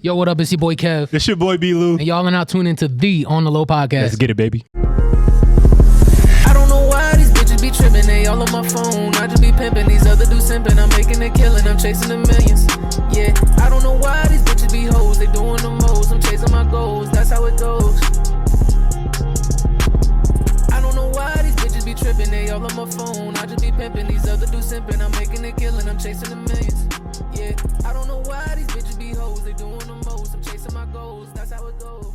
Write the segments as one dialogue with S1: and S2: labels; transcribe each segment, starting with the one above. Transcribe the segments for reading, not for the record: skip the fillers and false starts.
S1: Yo, what up? It's your boy Kev.
S2: It's your boy B. Lou.
S1: And y'all are now tuned into the On the Low podcast.
S2: Let's get it, baby.
S3: I don't know why these bitches be tripping, they all on my phone. I just be pimping, these other dudes simping. I'm making a killing, I'm chasing the millions. Yeah, I don't know why these bitches be hoes, they doing the most. I'm chasing my goals, that's how it goes. I don't know why these bitches be tripping, they all on my phone. I just be pimping, these other dudes simping. I'm making a killing, I'm chasing the millions. Yeah, I don't know why these bitches be hoes, they doing the most. I'm chasing my goals, that's how it goes.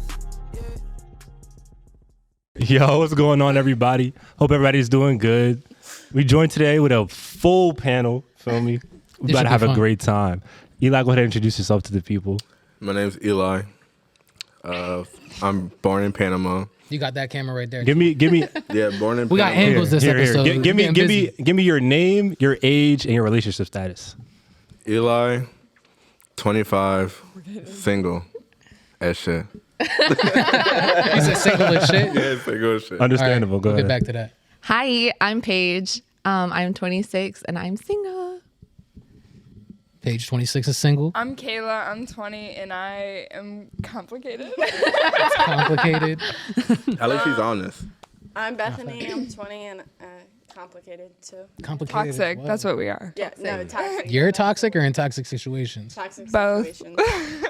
S2: Yo, what's going on, everybody? Hope everybody's doing good. We joined today with a full panel. Feel me? We about to have a great time. Eli, go ahead and introduce yourself to the people.
S4: My name's Eli. I'm born in Panama.
S1: You got that camera right there.
S2: Give me.
S4: Yeah, born in
S1: We got
S4: Panama.
S1: angles this episode.
S2: Give me your name, your age, and your relationship status.
S4: Eli, 25, single as shit.
S1: You said single as shit?
S4: Yeah, single as shit.
S2: Understandable.
S1: All right,
S2: Go
S1: we'll
S2: ahead.
S1: get back to that.
S5: Hi, I'm Paige. I'm 26 and I'm single.
S1: Page 26 is single.
S6: I'm Kayla, I'm 20, and I am complicated.
S1: It's complicated.
S4: At least she's honest.
S7: I'm Bethany. I'm 20 and complicated too.
S1: Complicated.
S6: Toxic,
S1: as well.
S6: that's what we are.
S7: Yeah, no, toxic.
S1: You're toxic or in toxic situations?
S7: Toxic
S6: Both.
S7: situations.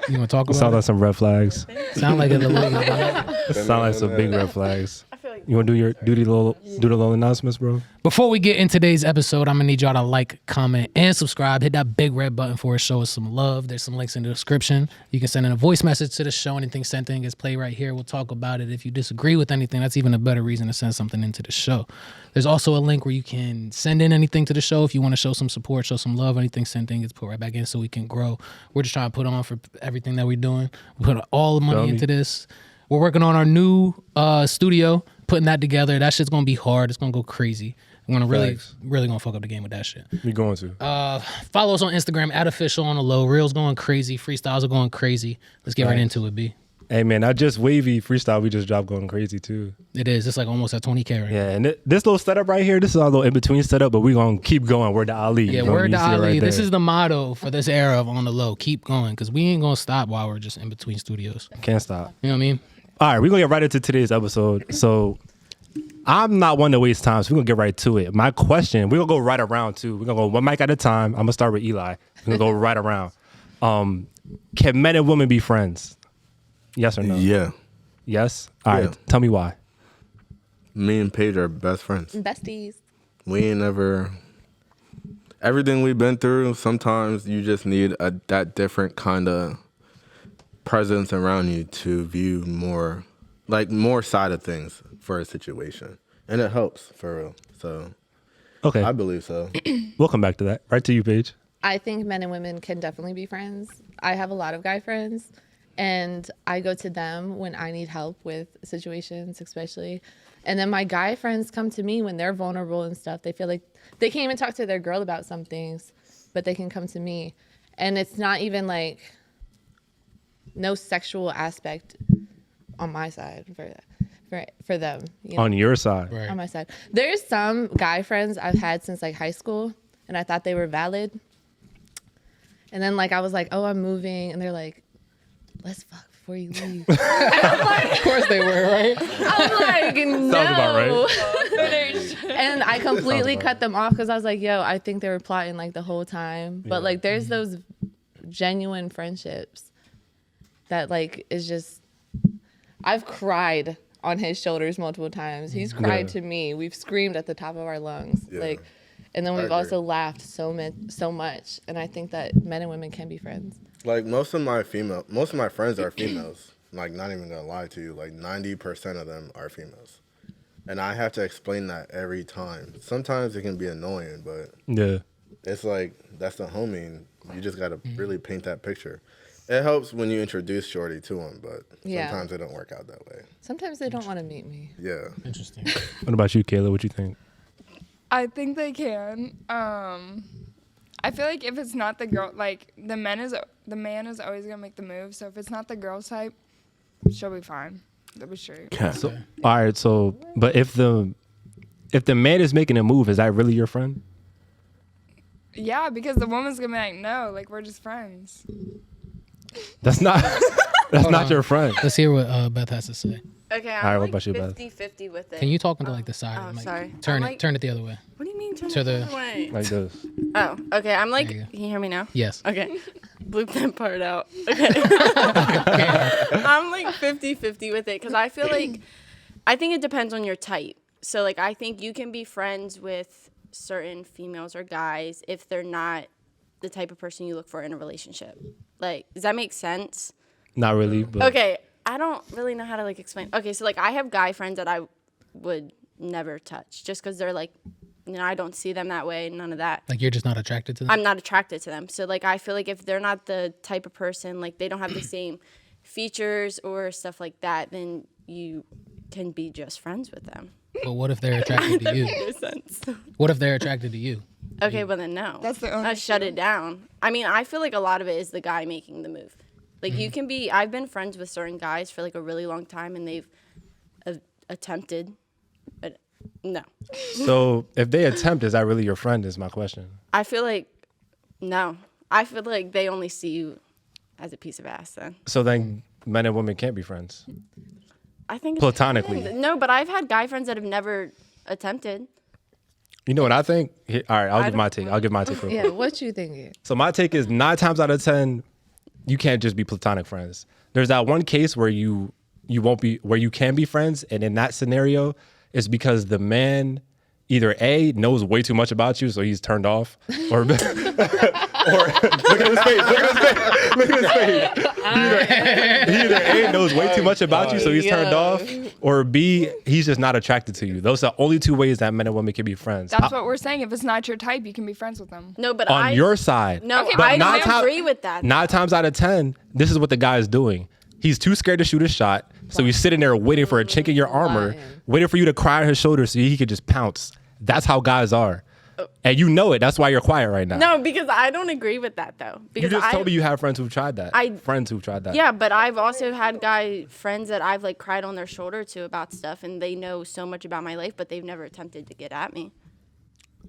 S1: You want to talk
S2: Sound
S1: about
S2: like
S1: it?
S2: some red flags.
S1: Sound like a little.
S2: Sound like some big red flags.
S7: I feel like
S2: You want to do the little announcements, bro?
S1: Before we get in today's episode, I'm going to need y'all to like, comment, and subscribe. Hit that big red button for us. Show us some love. There's some links in the description. You can send in a voice message to the show. Anything sent in gets played right here. We'll talk about it. If you disagree with anything, that's even a better reason to send something into the show. There's also a link where you can send in anything to the show. If you want to show some support, show some love, anything sent in gets put right back in so we can grow. We're just trying to put on for everything that we're doing. We put all the money into this. We're working on our new studio, putting that together. That shit's going to be hard. It's going to go crazy. I'm going to really going to fuck up the game with that shit.
S2: You're going to.
S1: Follow us on Instagram at official on the low. Reels going crazy. Freestyles are going crazy. Let's get right into it, B.
S2: Hey, man, not just wavy freestyle. We just dropped going crazy, too.
S1: It is. It's like almost at 20K right now.
S2: Yeah, and this little setup right here, this is our little in-between setup, but we're going to keep going. We're the Ali.
S1: Yeah,
S2: You know
S1: we're
S2: what I mean?
S1: the
S2: You see it
S1: Ali.
S2: right
S1: This
S2: there.
S1: is the motto for this era of On the Low. Keep going, because we ain't going to stop while we're just in between studios.
S2: Can't stop.
S1: You know what I mean?
S2: All right, we're going to get right into today's episode. So I'm not one to waste time, so we're going to get right to it. My question, we're going to go right around, too. We're going to go one mic at a time. I'm going to start with Eli. We're going to go right around. Can men and women be friends? Yes or no?
S4: Yeah.
S2: Yes? All right,
S4: Yeah.
S2: tell me why.
S4: Me and Paige are best friends.
S5: Besties.
S4: We ain't ever... Everything we've been through, sometimes you just need that different kind of presence around you to view more side of things for a situation. And it helps, for real. So,
S2: Okay,
S4: I believe so.
S2: we'll come back to that. Right to you, Paige.
S5: I think men and women can definitely be friends. I have a lot of guy friends, and I go to them when I need help with situations, especially. And then my guy friends come to me when they're vulnerable and stuff. They feel like they can't even talk to their girl about some things, but they can come to me. And it's not even like no sexual aspect on my side for them. You know?
S2: On your side.
S1: Right.
S5: On my side. There's some guy friends I've had since like high school, and I thought they were valid. And then like I was like, oh, I'm moving, and they're like, let's fuck before you leave.
S1: Of course they were, right?
S5: I'm like, no.
S2: Sounds about right.
S5: And I completely cut them off because I was like, yo, I think they were plotting like the whole time. But like there's those genuine friendships that like is just, I've cried on his shoulders multiple times. He's cried to me. We've screamed at the top of our lungs.
S4: Yeah.
S5: Like, and then
S4: I
S5: we've
S4: agree.
S5: also laughed so much. And I think that men and women can be friends.
S4: Like, most of my friends are females. Like, not even gonna lie to you. Like, 90% of them are females. And I have to explain that every time. Sometimes it can be annoying, but
S2: Yeah.
S4: it's like, that's the homie. And you just gotta really paint that picture. It helps when you introduce Shorty to him, but
S5: Yeah.
S4: sometimes it don't work out that way.
S5: Sometimes they don't want to meet me.
S4: Yeah.
S1: Interesting.
S2: What about you, Kayla? What you think?
S6: I think they can. I feel like if it's not the girl, like the man is always gonna make the move. So if it's not the girl type, she'll be fine. They'll be straight.
S2: So, all right. So, but if the man is making a move, is that really your friend?
S6: Yeah, because the woman's gonna be like, no, like we're just friends.
S2: That's not that's not your friend.
S1: Let's hear what Beth has to say.
S7: Okay,
S2: right,
S7: I'm
S2: what
S7: like
S2: about you, Beth?
S7: 50-50 with it.
S1: Can you talk into like the side?
S7: Oh,
S1: of the mic?
S7: sorry.
S1: Turn
S7: I'm
S1: it.
S7: like-
S1: Turn it the other way.
S7: What do you mean turn
S1: To
S7: it the
S1: the-
S7: other way?
S2: Like this.
S7: Oh, okay. I'm like,
S1: There you
S7: can you hear me now?
S1: Yes.
S7: Okay. Bleep that part out. Okay. I'm like 50-50 with it because I feel like, I think it depends on your type. So like, I think you can be friends with certain females or guys if they're not the type of person you look for in a relationship. Like, does that make sense?
S2: Not really, but
S7: Okay. I don't really know how to like explain. Okay. So like, I have guy friends that I would never touch just because they're like, you know, I don't see them that way, none of that.
S1: Like you're just not attracted to them.
S7: I'm not attracted to them. So like I feel like if they're not the type of person, like they don't have the same features or stuff like that, then you can be just friends with them.
S1: But what if they're attracted to you?
S7: Makes sense.
S1: What if they're attracted to you?
S7: Okay, well then no.
S6: That's the only
S7: I shut it down. I mean, I feel like a lot of it is the guy making the move. Like you can be. I've been friends with certain guys for like a really long time, and they've attempted, but no.
S2: so if they attempt, is that really your friend? Is my question.
S7: I feel like no. I feel like they only see you as a piece of ass. Then
S2: So then men and women can't be friends.
S7: I think
S2: Platonically.
S7: No, but I've had guy friends that have never attempted.
S2: You know what I think? All right, I'll give
S7: don't-
S2: my take. I'll give my take real quick.
S5: Yeah, what you thinking?
S2: So my take is 9 times out of 10, you can't just be platonic friends. There's that one case where you won't be, where you can be friends, and in that scenario, it's because the man either A, knows way too much about you, so he's turned off, or look at his face, look at his face. He either A, knows way too much about you, so he's turned off, or B, he's just not attracted to you. Those are the only 2 ways that men and women can be friends.
S6: That's what we're saying. If it's not your type, you can be friends with them.
S7: No, but
S2: On your side.
S7: No,
S6: Okay,
S7: I
S6: but
S7: don't agree with that.
S2: 9 times out of 10, this is what the guy is doing. He's too scared to shoot a shot, so he's sitting there waiting for a chink in your armor,
S5: Lying.
S2: waiting for you to cry on his shoulder so he could just pounce. That's how guys are. And you know it. That's why you're quiet right now.
S7: No, because I don't agree with that though.
S2: You
S7: Because
S2: just
S7: I,
S2: told me you have friends who've tried that.
S7: I-
S2: Friends who've tried that.
S7: Yeah, but I've also had guy friends that I've like cried on their shoulder to about stuff, and they know so much about my life, but they've never attempted to get at me.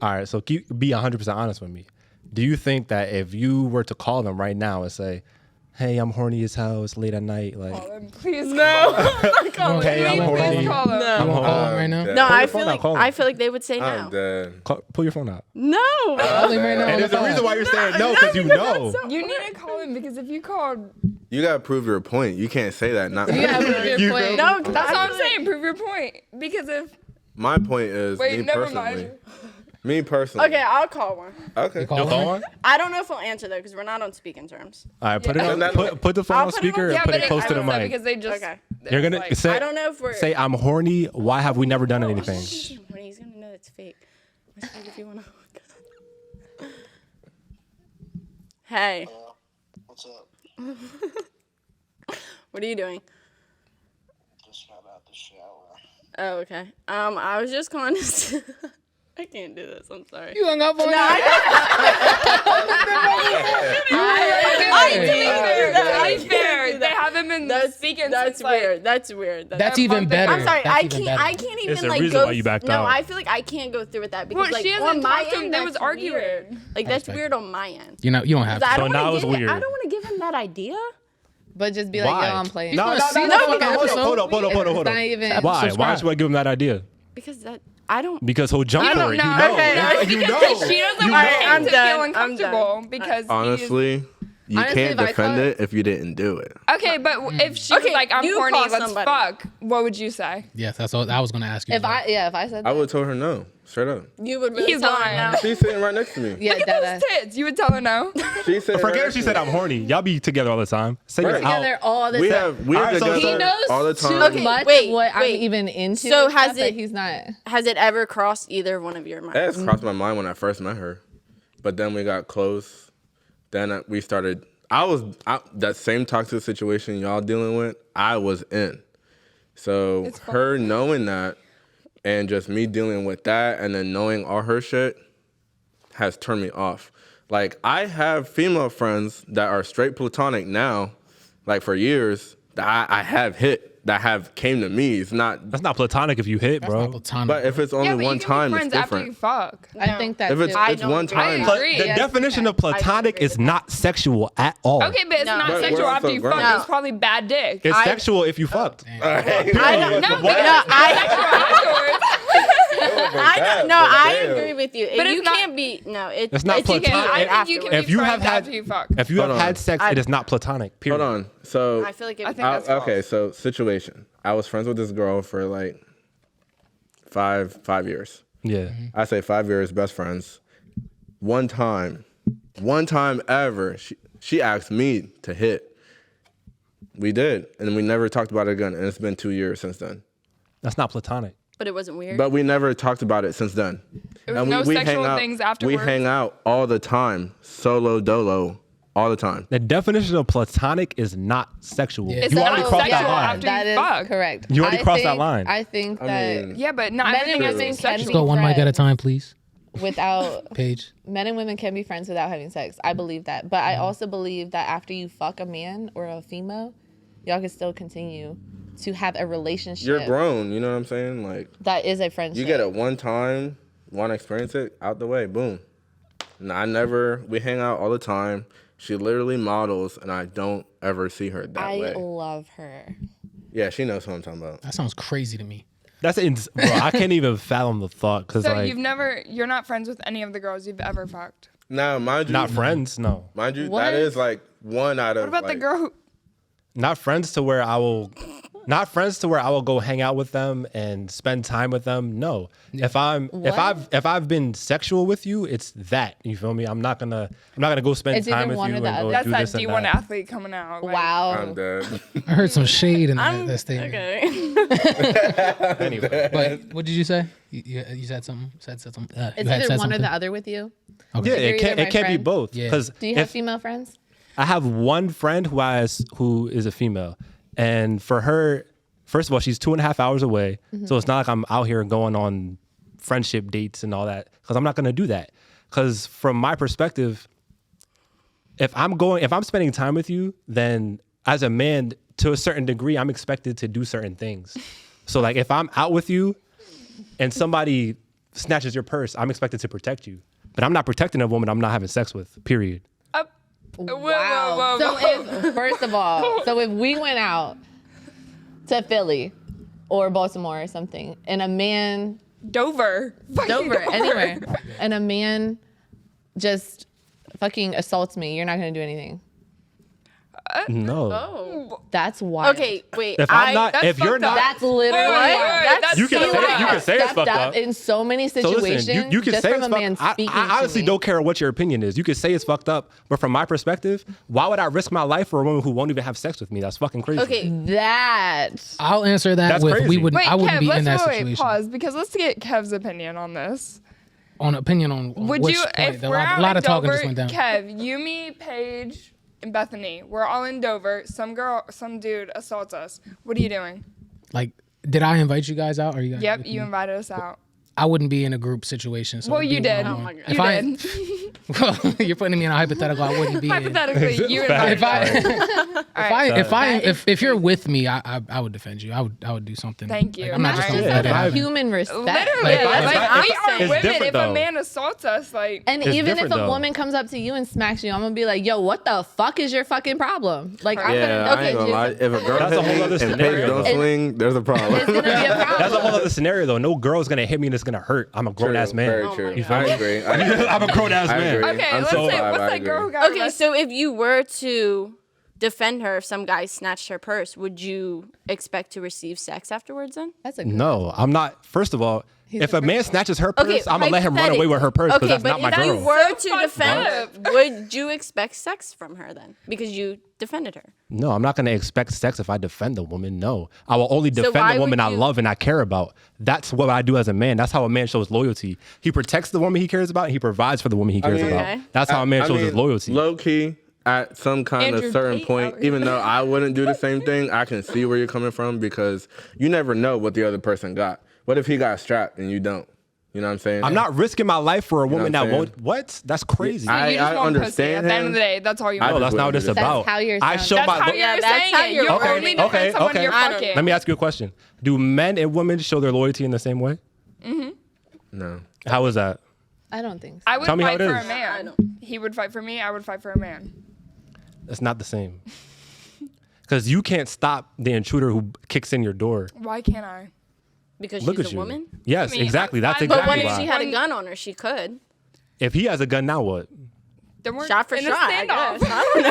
S2: All right, so be 100% honest with me. Do you think that if you were to call them right now and say, hey, I'm horny as hell, it's late at night, like,
S6: Call him, please.
S7: No,
S2: hey, I'm horny.
S6: Please call him.
S2: I'm horny.
S1: Call him right now.
S7: no,
S2: Pull
S7: I
S2: your
S7: feel
S2: phone out,
S7: like
S2: call him.
S7: I feel like they would say
S4: I'm
S7: no.
S4: dead.
S2: Pull your phone out.
S7: No.
S1: Call him right now.
S2: And
S1: on
S2: there's
S1: the
S2: a reason
S1: phone.
S2: why you're saying no, because you know.
S6: You need to call him because if you called,
S4: You gotta prove your point. You can't say that. Not
S5: You have a
S2: You
S5: good point.
S7: No,
S6: that's what I'm saying. Prove your point. Because if
S4: My point is
S6: wait,
S4: me
S6: never
S4: personally.
S6: mind.
S4: Me personally.
S7: Okay, I'll call one.
S4: Okay.
S1: Call
S2: You'll
S1: him?
S2: call one?
S7: I don't know if he'll answer though, because we're not on speaking terms.
S2: All right, put it
S4: Yeah.
S2: on.
S4: And
S2: Put the phone
S7: I'll
S2: on
S7: put it on-
S2: speaker
S6: Yeah,
S2: and put
S6: but
S2: it close to the
S6: I don't know,
S2: mic.
S6: because they just
S7: Okay.
S2: You're gonna
S6: like,
S2: say,
S7: I don't know if we're.
S2: say, I'm horny. Why have we never done anything?
S7: He's gonna know it's fake. Let's see if you wanna. Hey,
S8: What's up?
S7: what are you doing?
S8: Just got out the shower.
S7: Oh, okay. I was just calling to. I can't do this. I'm sorry.
S1: You hung up on
S7: No,
S1: that?
S6: to be fair, they haven't been speaking
S7: That's
S6: since like
S7: weird. That's weird.
S1: That's even better.
S7: I'm sorry.
S1: That's
S7: I
S1: even
S7: can't.
S1: better.
S7: I can't even
S2: It's the
S7: like
S2: reason
S7: go.
S2: why you backed
S7: no,
S2: out.
S7: I feel like I can't go through with that because
S6: Well,
S7: like
S6: she
S7: on
S6: hasn't
S7: my
S6: talked to him.
S7: end,
S6: They
S7: that's
S6: was arguing.
S7: weird. Like that's
S1: respect
S7: weird on my end.
S1: You know, you don't have
S7: 'Cause
S1: to.
S7: I
S2: So
S7: don't
S2: now
S7: wanna
S2: it's
S7: give him-
S2: weird.
S7: I don't want to give him that idea.
S5: But just be like,
S2: Why?
S5: yo, I'm playing.
S2: No,
S1: You're
S2: no,
S1: gonna see
S2: no,
S1: the
S2: no,
S1: fucking
S2: no,
S1: episode.
S2: hold on.
S5: It's not even.
S2: Why? Why
S1: Subscribe.
S2: should I give him that idea?
S7: Because that I don't.
S2: Because he'll jump
S6: I
S2: for
S6: don't
S2: it.
S6: know.
S2: You know.
S7: Okay,
S2: You know.
S6: Because she doesn't
S2: You
S6: want
S2: know.
S6: him
S7: I'm
S6: to
S7: done.
S6: feel
S7: I'm
S6: uncomfortable because
S4: Honestly, you
S5: Honestly,
S4: can't
S5: if I
S4: defend
S5: caught-
S4: it if you didn't do it.
S6: Okay, but if she
S7: Okay,
S6: was like, I'm
S7: you
S6: horny,
S7: call
S6: let's
S7: somebody.
S6: fuck, what would you say?
S1: Yes, that's all I was gonna ask you.
S5: If I said that,
S4: I would have told her no, straight up.
S7: You would really
S6: He's
S7: tell
S6: lying.
S7: him no.
S4: She's sitting right next to me.
S5: yeah,
S6: Look at
S5: that
S6: those tits. You would tell her no.
S4: She's sitting
S2: Forget
S4: right
S2: if she
S4: next
S2: said
S4: to
S2: I'm
S4: me.
S2: horny. Y'all be together all the time. Say
S4: Right.
S2: you're out.
S5: together all the
S4: We
S5: time.
S4: have we're
S2: All right, so-
S4: together
S5: He knows
S4: all the
S5: too
S4: time.
S7: Okay,
S5: much
S7: wait,
S5: of what I'm
S7: wait.
S5: even into.
S7: So
S5: and
S7: has
S5: stuff that
S7: it-
S5: he's not.
S7: Has it ever crossed either one of your minds?
S4: That's crossed my mind when I first met her, but then we got close. Then we started. That same toxic situation y'all dealing with. I was in. So her knowing that, and just me dealing with that, and then knowing all her shit, has turned me off. Like I have female friends that are straight platonic now, like for years that I have hit that have came to me. It's not.
S2: That's not platonic if you hit,
S1: That's
S2: bro.
S1: not platonic.
S4: But if it's only
S6: Yeah, but
S4: one
S6: you can
S4: time,
S6: be
S4: it's
S6: friends after you
S4: different.
S6: fuck.
S5: I think that
S4: If it's
S5: too.
S7: I
S4: it's
S7: don't
S4: one
S7: agree.
S4: time.
S6: I
S2: But
S6: agree.
S2: the
S6: Yes,
S2: definition of platonic
S7: agree
S2: is
S7: with
S2: not sexual at all.
S6: Okay, but it's
S7: No.
S6: not
S7: But
S6: sexual
S4: we're
S6: after
S4: also
S6: you
S4: grown.
S6: fuck.
S7: No.
S6: It's probably bad dick.
S2: It's
S7: I-
S2: sexual if you fucked.
S7: I don't know. I agree with you.
S6: But
S7: You
S6: it's not-
S7: can't be. No,
S2: It's not
S6: You can,
S2: platonic.
S6: I think you can
S2: If
S6: be
S2: you
S6: friends
S2: have had-
S6: after you fuck.
S2: If you have
S4: Hold on.
S2: had sex, it is not platonic. Period.
S4: Hold on. So
S7: I feel like it,
S6: I think that's
S4: okay,
S6: false.
S4: so situation. I was friends with this girl for like five years.
S2: Yeah.
S4: I say 5 years, best friends. One time ever, she asked me to hit. We did, and we never talked about it again. And it's been 2 years since then.
S2: That's not platonic.
S7: but it wasn't weird.
S4: But we never talked about it since then.
S6: There was
S4: And
S6: no
S4: hang
S6: sexual
S4: out,
S6: things
S4: We
S6: afterwards.
S4: hang out all the time, solo dolo, all the time.
S2: The definition of platonic is not sexual.
S1: Yeah.
S6: It's
S2: You
S6: not
S2: already crossed that
S6: sexual
S2: line.
S6: after
S5: That
S6: you
S5: is
S6: fuck.
S5: correct.
S2: You already
S5: I
S2: crossed that
S5: think-
S2: line.
S5: I think that
S6: Yeah, but not
S5: men and
S6: everything
S5: women
S6: is
S5: can
S6: sexual.
S5: be
S1: Go one mic at a
S5: friends
S1: time, please.
S5: without
S1: Paige.
S5: men and women can be friends without having sex. I believe that. But I also believe that after you fuck a man or a female, y'all can still continue to have a relationship.
S4: You're grown, you know what I'm saying? Like,
S5: That is a friendship.
S4: you get it one time, want to experience it, out the way, boom. And we hang out all the time. She literally models, and I don't ever see her that
S5: I
S4: way.
S5: love her.
S4: Yeah, she knows what I'm talking about.
S1: That sounds crazy to me.
S2: That's bro. I can't even fathom the thought because
S6: So
S2: like
S6: you're not friends with any of the girls you've ever fucked.
S4: Now, mind you,
S2: not friends. No,
S5: What?
S4: that is like one out of.
S6: What about the
S4: like,
S6: girl who,
S2: not friends to where I will go hang out with them and spend time with them. No, if I've been sexual with you, it's that. You feel me? I'm not gonna go spend
S5: It's
S2: time
S5: either
S2: with
S5: one
S2: you
S5: or
S2: and
S5: the
S2: go
S5: other.
S6: that's
S2: do
S6: that
S2: this and
S6: D1
S2: that.
S6: athlete coming out. Like,
S5: Wow.
S4: I'm dead.
S1: I heard some shade in that statement.
S7: okay.
S2: Anyway,
S1: But what did you say? You said something? Said something?
S5: It's
S1: you had
S5: either
S1: said
S5: one or
S1: something?
S5: the other with you.
S2: yeah,
S5: You're
S2: it
S5: either my
S2: can't be
S5: friend.
S2: both.
S1: Yeah.
S2: Because
S5: Do you have female friends?
S2: I have one friend who is a female, and for her, first of all, she's 2.5 hours away, so it's not like I'm out here going on friendship dates and all that. Because I'm not gonna do that. Because from my perspective, if I'm spending time with you, then as a man, to a certain degree, I'm expected to do certain things. So like if I'm out with you, and somebody snatches your purse, I'm expected to protect you. But I'm not protecting a woman I'm not having sex with. Period.
S6: whoa.
S5: So if, first of all, so if we went out to Philly or Baltimore or something, and a man,
S6: Dover,
S5: anywhere, and a man just fucking assaults me, you're not gonna do anything.
S2: No.
S7: Oh.
S5: That's wild.
S7: Okay, wait.
S2: If I'm not,
S6: that's
S2: if you're
S6: fucked up.
S2: not,
S5: That's literally
S6: That's
S2: you can
S6: so
S2: say
S6: wild.
S2: you can say it's
S5: stepped
S2: fucked
S5: up
S2: up.
S5: in so many
S2: So
S5: situations.
S2: listen, you can
S5: just
S2: say
S5: from
S2: it's
S5: a
S2: fucked
S5: man
S2: up.
S5: speaking
S2: I honestly
S5: to me.
S2: don't care what your opinion is. You can say it's fucked up, but from my perspective, why would I risk my life for a woman who won't even have sex with me? That's fucking crazy.
S7: Okay.
S5: That
S1: I'll answer that
S2: That's
S1: with
S2: crazy.
S1: we wouldn't.
S6: Wait,
S1: I wouldn't
S6: Kev,
S1: be in
S6: let's
S1: that
S6: wait,
S1: situation.
S6: pause, because let's get Kev's opinion on this.
S1: On opinion on
S6: Would
S1: which
S6: you,
S1: point.
S6: if
S1: A
S6: we're
S1: lot,
S6: out
S1: a lot
S6: in
S1: of talking
S6: Dover,
S1: just went down.
S6: Kev, you, me, Paige, and Bethany, we're all in Dover. Some dude assaults us. What are you doing?
S1: Like, did I invite you guys out? Or you guys?
S6: Yep,
S1: with
S6: you
S1: me?
S6: invited us out.
S1: I wouldn't be in a group situation. So
S6: Well,
S1: it'd be
S6: you did.
S1: one-on-one.
S6: Oh my God.
S1: If
S6: You
S1: I,
S6: did.
S1: well, you're putting me in a hypothetical. I wouldn't be in.
S6: Hypothetically, you invited us.
S1: If you're with me, I would defend you. I would do something.
S6: Thank you.
S1: Like, I'm not just
S6: Nice.
S1: gonna
S5: just
S1: let it
S5: like
S1: happen.
S5: human respect.
S6: Literally,
S2: If I-
S6: like,
S2: if I-
S6: we are
S2: it's
S6: women.
S2: different,
S6: If
S2: though.
S6: a man assaults us, like,
S5: And
S2: It's
S5: even if
S2: different,
S5: a
S2: though.
S5: woman comes up to you and smacks you, I'm gonna be like, "Yo, what the fuck is your fucking problem?" Like, I'm
S4: Yeah,
S5: gonna
S4: I
S5: okay,
S4: ain't gonna lie.
S5: dude,
S4: If a girl
S2: That's a
S4: hit
S2: whole
S4: me
S2: other
S4: and
S2: scenario,
S4: Paige don't
S2: though.
S4: swing, there's a problem.
S5: it's gonna be a problem.
S2: That's a whole other scenario though. No girl's gonna hit me and it's gonna hurt. I'm a grown ass man.
S4: Very
S7: Oh
S4: true.
S7: my God.
S4: I agree.
S2: I'm a grown ass
S4: I
S2: man.
S4: agree.
S6: okay,
S4: I'm
S6: let's
S4: so
S6: say,
S4: five,
S6: what's
S4: I
S6: that
S4: agree.
S6: girl who got
S7: Okay,
S6: arrested?
S7: so if you were to defend her if some guy snatched her purse, would you expect to receive sex afterwards then?
S5: That's a good
S2: No, I'm not. First of all, if a man snatches her purse,
S7: Okay,
S2: I'm gonna let him run away with her purse because
S7: Okay,
S2: that's not my
S7: but if
S2: girl.
S7: you were
S6: So
S7: to defend her,
S6: fucked up.
S7: would you expect sex from her then? Because you defended her.
S2: No, I'm not gonna expect sex if I defend a woman. No, I will only
S7: So
S2: defend
S7: why
S2: the woman
S7: would
S2: I
S7: you-
S2: love and I care about. That's what I do as a man. That's how a man shows loyalty. He protects the woman he cares about. And he provides for the woman he cares
S4: mean-
S2: about.
S7: Okay.
S2: That's how a man shows his loyalty.
S4: Low key, at some kind
S6: Andrew
S4: of certain
S6: Tate
S4: point,
S6: out here.
S4: even though I wouldn't do the same thing, I can see where you're coming from because you never know what the other person got. What if he got strapped and you don't? You know what I'm saying?
S2: I'm not risking my life for a woman
S4: what I'm
S2: that
S4: saying?
S2: won't. What? That's crazy.
S4: I-
S6: You just want pussy.
S4: understand
S6: At the end of
S4: him.
S6: the day, that's all you
S4: I
S6: want.
S2: No, that's not what it's
S4: That's
S2: about.
S5: how you're
S2: I
S5: sounding.
S2: show
S6: That's
S2: my.
S6: how you're
S7: that's
S6: saying
S7: how
S6: it.
S7: you're
S6: You're
S2: Okay,
S6: only defending
S2: okay,
S6: someone
S2: okay.
S6: you're
S7: I don't
S6: fucking.
S2: Let me ask you a question. Do men and women show their loyalty in the same way?
S4: No.
S2: How is that?
S5: I don't think so.
S6: I would
S2: Tell me how
S6: fight
S2: it
S6: for
S2: is.
S6: a man. He would fight for me. I would fight for a man.
S2: That's not the same. Because you can't stop the intruder who kicks in your door.
S6: Why can't I?
S7: Because
S2: Look
S7: she's
S2: at
S7: a
S2: you.
S7: woman.
S2: Yes,
S6: I mean,
S2: exactly. That's
S6: but
S7: But
S2: exactly
S7: what if
S2: why.
S7: she had a gun on her? She could.
S2: If he has a gun, now what?
S6: Then we're
S7: Shot for
S6: in a
S7: shot, I
S6: standoff.
S7: guess. I don't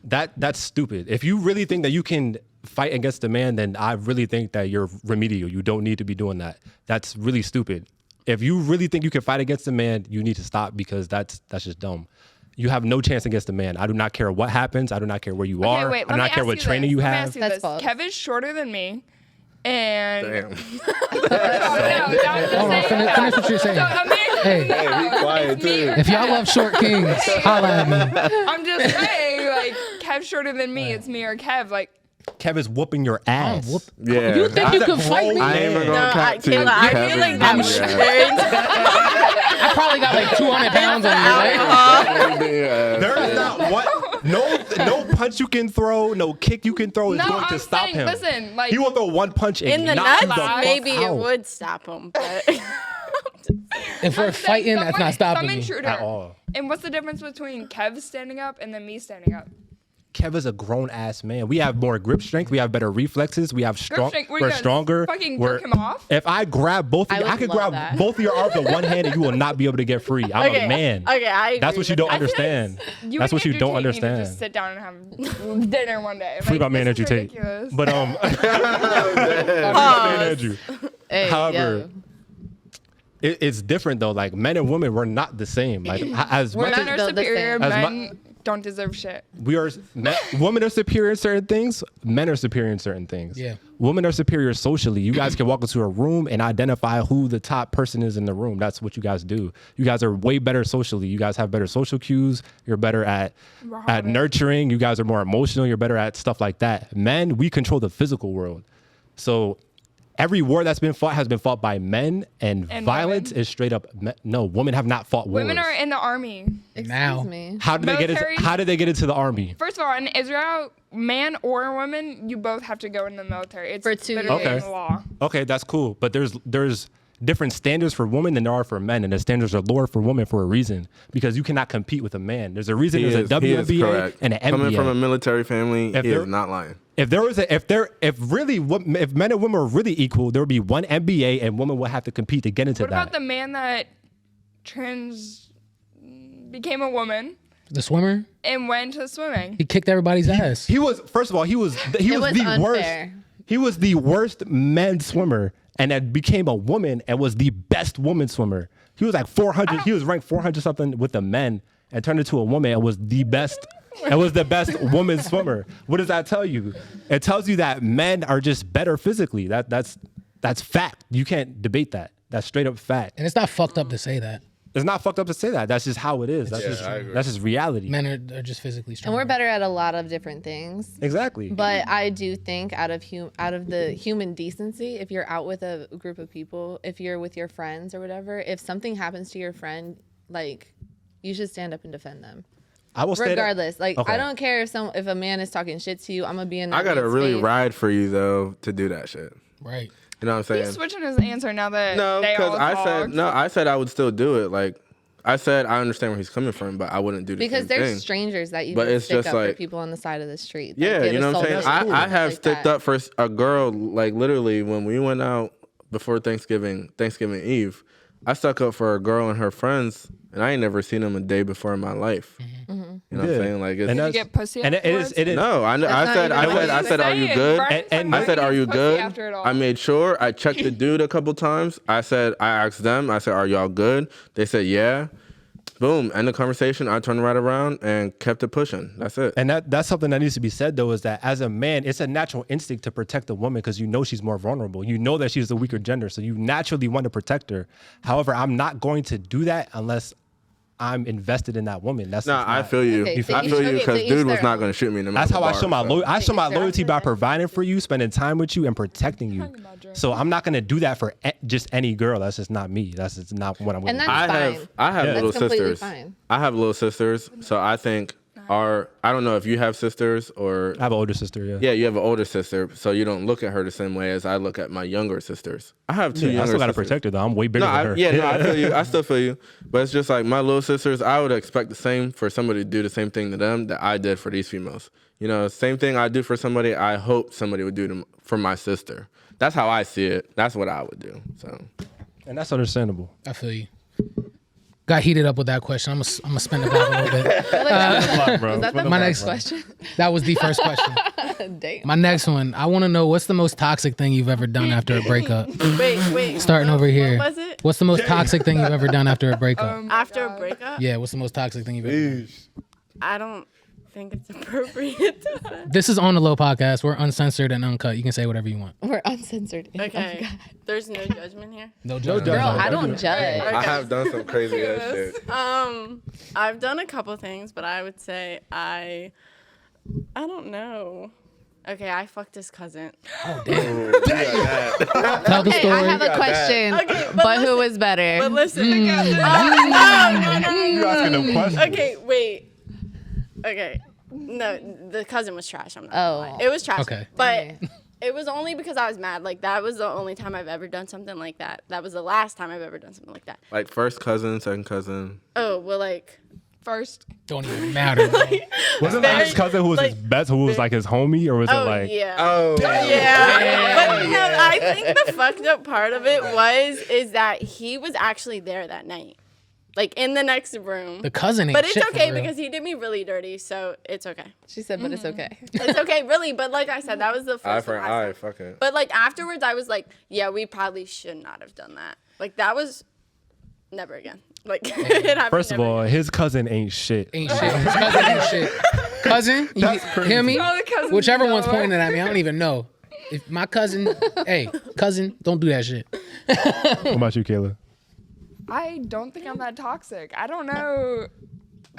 S7: know.
S2: That's stupid. If you really think that you can fight against a man, then I really think that you're remedial. You don't need to be doing that. That's really stupid. If you really think you can fight against a man, you need to stop because that's just dumb. You have no chance against a man. I do not care what happens. I do not care where you are.
S6: Okay, wait,
S2: I do
S6: let
S2: not
S6: me
S2: care
S6: ask
S2: what
S6: you
S2: training
S6: this.
S2: you
S6: Let me
S2: have.
S6: ask you
S5: That's
S6: this.
S5: false.
S6: Kev is shorter than me, and
S4: Damn.
S1: Hold on, finish what you're saying. Hey,
S4: Be quiet too.
S1: if y'all love short kings, holla at me.
S6: I'm just saying, like, Kev's shorter than me. It's me or Kev. Like,
S2: Kev is whooping your ass.
S1: Whoop.
S4: Yeah.
S1: You think you can fight me?
S4: I ain't even
S7: No,
S4: gonna
S7: I,
S4: cap to you.
S7: Kayla, I
S4: Kevin
S7: feel like that was
S4: beat your
S7: very.
S1: I probably got like 200 pounds on you, right?
S4: ass.
S2: There is not what no punch you can throw, no kick you can throw is
S6: No,
S2: going to
S6: I'm
S2: stop
S6: saying,
S2: him.
S6: listen, like-
S2: he will throw one punch and
S7: In the
S2: knock you
S7: nuts,
S2: the fuck
S7: maybe it
S2: out.
S7: would stop him, but
S1: If we're fighting, that's not stopping
S6: some
S1: me.
S6: intruder.
S2: At all.
S6: And what's the difference between Kev standing up and then me standing up?
S2: Kev is a grown ass man. We have more grip strength. We have better reflexes. We have strong.
S6: strength? What, you
S2: We're
S6: gonna
S2: stronger.
S6: fucking
S2: We're-
S6: jerk him off?
S2: If I grab both of
S5: I
S2: you, I
S5: would
S2: could
S5: love
S2: grab
S5: that.
S2: both of your arms with one hand, and you will not be able to get free. I'm
S7: okay,
S2: a man.
S7: Okay, I agree.
S2: That's what you
S7: with
S2: don't
S7: that.
S2: understand.
S6: You
S2: That's
S6: and
S2: what you
S6: Andrew
S2: don't
S6: Tate need to
S2: understand.
S6: just sit down and have dinner one day.
S2: Free my
S6: Like,
S2: man
S6: this
S2: Andrew
S6: is
S2: Tate.
S6: ridiculous.
S2: But
S7: Pause.
S2: Andrew.
S5: Hey,
S2: However,
S5: yo.
S2: it's different though. Like men and women, we're not the same. Like as
S5: We're
S2: much
S6: Men
S2: as
S6: are
S5: built the
S6: superior.
S5: same.
S2: As
S6: Men don't deserve shit.
S2: we are, women are superior in certain things. Men are superior in certain things.
S1: Yeah.
S2: Women are superior socially. You guys can walk into a room and identify who the top person is in the room. That's what you guys do. You guys are way better socially. You guys have better social cues. You're better at nurturing. You guys are more emotional. You're better at stuff like that. Men, we control the physical world. So every war that's been fought has been fought by men, and violence
S6: women.
S2: is straight up. No, women have not fought wars.
S6: Women are in the army.
S1: Now.
S5: Excuse me.
S2: How did they get
S6: military-
S2: into? How did they get into the army?
S6: First of all, in Israel, man or woman, you both have to go in the military. It's
S5: For 2
S6: literally
S2: years.
S6: in the law.
S2: Okay, that's cool. But there's different standards for women than there are for men, and the standards are lower for women for a reason, because you cannot compete with a man. There's a reason
S4: He
S2: there's a
S4: is
S2: WNBA
S4: correct.
S2: and an NBA.
S4: Coming from a military family,
S2: If
S4: he
S2: there-
S4: is not lying.
S2: if men and women were really equal, there would be one NBA, and women would have to compete to get into
S6: What
S2: that.
S6: about the man that became a woman
S1: The swimmer,
S6: and went to swimming?
S1: he kicked everybody's ass.
S2: He was, first of all, he was
S5: was
S2: the
S5: unfair.
S2: worst. He was the worst men's swimmer, and then became a woman and was the best woman swimmer. He was like 400. He was ranked 400 something with the men, and turned into a woman and was the best. And was the best woman swimmer. What does that tell you? It tells you that men are just better physically. That's fact. You can't debate that. That's straight up fact.
S1: And it's not fucked up to say that.
S2: It's not fucked up to say that. That's just how it is. That's just reality.
S1: Men are just physically strong.
S5: And we're better at a lot of different things.
S2: Exactly.
S5: But I do think out of the human decency, if you're out with a group of people, if you're with your friends or whatever, if something happens to your friend, like, you should stand up and defend them.
S2: I will
S5: Regardless, like,
S2: Okay.
S5: I don't care if a man is talking shit to you, I'm gonna be in that
S4: I gotta
S5: man's
S4: really
S5: face.
S4: ride for you though to do that shit.
S1: right.
S4: You know what I'm saying?
S6: He's switching his answer now that
S4: No,
S6: they all
S4: because
S6: talked.
S4: I said I would still do it. Like I said, I understand where he's coming from, but I wouldn't do the
S5: Because
S4: same
S5: there's
S4: thing.
S5: strangers that you
S4: But
S5: just
S4: it's
S5: stick
S4: just
S5: up for
S4: like-
S5: people on the side of the street. that
S4: Yeah,
S5: get
S4: you know what I'm saying?
S5: assaulted,
S4: I have
S5: like
S4: sticked
S5: that.
S4: up for a girl, like literally when we went out before Thanksgiving Eve, I stuck up for a girl and her friends, and I ain't never seen them a day before in my life. You know what I'm saying? Like, it's,
S2: And
S6: Did you get pussy
S2: And it is.
S6: afterwards?
S2: It is.
S4: no, I
S5: not
S4: said,
S5: even what
S4: I
S5: you
S4: said, are you
S6: saying.
S4: good?
S6: Brian's talking
S2: And-
S4: I
S6: about
S4: said, are
S6: getting
S4: you
S6: pussy
S4: good?
S6: after it all.
S4: I made sure. I checked the dude a couple times. I asked them. I said, are y'all good? They said, yeah. Boom. End the conversation. I turned right around and kept it pushing. That's it.
S2: And that's something that needs to be said, though, is that as a man, it's a natural instinct to protect a woman because you know she's more vulnerable. You know that she's the weaker gender, so you naturally want to protect her. However, I'm not going to do that unless I'm invested in that woman. That's
S4: Nah,
S2: just
S4: I
S2: not-
S4: feel you.
S5: Okay,
S4: I feel you
S5: okay,
S4: because
S5: to each
S4: dude was
S5: their
S4: not
S5: own.
S4: gonna shoot me. No matter
S2: That's how I
S4: the
S2: show my
S4: bar, so.
S2: I show my
S5: Exactly.
S2: loyalty by providing for you, spending time with you, and protecting you. So I'm not gonna do that for just any girl. That's just not me. That's just not what I'm gonna
S5: And
S2: do.
S5: that's fine.
S4: I have
S2: Yeah.
S4: little
S5: That's completely
S4: sisters.
S5: fine.
S4: I have little sisters, so I think I don't know if you have sisters or
S2: I have an older sister. Yeah.
S4: yeah, you have an older sister, so you don't look at her the same way as I look at my younger sisters. I have two
S2: Yeah, I
S4: younger
S2: still gotta
S4: sisters.
S2: protect her though. I'm way bigger
S4: No,
S2: than her.
S4: I feel you. I still feel you. But it's just like my little sisters, I would expect the same for somebody to do the same thing to them that I did for these females. You know, same thing I do for somebody, I hope somebody would do for my sister. That's how I see it. That's what I would do. So
S2: And that's understandable.
S1: I feel you. Got heated up with that question. I'm gonna spin it back a little bit.
S5: Was that the
S1: My
S5: first
S1: next-
S5: question?
S1: That was the first question.
S5: Damn.
S1: My next one. I want to know what's the most toxic thing you've ever done after a breakup.
S7: Wait.
S1: Starting over here.
S7: What was it?
S1: What's the most toxic thing you've ever done after a breakup?
S7: After a breakup?
S1: Yeah. What's the most toxic thing you've ever done?
S7: I don't think it's appropriate to say.
S1: This is On the Low podcast. We're uncensored and uncut. You can say whatever you want.
S5: We're uncensored.
S7: Okay.
S5: Oh, God.
S7: There's no judgment here.
S1: No judgment.
S5: Girl, I don't judge.
S4: I have done some crazy ass shit.
S7: I've done a couple things, but I would say I don't know. Okay, I fucked his cousin.
S1: Tell the
S5: Hey,
S1: story.
S5: I have a question.
S7: Okay,
S5: but who is better?
S7: But listen. No.
S2: You asking them questions?
S7: Okay, wait. Okay. No, the cousin was trash. I'm not gonna lie. It was trash.
S1: Okay.
S7: But it was only because I was mad. Like, that was the only time I've ever done something like that. That was the last time I've ever done something like that.
S4: Like first cousin, second cousin.
S7: Oh, well, like,
S6: First,
S1: Don't even matter. Bro.
S2: Was it like his cousin who was his best, who was like his homie, or was it
S7: oh,
S2: like?
S7: yeah.
S4: Oh.
S7: Yeah. But no, I think the fucked up part of it is that he was actually there that night. Like, in the next room.
S1: The cousin ain't
S7: But it's
S1: shit for
S7: okay
S1: real.
S7: because he did me really dirty, so it's okay.
S5: She said, but it's okay.
S7: It's okay, really. But like I said, that was the first
S4: Eye
S7: and
S4: for
S7: last
S4: eye,
S7: time.
S4: fuck it.
S7: But like afterwards, I was like, yeah, we probably should not have done that. Like, that was never again. Like, it happened
S2: First of
S7: never
S2: all,
S7: again.
S2: his cousin ain't shit.
S1: Ain't shit. His cousin ain't shit. Cousin, you hear me?
S6: all the cousins
S1: Whichever
S6: know
S1: one's
S6: her.
S1: pointing at me, I don't even know. If my cousin, hey, cousin, don't do that shit.
S2: What about you, Kayla?
S6: I don't think I'm that toxic. I don't know.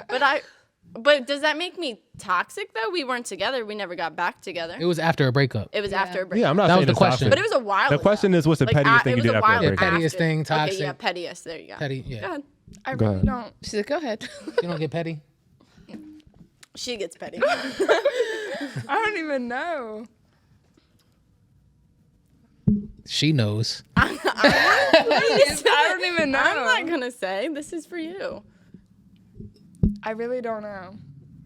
S7: But does that make me toxic though? We weren't together. We never got back together.
S1: It was after a breakup.
S7: It was after a break.
S2: Yeah, I'm not
S1: That was
S2: saying
S1: the
S2: it's
S1: question.
S2: toxic.
S7: But it was a while
S2: The
S7: ago.
S2: question is, what's the pettiest thing
S7: it
S2: you
S7: was
S2: did
S7: a
S2: after a
S7: while
S2: breakup?
S1: Yeah, pettiest thing,
S7: Okay,
S1: toxic.
S7: yeah, pettiest. There you go.
S1: Petty, yeah.
S7: Go ahead.
S6: I
S2: Go
S6: really
S2: ahead.
S6: don't.
S5: She said, go ahead.
S1: You don't get petty?
S7: She gets petty.
S6: I don't even know.
S1: She knows.
S6: I don't even know.
S7: I'm not gonna say. This is for you.
S6: I really don't know.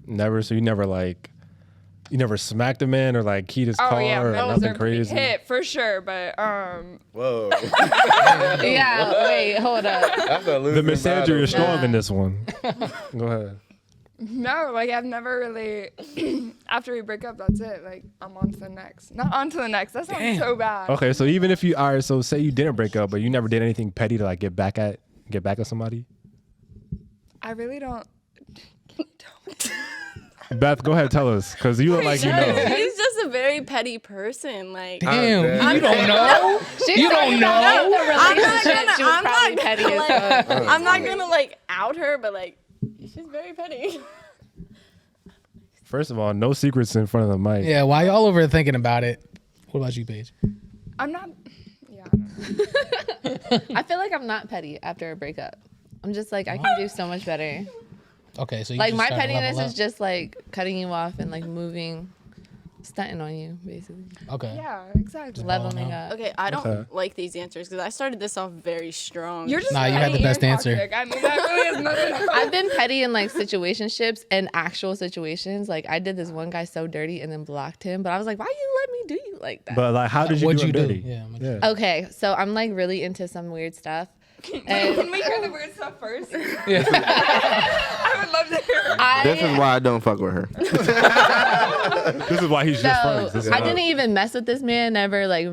S2: Never. So you never smacked a man or like keyed his
S6: Oh
S2: car
S6: yeah,
S2: or
S6: those
S2: nothing
S6: are pretty
S2: crazy.
S6: hit for sure. But
S4: Whoa.
S5: Yeah, wait, hold up.
S4: That's a
S2: The
S4: losing
S2: misandry
S4: battle.
S2: is strong in this one. Go ahead.
S6: no, like I've never really. After we break up, that's it. Like I'm on to the next. Not on to the next. That sounds so bad.
S2: Okay, so even if you are, so say you didn't break up, but you never did anything petty to like get back at somebody.
S6: I really don't.
S2: Beth, go ahead, tell us, because you look like you know.
S7: He's just a very petty person. Like,
S1: Damn,
S4: dead.
S1: you don't know?
S5: She
S1: You don't know?
S7: I'm not
S5: She
S7: gonna.
S5: was
S7: I'm
S5: probably
S7: not
S5: petty
S7: gonna,
S5: as
S7: like,
S5: fuck.
S7: I'm not gonna like out her, but like, she's very petty.
S2: First of all, no secrets in front of the mic.
S1: Yeah, while y'all over thinking about it, what about you, Paige?
S6: I'm not. Yeah. I don't know.
S5: I feel like I'm not petty after a breakup. I'm just like, I can do so much better.
S1: Okay, so you
S5: Like,
S1: just
S5: my
S1: started to
S5: pettiness
S1: level
S5: is just like cutting you off and like moving, stunting on you, basically.
S1: up. Okay.
S6: Yeah, exactly.
S5: Leveling
S1: out.
S5: up.
S7: Okay, I don't
S2: Okay.
S7: like these answers because I started this off very strong.
S6: You're just
S1: Nah, you had the
S6: petty
S1: best
S6: and
S1: answer.
S6: toxic. I mean, that really has nothing.
S5: I've been petty in like situationships and actual situations. Like, I did this one guy so dirty and then blocked him. But I was like, why you let me do you like that?
S2: But like, how did you
S1: What'd
S2: do
S1: you
S2: it
S1: do?
S2: dirty?
S1: Yeah, what'd
S2: Yeah.
S5: Okay, so I'm like really into some weird stuff.
S6: Can
S5: And
S6: we hear the weird stuff first? I would love to hear.
S4: This is why I don't fuck with her.
S2: This is why he's just
S5: so
S2: friends. This is
S5: I
S2: why.
S5: didn't even mess with this man, never like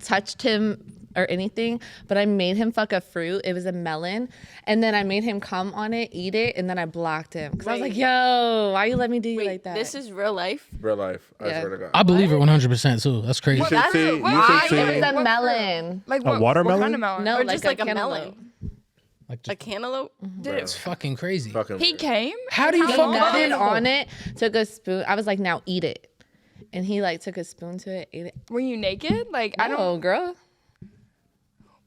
S5: touched him or anything, but I made him fuck a fruit. It was a melon. And then I made him come on it, eat it, and then I blocked him. Because I was
S7: Wait.
S5: like, yo, why you let me do you
S7: Wait,
S5: like that?
S7: this is real life.
S4: Real life. I
S5: Yeah.
S4: swear to God.
S1: I believe her 100% too. That's crazy.
S4: You should
S7: That's
S4: see.
S7: a-
S4: You
S7: why?
S4: should
S5: It was
S4: see.
S5: a melon.
S6: Like
S2: A watermelon?
S6: What kind of melon?
S5: No,
S7: Or
S5: like
S7: just like a
S5: cantaloupe.
S7: melon.
S1: Like
S7: A
S1: just,
S7: cantaloupe?
S6: Did
S1: it's
S6: it?
S1: fucking crazy.
S4: Fucking
S6: He
S4: weird.
S6: came.
S1: How do you
S5: He
S1: fuck
S5: nutted
S1: up?
S5: on it, took a spoon. I was like, now eat it. And he like took a spoon to it, ate it.
S6: Were you naked? Like I don't.
S5: Oh, girl.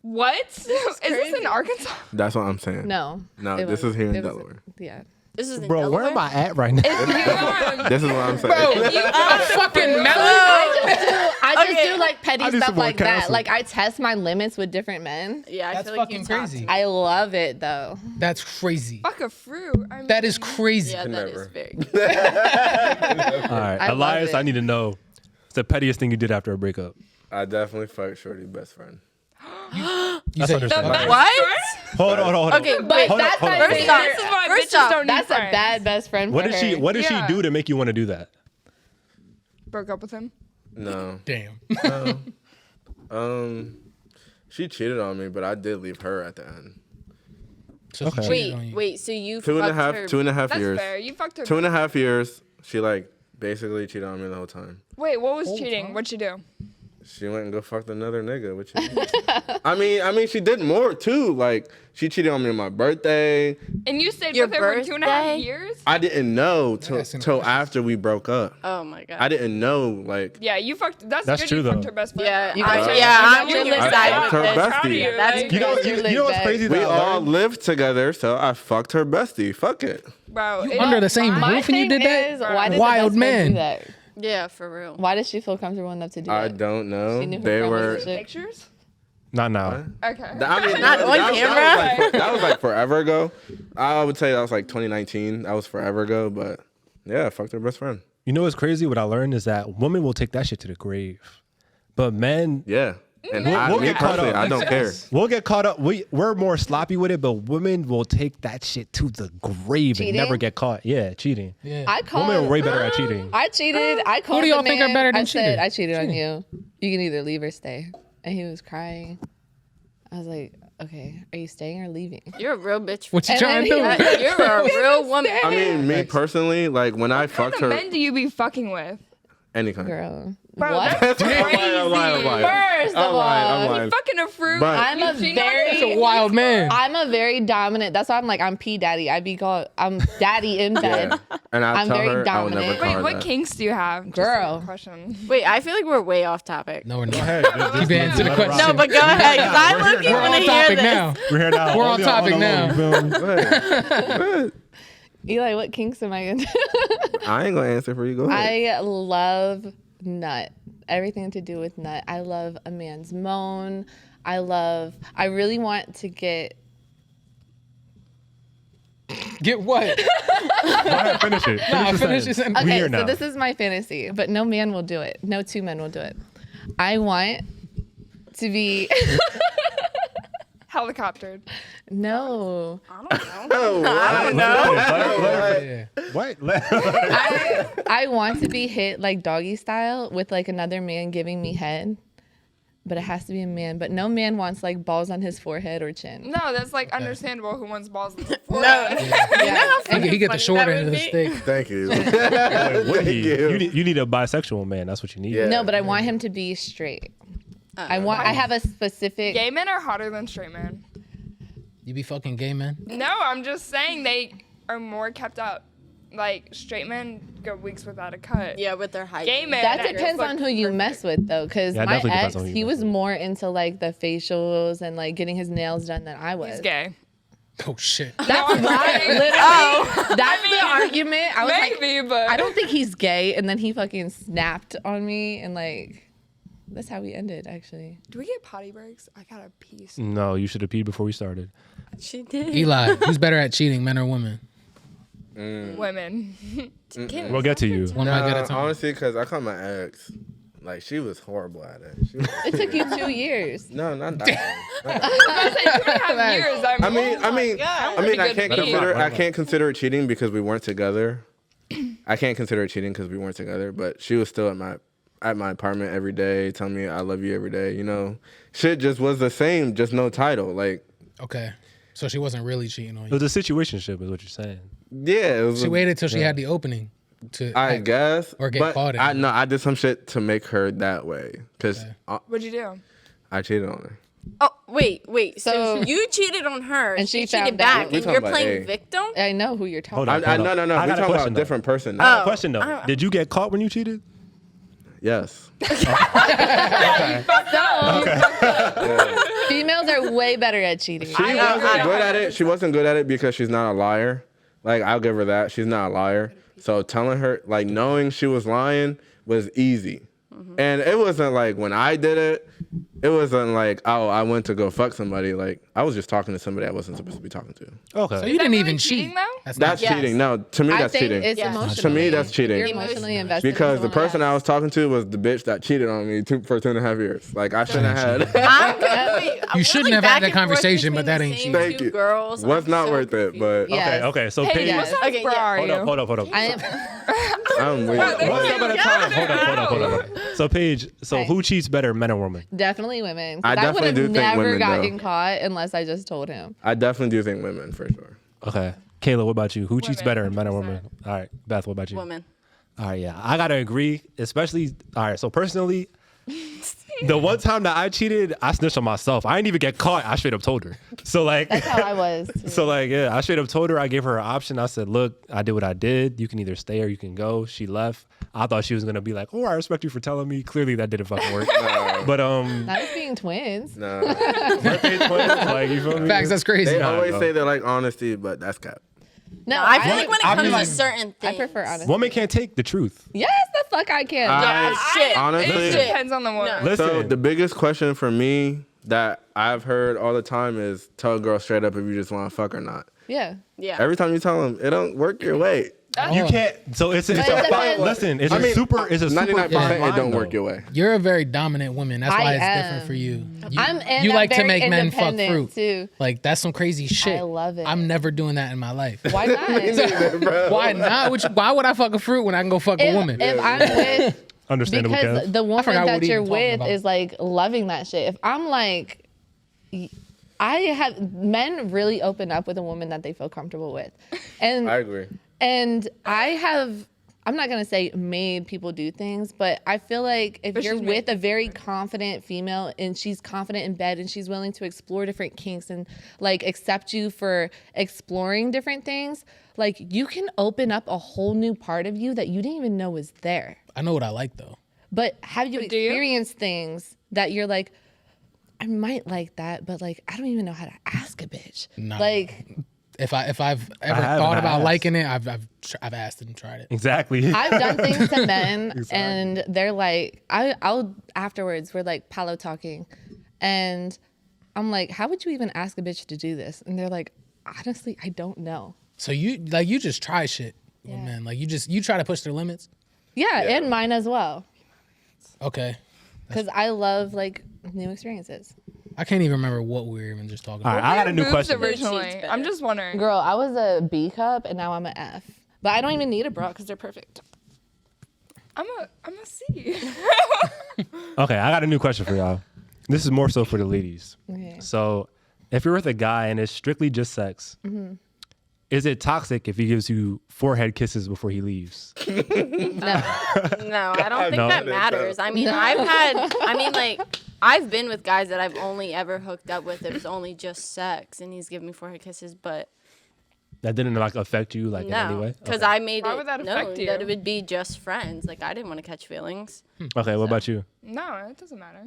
S6: What? Is this
S5: crazy.
S6: in Arkansas?
S4: That's what I'm saying.
S5: No.
S4: No,
S5: It
S4: this
S5: was-
S4: is here in
S5: it was-
S4: Delaware.
S5: Yeah.
S7: This is in
S2: Bro, where
S7: Delaware?
S2: am I at right now?
S4: This is what I'm saying.
S1: Fucking melon.
S5: I just do like petty
S2: I need some
S5: stuff
S2: more
S5: like that.
S2: counsel.
S5: like I test my limits with different men.
S7: Yeah, I
S1: That's
S7: feel like you
S1: fucking
S7: talked
S1: crazy.
S7: to-
S5: I love it though.
S1: That's crazy.
S6: Fuck a fruit. I mean,
S1: That is crazy.
S7: Yeah, that
S4: Never.
S7: is very.
S2: All right,
S5: I love
S2: Elias,
S5: it.
S2: I need to know. It's the pettiest thing you did after a breakup.
S4: I definitely fucked Shorty's best friend.
S1: You
S2: That's
S1: said
S2: understandable.
S7: What?
S2: Hold on.
S7: Okay,
S5: But
S2: Hold
S5: that's
S2: on,
S5: my
S2: hold on.
S6: This
S5: favorite.
S6: is why
S7: First
S6: bitches
S7: off,
S6: don't need
S5: That's a
S6: friends.
S5: bad best friend.
S2: What
S5: for
S2: did she
S5: her.
S2: What did
S6: Yeah.
S2: she do to make you want to do that?
S6: Broke up with him.
S4: No.
S1: Damn.
S4: She cheated on me, but I did leave her at the end.
S1: So she
S2: Okay.
S1: cheated on you.
S7: Wait. So you
S4: Two and a
S7: fucked
S4: half,
S7: her-
S4: 2.5
S6: That's
S4: years.
S6: fair. You fucked her.
S4: 2.5 years. She like basically cheated on me the whole time.
S6: Wait, what was cheating? What'd you do?
S4: She went and go fucked another nigga. What you mean? I mean, she did more too. Like she cheated on me on my birthday.
S6: And you stayed
S7: Your
S6: with her for 2.5
S7: birthday?
S6: years?
S4: I didn't know till
S1: That's
S4: till after we broke up.
S7: Oh my god.
S4: I didn't know. Like
S6: Yeah, you fucked. That's
S2: That's
S6: good.
S2: true,
S6: You fucked
S2: though.
S6: her best friend.
S7: Yeah,
S5: You
S7: I'm,
S5: guys-
S7: yeah,
S5: I
S7: I'm
S5: know
S7: on
S5: you
S7: your
S5: live
S7: side
S5: back.
S7: with
S4: Her
S7: this.
S4: bestie.
S6: Yeah,
S7: That's
S2: You know,
S7: crazy.
S2: you know what's crazy?
S4: we
S2: that I
S4: all
S2: learned?
S4: lived together, so I fucked her bestie. Fuck it.
S6: Bro,
S1: Under the same
S5: My
S1: roof and you
S5: thing
S1: did that?
S5: is, why did
S1: Wild
S5: the best friend
S1: man.
S5: do that?
S7: Yeah, for real.
S5: Why does she feel comfortable enough to do
S4: I
S5: that?
S4: don't know.
S5: She knew her
S4: They
S5: friend was
S4: were.
S5: a shit.
S6: pictures?
S2: Not now.
S6: Okay.
S4: I mean,
S7: Not on camera.
S4: That was like forever ago. I would say that was like 2019. That was forever ago, but yeah, I fucked her best friend.
S2: You know what's crazy? What I learned is that women will take that shit to the grave, but men
S4: Yeah. And
S2: we'll
S4: me
S2: get caught
S4: personally,
S2: up.
S4: I don't care.
S2: we'll get caught up. We're more sloppy with it, but women will take that shit to the grave
S5: Cheating?
S2: and never get caught. Yeah, cheating.
S1: Yeah.
S5: I called.
S2: Women are way better at cheating.
S5: I cheated. I called.
S1: do y'all
S5: the
S1: think are
S5: man.
S1: better than
S5: I said,
S1: cheating?
S5: I cheated on you. You can either leave or stay. And he was crying. I was like, okay, are you staying or leaving?
S7: You're a real bitch.
S1: What you
S5: And
S1: trying to do?
S5: then he-
S7: You're a real woman.
S4: I mean, me personally, like when I fucked her,
S6: Men do you be fucking with?
S4: any kind.
S5: Girl.
S6: Bro,
S5: What?
S6: that's crazy.
S4: I'm lying.
S5: First of all,
S4: I'm lying.
S6: Fucking a fruit.
S4: But-
S5: I'm a
S6: You cheat on
S1: He's
S5: very
S1: a wild man.
S5: I'm a very dominant. That's why I'm like I'm P daddy. I be called I'm daddy in bed.
S4: Yeah. And I
S5: I'm
S4: tell
S5: very
S4: her I will never
S5: dominant.
S4: call
S6: Wait,
S4: her
S6: what
S4: that.
S6: kinks do you have? Just
S5: Girl.
S6: a question.
S7: Wait, I feel like we're way off topic.
S1: No, we're not.
S2: ahead.
S1: Keep answering the question.
S7: No, but go ahead, because I look
S1: we're
S7: want
S1: on
S7: to hear
S1: topic
S7: this.
S1: now.
S2: We're here now.
S1: We're on
S2: Only
S1: topic
S2: the
S1: now.
S2: low, you feel me?
S4: Go ahead.
S5: Eli, what kinks am I gonna do?
S4: I ain't gonna answer for you. Go ahead.
S5: I love nut. Everything to do with nut. I love a man's moan. I really want to get
S1: Get what?
S2: Go ahead, finish it.
S1: Nah,
S2: the
S1: finish
S2: sentence.
S1: this.
S2: We
S5: Okay,
S2: here
S5: so
S2: now.
S5: this is my fantasy, but no man will do it. No two men will do it. I want to be
S6: Helicoptered.
S5: no.
S1: Yeah.
S2: What?
S5: I want to be hit like doggy style with like another man giving me head, but it has to be a man. But no man wants like balls on his forehead or chin.
S6: No, that's like understandable who wants balls in the
S5: Yeah.
S1: He get the short
S7: that
S1: end of
S7: would
S1: the
S7: be?
S1: stick.
S4: Thank you.
S2: You need a bisexual man. That's what you need.
S4: Yeah.
S5: No, but I want him to be straight. I have a specific.
S6: Gay men are hotter than straight men.
S1: You be fucking gay, man.
S6: No, I'm just saying they are more kept up. Like straight men go weeks without a cut.
S7: Yeah, with their height.
S6: Gay men.
S5: That depends on who you mess with, though, because
S2: Yeah, it
S5: my
S2: definitely
S5: ex,
S2: depends on who you
S5: he
S2: mess
S5: was
S2: with.
S5: more into like the facials and like getting his nails done than I was.
S6: He's gay.
S1: Oh shit.
S5: That's
S6: I'm
S5: why,
S6: saying-
S5: literally, that's the argument. I was like,
S6: Maybe, but
S5: I don't think he's gay, and then he fucking snapped on me, and like, that's how we ended, actually.
S6: Do we get potty breaks? I got a piece.
S2: No, you should have peed before we started.
S7: She did.
S1: Eli, who's better at cheating, men or women?
S6: Women.
S2: We'll get to you.
S1: One mic at a time.
S4: Honestly, because I caught my ex. Like, she was horrible at it. She was,
S5: It took you 2 years.
S4: no, not that. Long.
S6: I say 2.5 years.
S4: I mean,
S6: Pretty
S4: I
S6: good
S4: can't
S6: to me.
S4: consider, I can't consider it cheating because we weren't together. I can't consider it cheating because we weren't together. But she was still at my apartment every day, telling me I love you every day. You know, shit just was the same, just no title. Like,
S1: Okay. So she wasn't really cheating on
S2: It
S1: you.
S2: was a situationship, is what you're saying.
S4: yeah, it was.
S1: She waited till she had the opening to
S4: I
S1: act.
S4: guess.
S1: Or get
S4: but
S1: caught in
S4: I
S1: it.
S4: no, I did some shit to make her that way because
S6: What'd you do?
S4: I cheated on her.
S7: Oh, wait. So
S5: So-
S7: you cheated on her,
S5: And she
S7: cheated
S5: found
S7: back,
S5: out.
S4: We
S7: and
S4: talking
S7: you're
S4: about
S7: playing
S4: A.
S7: victim?
S5: I know who you're talking
S2: Hold
S5: about.
S2: on.
S4: No.
S2: I
S4: We
S2: got a
S4: talking
S2: question,
S4: about a
S2: though.
S4: different person.
S2: I got a
S7: Oh.
S2: question though. Did you get caught when you cheated?
S4: Yes.
S5: Females are way better at cheating.
S4: She wasn't good at it. She wasn't good at it because she's not a liar. Like, I'll give her that. She's not a liar. So telling her, like, knowing she was lying was easy. And it wasn't like when I did it, it wasn't like, oh, I went to go fuck somebody. Like, I was just talking to somebody I wasn't supposed to be talking to.
S2: Okay.
S1: So you didn't
S6: really
S1: even
S6: cheating,
S1: cheat.
S6: though?
S1: That's
S4: That's
S7: Yes.
S4: cheating. No, to me,
S5: I
S4: that's
S5: think
S4: cheating.
S5: it's
S7: Yes.
S5: emotional.
S4: To me, that's cheating.
S5: You're emotionally invested.
S4: Because
S5: in
S4: the
S5: someone
S4: person I
S5: else.
S4: was talking to was the bitch that cheated on me for 2.5 years. Like, I shouldn't have had.
S7: I'm good.
S1: You shouldn't have had that conversation, but that ain't cheating.
S4: Thank you.
S7: Girls.
S4: Was
S7: I'm
S4: not
S7: so
S4: worth it,
S7: confused.
S4: but
S5: Yes.
S2: Okay. So
S6: Hey,
S2: Paige.
S5: Yes.
S6: what size
S7: Okay,
S6: bra
S7: yeah.
S6: are you?
S2: Hold up.
S5: I am.
S4: I'm weird.
S2: One step at a time. Hold up. So Paige, so
S5: Okay.
S2: who cheats better, men or women?
S5: Definitely women. 'Cause
S4: I
S5: I would
S4: definitely
S5: have
S4: do think
S5: never
S4: women,
S5: gotten
S4: though.
S5: caught unless I just told him.
S4: I definitely do think women, for sure.
S2: Okay. Kayla, what about you? Who cheats
S6: Women,
S2: better, men or
S6: 100%.
S2: women? All right. Beth, what about you?
S7: Woman.
S2: All right, yeah. I gotta agree, especially all right, so personally, the one time that I cheated, I snitched on myself. I didn't even get caught. I straight up told her. So like
S5: That's how I was. too.
S2: so like yeah, I straight up told her, I gave her an option. I said, look, I did what I did. You can either stay or you can go. She left. I thought she was gonna be like, oh, I respect you for telling me. Clearly that didn't fucking work. But
S5: Not as being twins.
S4: No.
S2: birthday twins, like you feel me?
S1: Facts, that's crazy.
S4: They
S2: Nah,
S4: always
S2: bro.
S4: say they like honesty, but that's cap.
S5: No,
S7: I feel like when it
S2: I
S7: comes
S2: mean,
S7: to
S2: like-
S7: certain
S5: I
S7: things.
S5: prefer honesty.
S2: Women can't take the truth.
S5: Yes, the fuck I can.
S7: Shit.
S4: Honestly,
S6: It
S7: Shit.
S6: depends on the woman.
S7: No.
S2: Listen,
S4: so the biggest question for me that I've heard all the time is tell a girl straight up if you just want to fuck or not.
S5: Yeah.
S7: Yeah.
S4: Every time you tell them, it don't work your way.
S2: you can't. So it's a
S5: But it
S2: fine.
S5: depends.
S2: Listen, it's
S4: I
S2: a
S4: mean,
S2: super. It's a super
S4: 99%
S2: fine
S4: it
S2: line,
S4: don't
S2: though.
S4: work your way.
S1: You're a very dominant woman. That's why it's
S5: I
S1: different
S5: am.
S1: for you.
S5: And
S1: You
S5: I'm
S1: like to
S5: very
S1: make men fuck
S5: independent,
S1: fruit.
S5: too.
S1: Like that's some crazy shit.
S5: I love it.
S1: I'm never doing that in my life.
S5: Why not?
S4: Bro.
S1: Why not? Why would I fuck a fruit when I can go fuck a woman?
S5: If I'm with,
S2: Understandable,
S5: because
S2: Kev.
S5: the woman
S1: forgot what
S5: that
S1: we
S5: you're
S1: even talking
S5: with
S1: about.
S5: is like loving that shit. If I'm like, I have men really open up with a woman that they feel comfortable with, and
S4: I agree.
S5: and I have. I'm not gonna say made people do things, but I feel like if
S6: But
S5: you're
S6: she's
S5: with
S6: made-
S5: a very confident female and she's confident in bed and she's willing to explore different kinks and like accept you for exploring different things, like you can open up a whole new part of you that you didn't even know was there.
S1: I know what I like though.
S5: But have you
S6: But do you?
S5: experienced things that you're like, I might like that, but like I don't even know how to ask a bitch.
S1: No.
S5: Like
S1: If I've ever
S2: haven't,
S1: thought
S2: I
S1: about
S2: asked.
S1: liking it, I've asked and tried it.
S2: Exactly.
S5: I've done things to men and they're like, I'll afterwards we're like pillow talking, and I'm like, how would you even ask a bitch to do this? And they're like, honestly, I don't know.
S1: So you just try shit with
S5: Yeah.
S1: men. Like you try to push their limits.
S5: Yeah, and mine as well,
S1: Okay.
S5: because I love like new experiences.
S1: I can't even remember what we were even just talking
S2: All
S1: about.
S2: right, I got a new
S6: Boobs
S2: question.
S6: Originally,
S7: Cheats
S6: I'm
S7: better.
S6: just wondering.
S5: Girl, I was a B cup and now I'm an F, but I don't even need a bra because they're perfect.
S6: I'm a C.
S2: Okay, I got a new question for y'all. This is more so for the ladies.
S5: Okay.
S2: So, if you're with a guy and it's strictly just sex, is it toxic if he gives you forehead kisses before he leaves?
S7: No, I don't think
S2: No.
S7: that matters. I mean, I've been with guys that I've only ever hooked up with if it's only just sex, and he's given me forehead kisses, but
S2: That didn't like affect you like in any
S7: no,
S2: way?
S7: because
S2: Okay.
S7: I made
S6: Why
S7: it
S6: would that
S7: known
S6: affect you?
S7: that it would be just friends. Like I didn't want to catch feelings.
S2: Okay, what about you?
S6: No, it doesn't matter.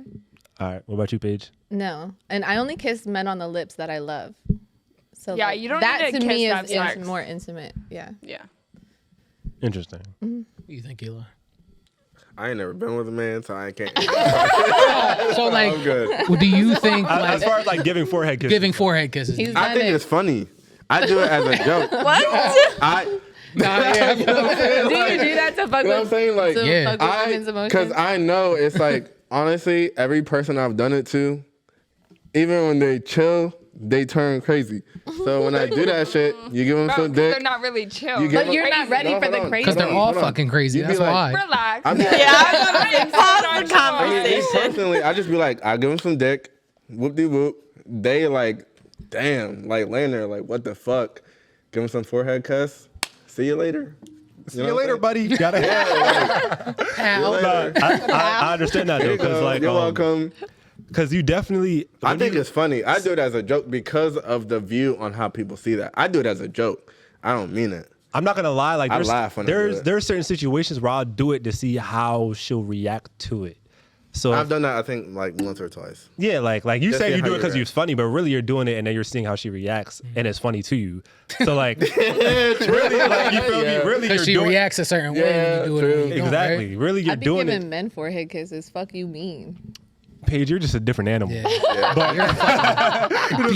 S2: All right, what about you, Paige?
S5: No, and I only kiss men on the lips that I love. So
S6: Yeah,
S5: like,
S6: you don't
S5: that
S6: need to
S5: to me
S6: kiss
S5: is
S6: that sex.
S5: more intimate. Yeah.
S7: Yeah.
S2: Interesting.
S1: What do you think, Eli?
S4: I ain't never been with a man, so I can't.
S1: So like,
S4: I'm good.
S1: well, do you think
S2: As
S1: like
S2: far as like giving forehead kisses,
S1: giving forehead kisses?
S5: He's
S4: I
S5: done
S4: think
S5: it.
S4: it's funny. I do it as a joke.
S7: What?
S5: Do you do that to fuck
S4: You know what I'm
S5: with,
S4: saying? Like,
S5: to
S1: Yeah.
S5: fuck with women's emotions?
S4: because I know it's like, honestly, every person I've done it to, even when they chill, they turn crazy. So when I do that shit, you give them
S6: Bro,
S4: some
S6: 'cause
S4: dick.
S6: they're not really chill.
S4: You get
S5: But you're not
S6: Crazy.
S5: ready
S4: No,
S5: for
S4: hold
S5: the
S4: on.
S5: crazy.
S1: Because they're all
S4: Hold on.
S1: fucking crazy.
S4: You be
S1: That's
S4: like-
S1: why.
S6: Relax.
S4: I'm just,
S7: Yeah, I was gonna say, pause the
S4: I mean, me
S7: conversation.
S4: personally, I just be like, I give them some dick, whoop de whoop. They like, damn, like laying there, like, what the fuck? Give them some forehead cuss. See you later.
S2: See you later, buddy. Got it.
S1: Pal.
S4: Later.
S2: I understand that though,
S4: There you
S2: because
S4: go.
S2: like,
S4: You're welcome.
S2: Because you definitely.
S4: I think it's funny. I do it as a joke because of the view on how people see that. I do it as a joke. I don't mean it.
S2: I'm not gonna lie. Like
S4: I laugh when I do it.
S2: there's certain situations where I'll do it to see how she'll react to it. So
S4: I've done that, I think, like once or twice.
S2: yeah, like you
S4: Just
S2: say
S4: see
S2: you
S4: how
S2: do it
S4: you
S2: because
S4: react.
S2: it's funny, but really you're doing it and then you're seeing how she reacts and it's funny to you. So like, really, like you feel me? Really, you're
S1: Because she
S2: doing
S1: reaccs a certain way when you do it.
S4: true.
S1: and when you don't,
S2: exactly.
S1: right?
S2: Really, you're
S5: I'd be
S2: doing
S5: giving
S2: it.
S5: men forehead kisses. Fuck you mean.
S2: Paige, you're just a different animal.
S1: Yeah.
S2: But you're just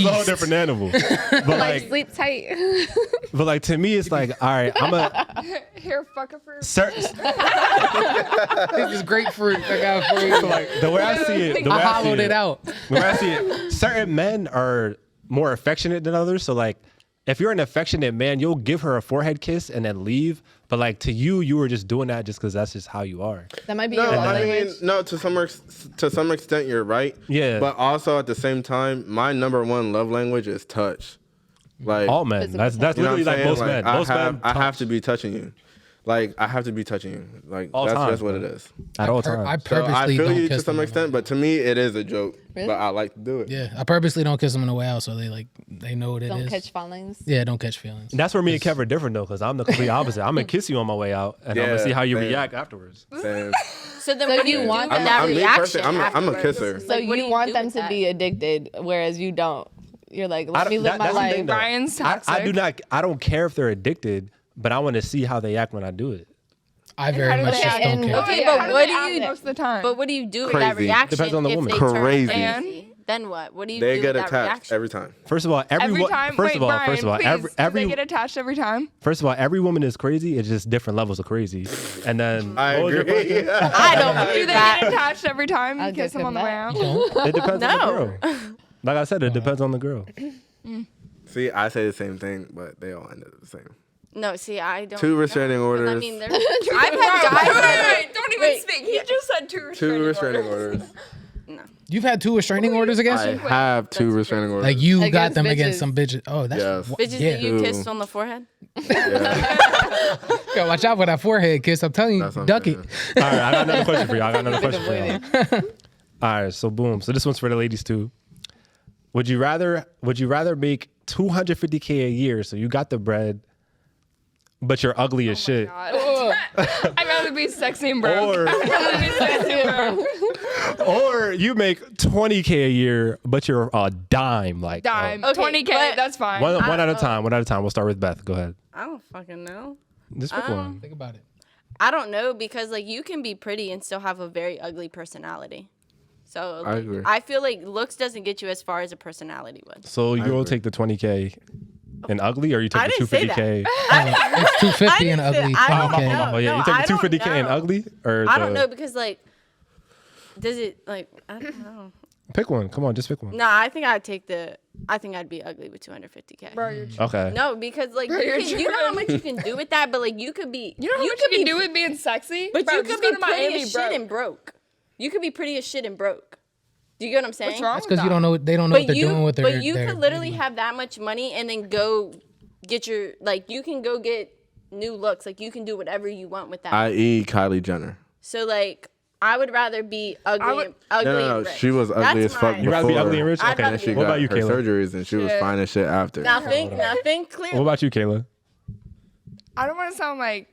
S2: a whole different animal. But
S5: Like
S2: like,
S5: sleep tight.
S2: but like to me, it's like, all right, I'm a
S6: Here, fuck a fruit.
S2: certain.
S1: This is grapefruit I got for you.
S2: Like the way I see it, the way
S1: I
S2: I see
S1: hollowed it out.
S2: The way I see it, certain men are more affectionate than others. So like, if you're an affectionate man, you'll give her a forehead kiss and then leave. But like to you, you were just doing that just because that's just how you are.
S5: That might be
S4: No,
S5: your love
S4: I mean,
S5: language.
S4: no. To some extent, you're right.
S2: Yeah.
S4: But also at the same time, my number one love language is touch. Like
S2: All men. That's
S4: you know
S2: literally
S4: what I'm
S2: like
S4: saying?
S2: most
S4: Like,
S2: men.
S4: I
S2: Most men.
S4: I have to be touching you. Like I have to be touching you. Like
S2: All
S4: that's
S2: time,
S4: just what
S2: bro.
S4: it is.
S2: At all
S1: I
S2: times.
S4: So I
S1: purposely
S4: feel
S1: don't
S4: you to
S1: kiss
S4: some
S1: them.
S4: extent, but to me, it is a joke.
S5: Really?
S4: But I like to do it.
S1: Yeah, I purposely don't kiss them on the way out, so they know what it is.
S5: Don't catch feelings.
S1: Yeah, don't catch feelings.
S2: That's where me and Kev are different though, because I'm the complete opposite. I'm gonna kiss you on my way out, and I'm gonna
S4: Yeah,
S2: see how you
S4: same.
S2: react afterwards.
S4: Same.
S7: So then
S5: So
S7: what do
S5: you
S7: you
S5: want
S7: do
S5: them-
S7: with that
S4: I'm me
S7: reaction?
S4: personally, I'm a
S7: afterwards?
S4: kisser.
S5: So
S7: Like, what do
S5: you want
S7: do
S5: them
S7: with
S5: to
S7: that?
S5: be addicted, whereas you don't. You're like, let me live my
S2: that's the thing,
S5: life.
S2: though.
S6: Brian's toxic.
S2: I do not. I don't care if they're addicted, but I want to see how they act when I do it.
S1: I
S6: How
S1: very
S6: do
S1: much
S6: they
S1: just
S6: act?
S1: don't care.
S7: Okay,
S6: Yeah,
S7: but
S6: how do
S7: what
S6: they
S7: do
S6: act
S7: you-
S6: most of the time?
S7: But what do you do with that
S4: Crazy.
S7: reaction?
S2: Depends on the
S7: if
S2: woman.
S7: they turn
S4: Crazy.
S7: crazy? Then what? What do you
S4: They
S7: do
S4: get
S7: with that
S4: attached
S7: reaction?
S4: every time.
S2: First of all,
S6: Every time.
S2: First
S6: Wait,
S2: of all,
S6: Brian,
S2: please,
S6: do they get attached every time?
S2: First of all, every woman is crazy. It's just different levels of crazy. And then
S4: I
S2: what was your
S4: agree.
S2: question?
S7: I don't
S6: Do
S7: believe
S6: they
S7: that.
S6: get attached every time
S5: I'll
S6: you kiss
S5: give
S6: them on the
S5: him
S6: way
S5: that.
S6: out?
S2: It depends on the
S7: No.
S2: girl. Like I said, it depends on the girl.
S4: See, I say the same thing, but they all end up the same.
S7: No, see, I don't.
S4: 2 restraining
S7: know. 'Cause
S4: orders.
S7: I mean, I've had guys that
S6: Don't even
S7: Wait.
S6: speak. He just said two
S4: 2 restraining orders.
S1: You've had 2 restraining orders against
S4: I
S1: you?
S4: have 2 restraining orders.
S1: Like you got
S5: Against
S1: them against
S5: bitches.
S1: some bitches. Oh, that's
S4: Yes.
S7: bitches
S1: yeah.
S7: that you
S4: Ooh.
S7: kissed on the forehead.
S4: Yeah.
S1: Yo, watch out for that forehead kiss. I'm telling you,
S4: That's what I'm
S1: duck it.
S4: saying.
S2: All right, I got another question for you. All right, so boom. So this one's for the ladies too. Would you rather make $250K a year, so you got the bread, but you're ugly as shit,
S6: I'd rather be sexy and broke.
S2: or or you make $20K a year, but you're a dime, like
S6: Dime.
S7: Okay,
S6: 20K,
S7: but-
S6: that's fine.
S2: one at a time. One at a time. We'll start with Beth. Go ahead.
S7: I don't fucking know.
S2: Just pick one.
S1: Think about it.
S7: I don't know because like you can be pretty and still have a very ugly personality. So
S4: I
S7: like,
S4: agree.
S7: I feel like looks doesn't get you as far as a personality would.
S2: So you'll
S4: agree.
S2: take the $20K and ugly, or you take
S7: I
S2: the
S7: didn't say that.
S2: $250K?
S1: It's 250 and
S7: I didn't
S1: ugly.
S7: say- I don't
S1: Okay.
S7: know.
S2: Oh yeah,
S7: No,
S2: you take
S7: I
S2: the
S7: don't
S2: 250K and
S7: know.
S2: ugly, or
S7: I don't know because like, does it like I don't know.
S2: Pick one. Come on, just pick one.
S7: No, I think I'd be ugly with 250K.
S6: Bro, you're
S2: Okay.
S7: No, because like
S6: you're
S7: you know how much you can do with that, but like you could be
S6: You know how much you can do with being sexy?
S7: But
S6: Bro,
S7: you
S6: just
S7: could
S6: go
S7: be
S6: to
S7: pretty
S6: Miami,
S7: as
S6: bro.
S7: shit and broke. You could be pretty as shit and broke. Do you get what I'm saying?
S6: What's wrong
S1: That's
S6: with
S1: because you
S6: that?
S1: don't know. They don't know what they're doing with their.
S7: But you
S1: their
S7: could literally
S1: baby.
S7: have that much money and then go get your like you can go get new looks. Like you can do whatever you want with that.
S4: I.e. Kylie Jenner.
S7: So like I would rather be ugly,
S6: would-
S7: ugly
S4: No,
S7: and rich.
S4: she was ugly
S7: That's
S4: as fuck
S7: mine.
S2: You rather be
S4: before.
S2: ugly and rich?
S7: I'd
S2: Okay.
S7: rather
S4: And she
S7: be-
S2: What
S4: got
S2: about you,
S4: her
S2: Kayla?
S4: surgeries and she was
S6: Shit.
S4: fine as shit after.
S7: Nothing clear.
S2: What about you, Kayla?
S6: I don't want to sound like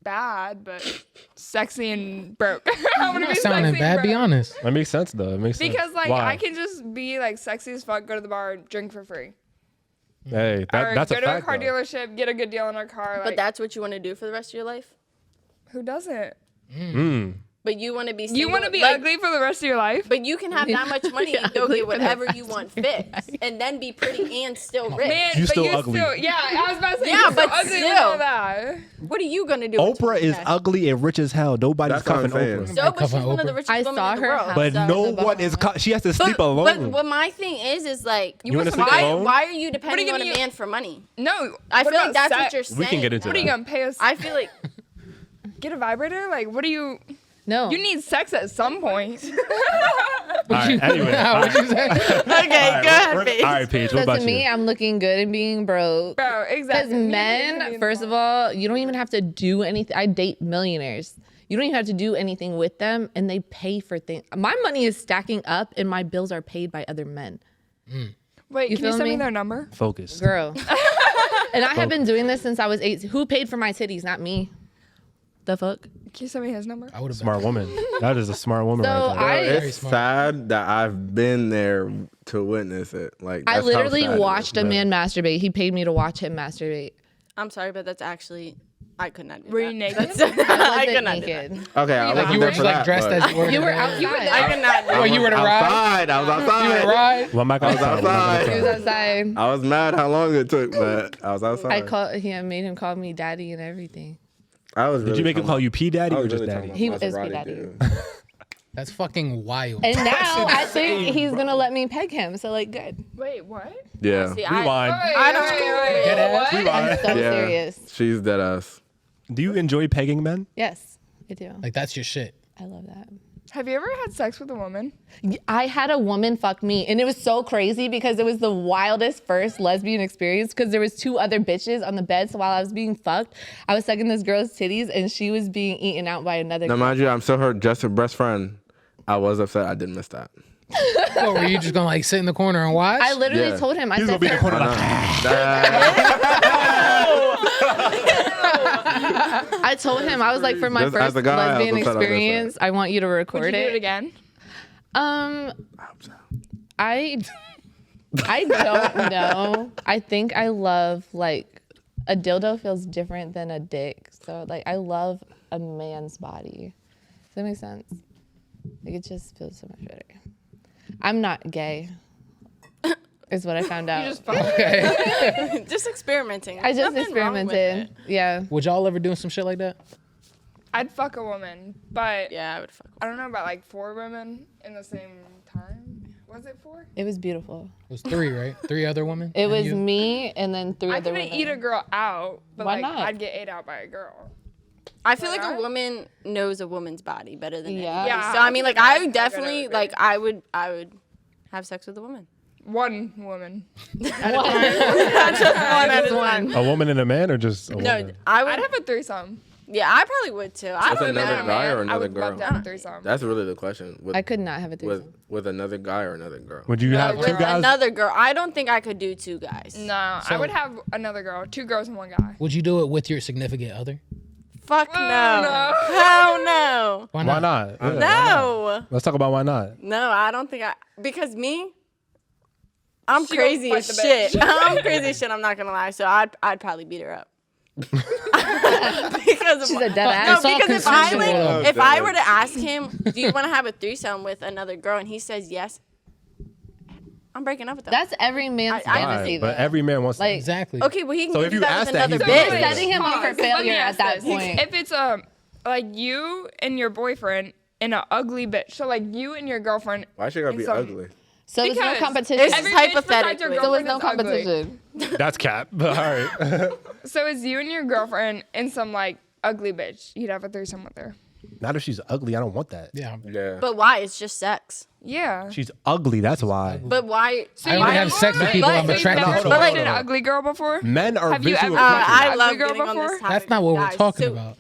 S6: bad, but sexy and broke. I want to be
S1: Sounding
S6: sexy and
S1: bad. Be
S6: broke.
S1: honest.
S2: That makes sense though. It makes sense.
S6: Because like
S2: Why?
S6: I can just be like sexy as fuck, go to the bar, drink for free,
S2: Hey,
S6: or
S2: that's
S6: go
S2: a
S6: to a
S2: fact.
S6: car
S2: though.
S6: dealership, get a good deal on a car. Like,
S7: But that's what you want to do for the rest of your life.
S6: who doesn't?
S7: But you want to be.
S6: You
S7: single-
S6: want to be
S7: like,
S6: ugly for the rest of your life?
S7: But you can have that much money and go
S5: ugly
S7: get
S5: for the
S7: whatever
S5: rest
S7: you
S5: of
S7: want fixed, and then be pretty and still rich.
S6: Man,
S2: You
S6: but
S2: still
S6: you
S2: ugly.
S6: Still, yeah, I was about to say.
S7: Yeah,
S6: you're still
S7: but
S6: ugly with
S7: still.
S6: all that.
S7: What are you gonna do? with
S2: Oprah is
S7: 20K?
S2: ugly and rich as hell. Nobody's
S4: That's what I'm
S2: cuffing
S4: saying.
S2: Oprah.
S7: So, but she's
S1: Cuffing
S7: one of the
S1: Oprah.
S7: richest
S5: I
S7: women
S5: saw
S7: in the
S5: her
S7: world.
S5: house.
S2: But
S5: Outside
S2: no
S5: of the
S2: one is.
S5: Bahamas.
S2: She has to sleep
S7: But
S2: alone.
S7: what my thing is like,
S2: You wanna sleep
S7: why,
S2: alone?
S7: why are you depending
S6: you
S7: on a
S6: gonna
S7: man for money?
S6: No,
S7: I
S6: what
S7: feel like
S6: about
S7: that's what
S6: sex?
S7: you're saying.
S2: We can get into
S6: What are you
S2: that.
S6: gonna pay us?
S7: I feel like
S6: Get a vibrator? Like, what do you?
S5: No.
S6: You need sex at some point.
S2: All right, anyway. all
S1: What
S2: right.
S1: you say?
S7: okay, go ahead,
S2: All
S7: Paige.
S2: right, Paige. What
S5: So
S2: about
S5: to me,
S2: you?
S5: I'm looking good and being broke.
S6: Bro,
S5: Because
S6: exactly.
S5: men, first of all, you don't even have to do anything. I date millionaires. You don't even have to do anything with them, and they pay for things. My money is stacking up, and my bills are paid by other men.
S6: Wait,
S5: You
S6: can you
S5: feel
S6: send me
S5: me?
S6: their number?
S2: Focus.
S5: Girl. And I have been doing this since I was 8. Who paid for my titties? Not me. The fuck?
S6: Can you send me his number?
S1: I would have
S2: Smart woman. That is a smart woman
S5: So
S2: right there.
S4: It's sad that I've been there to witness it. Like
S5: I
S4: that's how
S5: literally
S4: sad it is.
S5: watched a man masturbate. He paid me to watch him masturbate.
S7: I'm sorry, but that's actually I could not do
S6: Were
S7: that.
S6: you naked?
S7: That's-
S5: I
S7: I
S5: wasn't
S7: could not do that.
S5: naked.
S4: Okay, I
S1: Like
S4: wasn't
S1: you
S4: there
S1: were
S4: for
S1: like
S4: that,
S1: dressed
S4: but
S1: as you were.
S5: You were
S1: there.
S5: outside.
S7: I could not do
S1: Oh,
S7: that.
S1: you were the ride?
S4: outside. I was outside.
S1: You were the ride?
S2: One mic at a time. One mic at a
S5: He
S2: time.
S5: was outside.
S4: I was mad how long it took, but I was outside.
S5: I made him call me daddy and everything.
S4: I was.
S2: Did you make him call you P Daddy
S4: I
S2: or
S4: was
S2: just
S4: really
S2: Daddy?
S4: talking
S5: He
S4: about
S5: is
S4: Maserati,
S5: Daddy.
S4: dude.
S1: That's fucking wild.
S5: And now I think he's gonna let me peg him. So like, good.
S6: Wait, what?
S4: Yeah.
S7: See,
S2: Rewind.
S7: I don't.
S5: I'm so serious.
S4: She's dead ass.
S2: Do you enjoy pegging men?
S5: Yes, I do.
S1: Like that's your shit.
S5: I love that.
S6: Have you ever had sex with a woman?
S5: I had a woman fuck me, and it was so crazy because it was the wildest first lesbian experience because there was 2 other bitches on the bed. So while I was being fucked, I was sucking this girl's titties, and she was being eaten out by another
S4: Now,
S5: girl.
S4: mind you, I'm still her just her best friend. I was upset. I didn't miss that.
S1: What, were you just gonna like sit in the corner and watch?
S5: I literally
S4: Yeah.
S5: told him, I
S2: He's gonna
S5: said,
S2: be in the corner like,
S5: I told him, I was like, for my
S4: Just as
S5: first
S4: a guy, I was
S5: lesbian
S4: upset on this
S5: experience, I want you to
S6: Would
S5: record
S6: you do it again?
S5: I don't know. I think I love like a dildo feels different than a dick. So like I love a man's body. Does that make sense? Like it just feels so much better. I'm not gay. Is what I found out.
S7: Just experimenting.
S5: I just
S7: Nothing wrong with
S5: experimented.
S7: it.
S5: Yeah.
S1: Would y'all ever do some shit like that?
S6: I'd fuck a woman, but
S7: Yeah, I would fuck.
S6: I don't know about like 4 women in the same time. Was it 4?
S5: It was beautiful.
S1: It was 3, right? 3 other women.
S5: It
S1: and
S5: was
S1: you?
S5: me and then 3
S6: I
S5: other
S6: couldn't
S5: women.
S6: eat a girl out, but
S5: Why
S6: like
S5: not?
S6: I'd get ate out by a girl.
S7: I feel like
S6: Alright.
S7: a woman knows a woman's body better than
S5: Yeah.
S7: anybody.
S6: Yeah,
S7: So I mean, like I would
S6: I gotta
S7: definitely
S6: agree.
S7: like I would have sex with a woman.
S6: One woman.
S7: Not just one at a time.
S2: a woman and a man or just a
S7: No,
S2: woman?
S7: I would.
S6: I'd have a threesome.
S7: Yeah, I probably would too. I
S4: With
S7: don't
S4: another
S7: know.
S4: guy or
S6: I
S4: another
S6: would love
S4: girl?
S6: to have a threesome.
S4: That's really the question. With,
S5: I could not have a threesome.
S4: with another guy or another girl.
S2: Would you have
S7: With
S2: 2 guys?
S7: another girl, I don't think I could do 2 guys.
S6: No, I would have another girl. 2 girls and 1 guy.
S1: Would you do it with your significant other?
S7: Fuck no.
S6: no.
S7: Hell no.
S1: Why
S2: Why
S1: not?
S2: not? Yeah.
S7: No.
S2: Let's talk about why not.
S7: No, I don't think because me, I'm
S6: She
S7: crazy
S6: gonna
S7: as
S6: fight the
S7: shit.
S6: bitch.
S7: I'm crazy as shit. I'm not gonna lie. So I'd probably beat her up. Because of
S5: She's a dead
S7: no,
S5: ass.
S1: all
S7: because if I
S1: consensual, though.
S7: if I were to ask him, do you want to have a threesome with another girl, and he says yes, I'm breaking up with him.
S5: That's every man's
S7: I-
S5: fantasy.
S2: Right, but
S5: though.
S2: every man wants
S5: Like-
S1: Exactly.
S7: okay, well he can
S2: So
S7: do
S2: if you
S7: that
S2: ask
S7: with
S2: that,
S7: another
S2: he's
S7: bitch.
S2: gonna
S5: setting him up for
S6: Pause. Let me
S5: failure at
S6: ask
S5: that
S6: this.
S5: point.
S6: If it's like you and your boyfriend and an ugly bitch, so like you and your girlfriend.
S4: Why she gotta
S6: and
S4: be
S6: some-
S4: ugly?
S5: So there's no
S6: Because
S5: competition.
S7: It's
S6: Every
S7: just
S6: bitch besides your
S7: hypothetically.
S5: There was
S6: girlfriend
S5: no
S6: is ugly.
S5: competition.
S2: That's cap. But all right.
S6: So it's you and your girlfriend and some like ugly bitch. You'd have a threesome with her.
S2: Not if she's ugly. I don't want that.
S1: Yeah.
S4: Yeah.
S7: But why? It's just sex.
S6: Yeah.
S2: She's ugly. That's why.
S7: But why?
S6: So
S1: I
S6: you
S1: only
S6: never-
S1: have sex with people
S7: But-
S1: I'm
S7: But
S1: attracted
S6: You've never
S2: Hold
S1: to.
S2: on,
S6: fucked
S2: hold
S6: an
S2: on.
S6: ugly girl before?
S2: Men are
S6: Have you
S2: visual
S6: ever-
S2: creatures.
S7: I
S6: Ugly
S7: love
S6: girl
S7: getting on
S6: before?
S7: this topic.
S1: That's not what we're
S7: guys.
S1: talking
S7: So-
S1: about.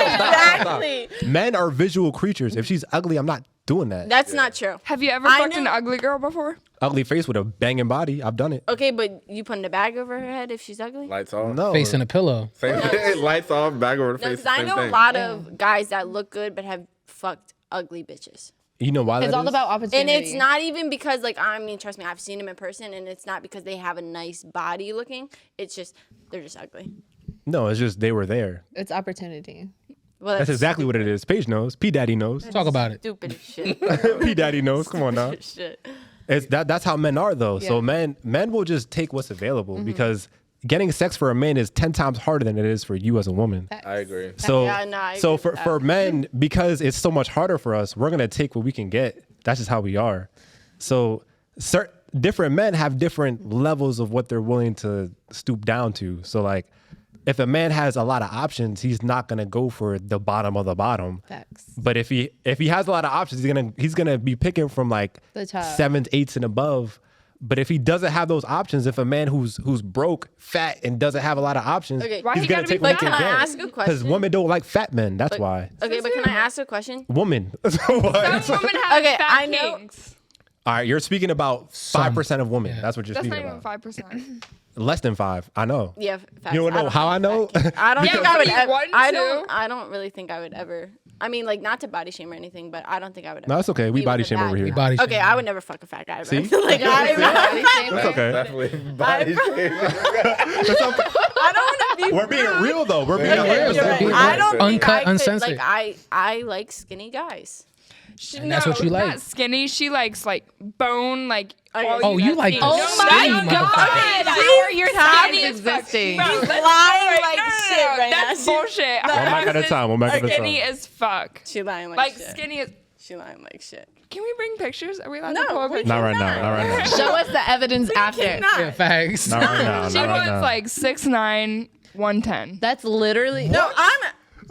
S7: Exactly.
S2: Men are visual creatures. If she's ugly, I'm not doing that.
S7: That's not true.
S6: Have you ever
S7: I
S6: fucked an
S7: know-
S6: ugly girl before?
S2: Ugly face with a banging body. I've done it.
S7: Okay, but you putting a bag over her head if she's ugly?
S4: Lights off.
S2: No.
S1: Face in a pillow.
S4: Same thing. Lights off. Back over the
S7: No,
S4: face.
S7: because I
S4: same
S7: know
S4: thing.
S7: a lot of guys that look good but have fucked ugly bitches.
S2: You know why
S5: It's
S2: that
S5: all
S2: is?
S5: about opportunity.
S7: And it's not even because, like, I mean, trust me, I've seen them in person, and it's not because they have a nice body looking. It's just, they're just ugly.
S2: No, it's just they were there.
S5: It's opportunity.
S7: Well,
S2: That's exactly what it is. Paige knows. P Daddy knows.
S1: Talk about it.
S7: stupid as shit.
S2: P Daddy knows. Come on now.
S7: Shit.
S2: It's that's how men are though. So
S5: Yeah.
S2: men will just take what's available because getting sex for a man is 10 times harder than it is for you as a woman.
S4: I agree.
S2: So
S7: Yeah, no, I
S2: so
S7: agree with
S2: for
S7: that.
S2: men, because it's so much harder for us, we're gonna take what we can get. That's just how we are. So different men have different levels of what they're willing to stoop down to. So like if a man has a lot of options, he's not gonna go for the bottom of the bottom.
S5: Facts.
S2: But if he has a lot of options, he's gonna be picking from like
S5: The top.
S2: 7s, 8s, and above. But if he doesn't have those options, if a man who's broke, fat, and doesn't have a lot of options,
S7: Okay.
S6: Why
S2: he's
S6: he
S2: gonna
S6: gotta be
S2: take what he
S6: fat?
S2: can
S7: Can I
S2: get.
S7: ask a
S2: Because
S7: question?
S2: women don't like fat men. That's why.
S7: Okay, but can I ask a question?
S2: Woman.
S6: Some women have
S7: Okay,
S6: fat
S7: I know-
S6: kinks.
S2: All right, you're speaking about 5% of women.
S1: Yeah.
S2: That's what you're
S6: That's not
S2: speaking
S6: even
S2: about.
S6: 5%.
S2: Less than 5. I know.
S7: Yeah. Facts.
S2: You don't know how I know?
S7: I don't
S6: Yeah,
S7: think
S6: but
S7: I would
S6: you
S7: ever.
S6: want
S7: I
S6: to.
S7: don't really think I would ever. I mean, like, not to body shame or anything, but I don't think I would.
S2: No,
S7: ever
S2: it's okay. We
S7: be
S2: body
S7: with a
S2: shame
S7: bad
S2: over here.
S1: We
S7: guy.
S1: body
S7: Okay,
S1: shame.
S7: I would never fuck a fat guy.
S2: See?
S7: Like,
S2: That's okay.
S4: Definitely body shame.
S7: I don't want to be.
S2: We're being real though. We're being
S1: Yeah,
S2: real.
S1: you're right.
S7: I don't think
S1: Uncut,
S7: I could,
S1: uncensored.
S7: like I like skinny guys.
S1: And that's what you like.
S6: Not skinny. She likes like bone, like.
S7: Okay.
S6: all
S1: Oh, you
S6: got
S1: like
S6: seen.
S1: the
S6: No,
S1: skinny
S6: no, no,
S1: motherfucker.
S6: no,
S7: See,
S6: you're
S5: times
S6: skinny as fuck.
S5: existing.
S6: Bro,
S7: He's
S6: that's
S7: lying
S6: not
S7: like
S6: no,
S7: shit right
S6: That's
S7: now.
S6: bullshit.
S2: One mic at a time. One mic at a
S6: Skinny
S2: time.
S6: as fuck.
S7: She lying like,
S6: Like
S7: shit.
S6: skinny as.
S7: She lying like shit.
S6: Can we bring pictures? Are we allowed
S7: No,
S6: to pull a
S7: we
S6: picture?
S2: Not right now. Not right now.
S5: Show us the evidence after.
S1: Yeah, facts.
S2: Not right now.
S6: She
S2: Not right
S6: was
S2: now.
S6: like 6'9", 110.
S5: That's literally
S7: No, I'm.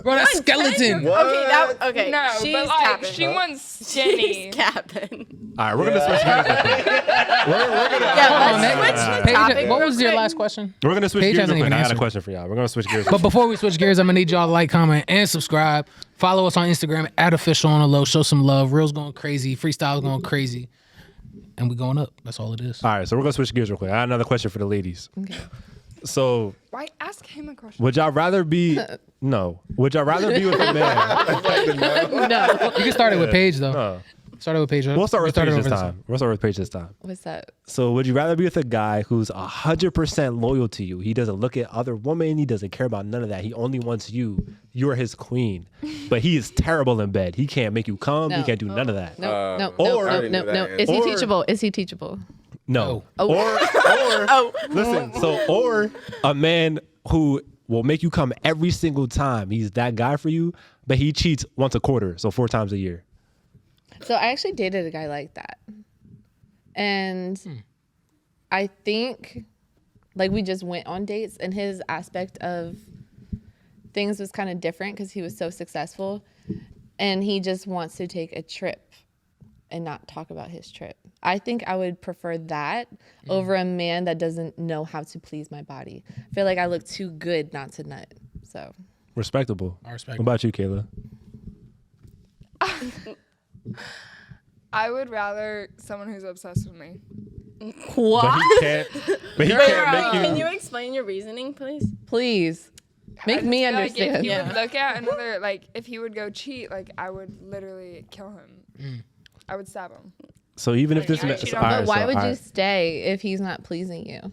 S1: Bro, that's skeleton.
S7: Okay.
S6: No,
S7: She's
S6: but like
S7: capping.
S6: she wants skinny.
S7: She's capping.
S2: All right, we're gonna switch gears. real quick.
S7: Yeah,
S1: Hold on,
S7: let's
S1: Nick.
S7: switch the
S1: Paige,
S7: topic.
S1: what
S7: real
S1: was your
S7: quick.
S1: last question?
S2: We're gonna switch
S1: Paige
S2: gears.
S1: hasn't
S2: Real quick.
S1: even
S2: I got a
S1: answered.
S2: question for y'all. We're gonna switch gears.
S1: But before we switch gears, I'm gonna need y'all to like, comment, and subscribe. Follow us on Instagram @official on the low. Show some love. Reels going crazy. Freestyle's going crazy. And we going up. That's all it is.
S2: All right, so we're gonna switch gears real quick. I got another question for the ladies.
S5: Okay.
S2: So,
S6: Why ask him a question?
S2: would y'all rather be? No. Would y'all rather be with a man?
S5: No.
S1: You can start it with Paige though.
S2: No.
S1: Start it with Paige.
S2: We'll start with Paige
S1: over
S2: this time. We'll start with Paige this time.
S5: What's that?
S2: So, would you rather be with a guy who's 100% loyal to you? He doesn't look at other women. He doesn't care about none of that. He only wants you. You're his queen. But he is terrible in bed. He can't make you come. He
S5: No.
S2: can't do none of that.
S5: No, no,
S2: or-
S5: no,
S4: I already
S5: no,
S4: knew
S5: no,
S4: that
S5: no. Is he
S2: Or-
S5: teachable? Is he teachable?
S2: No.
S5: Oh.
S2: Or listen. So, or a man who will make you come every single time. He's that guy for you, but he cheats once a quarter, so 4 times a year.
S5: So I actually dated a guy like that. And I think like we just went on dates and his aspect of things was kind of different because he was so successful and he just wants to take a trip and not talk about his trip. I think I would prefer that over a man that doesn't know how to please my body. I feel like I look too good not to nut. So
S2: Respectable.
S1: I respect
S2: What about you, Kayla?
S6: I would rather someone who's obsessed with me.
S2: But he can't. But he can't make you.
S7: Can you explain your reasoning, please?
S5: Please make me
S6: Feel like if
S5: understand.
S6: he
S7: Yeah.
S6: would look at another, like if he would go cheat, like I would literally kill him. I would stab him.
S2: So even if this
S6: I
S2: man,
S6: cheat
S2: so,
S6: on
S2: all
S6: him.
S2: right,
S5: But why
S2: so,
S5: would
S2: all
S5: you
S2: right.
S5: stay if he's not pleasing you?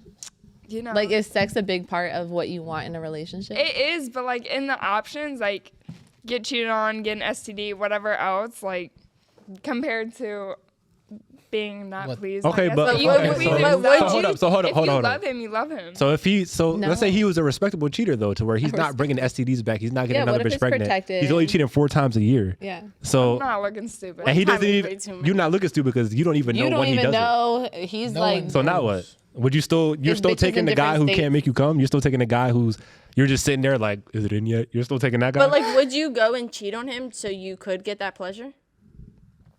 S6: You know,
S5: Like, is sex a big part of what you want in a relationship?
S6: it is, but like in the options, like get cheated on, get an STD, whatever else, like compared to being not
S1: What?
S6: pleased.
S2: Okay,
S6: I guess,
S2: but
S6: like, you
S2: okay,
S6: can
S2: so-
S6: please
S2: so
S6: yourself.
S2: hold up, so hold up,
S6: If
S2: hold
S6: you
S2: on, hold on.
S6: love him, you love him.
S2: So if he, so
S5: No.
S2: let's say he was a respectable cheater though, to where he's not bringing STDs back, he's not getting
S5: Yeah,
S2: another
S5: what if
S2: bitch
S5: it's
S2: pregnant.
S5: protected?
S2: He's only cheating 4 times a year.
S5: Yeah.
S2: So
S6: I'm not looking stupid.
S2: and he
S7: Time
S2: doesn't
S7: is
S2: even.
S7: way too much.
S2: You're not looking stupid because you don't even know
S5: You don't
S2: when he
S5: even
S2: does
S5: know. He's
S1: No
S5: like,
S1: one-
S2: it. So now what? Would you still? You're
S5: There's
S2: still
S5: bitches
S2: taking
S5: in
S2: the guy who
S5: different
S2: can't make you come. You're still taking the guy who's. You're just sitting there like, is it in yet? You're still taking that guy.
S7: But like, would you go and cheat on him so you could get that pleasure?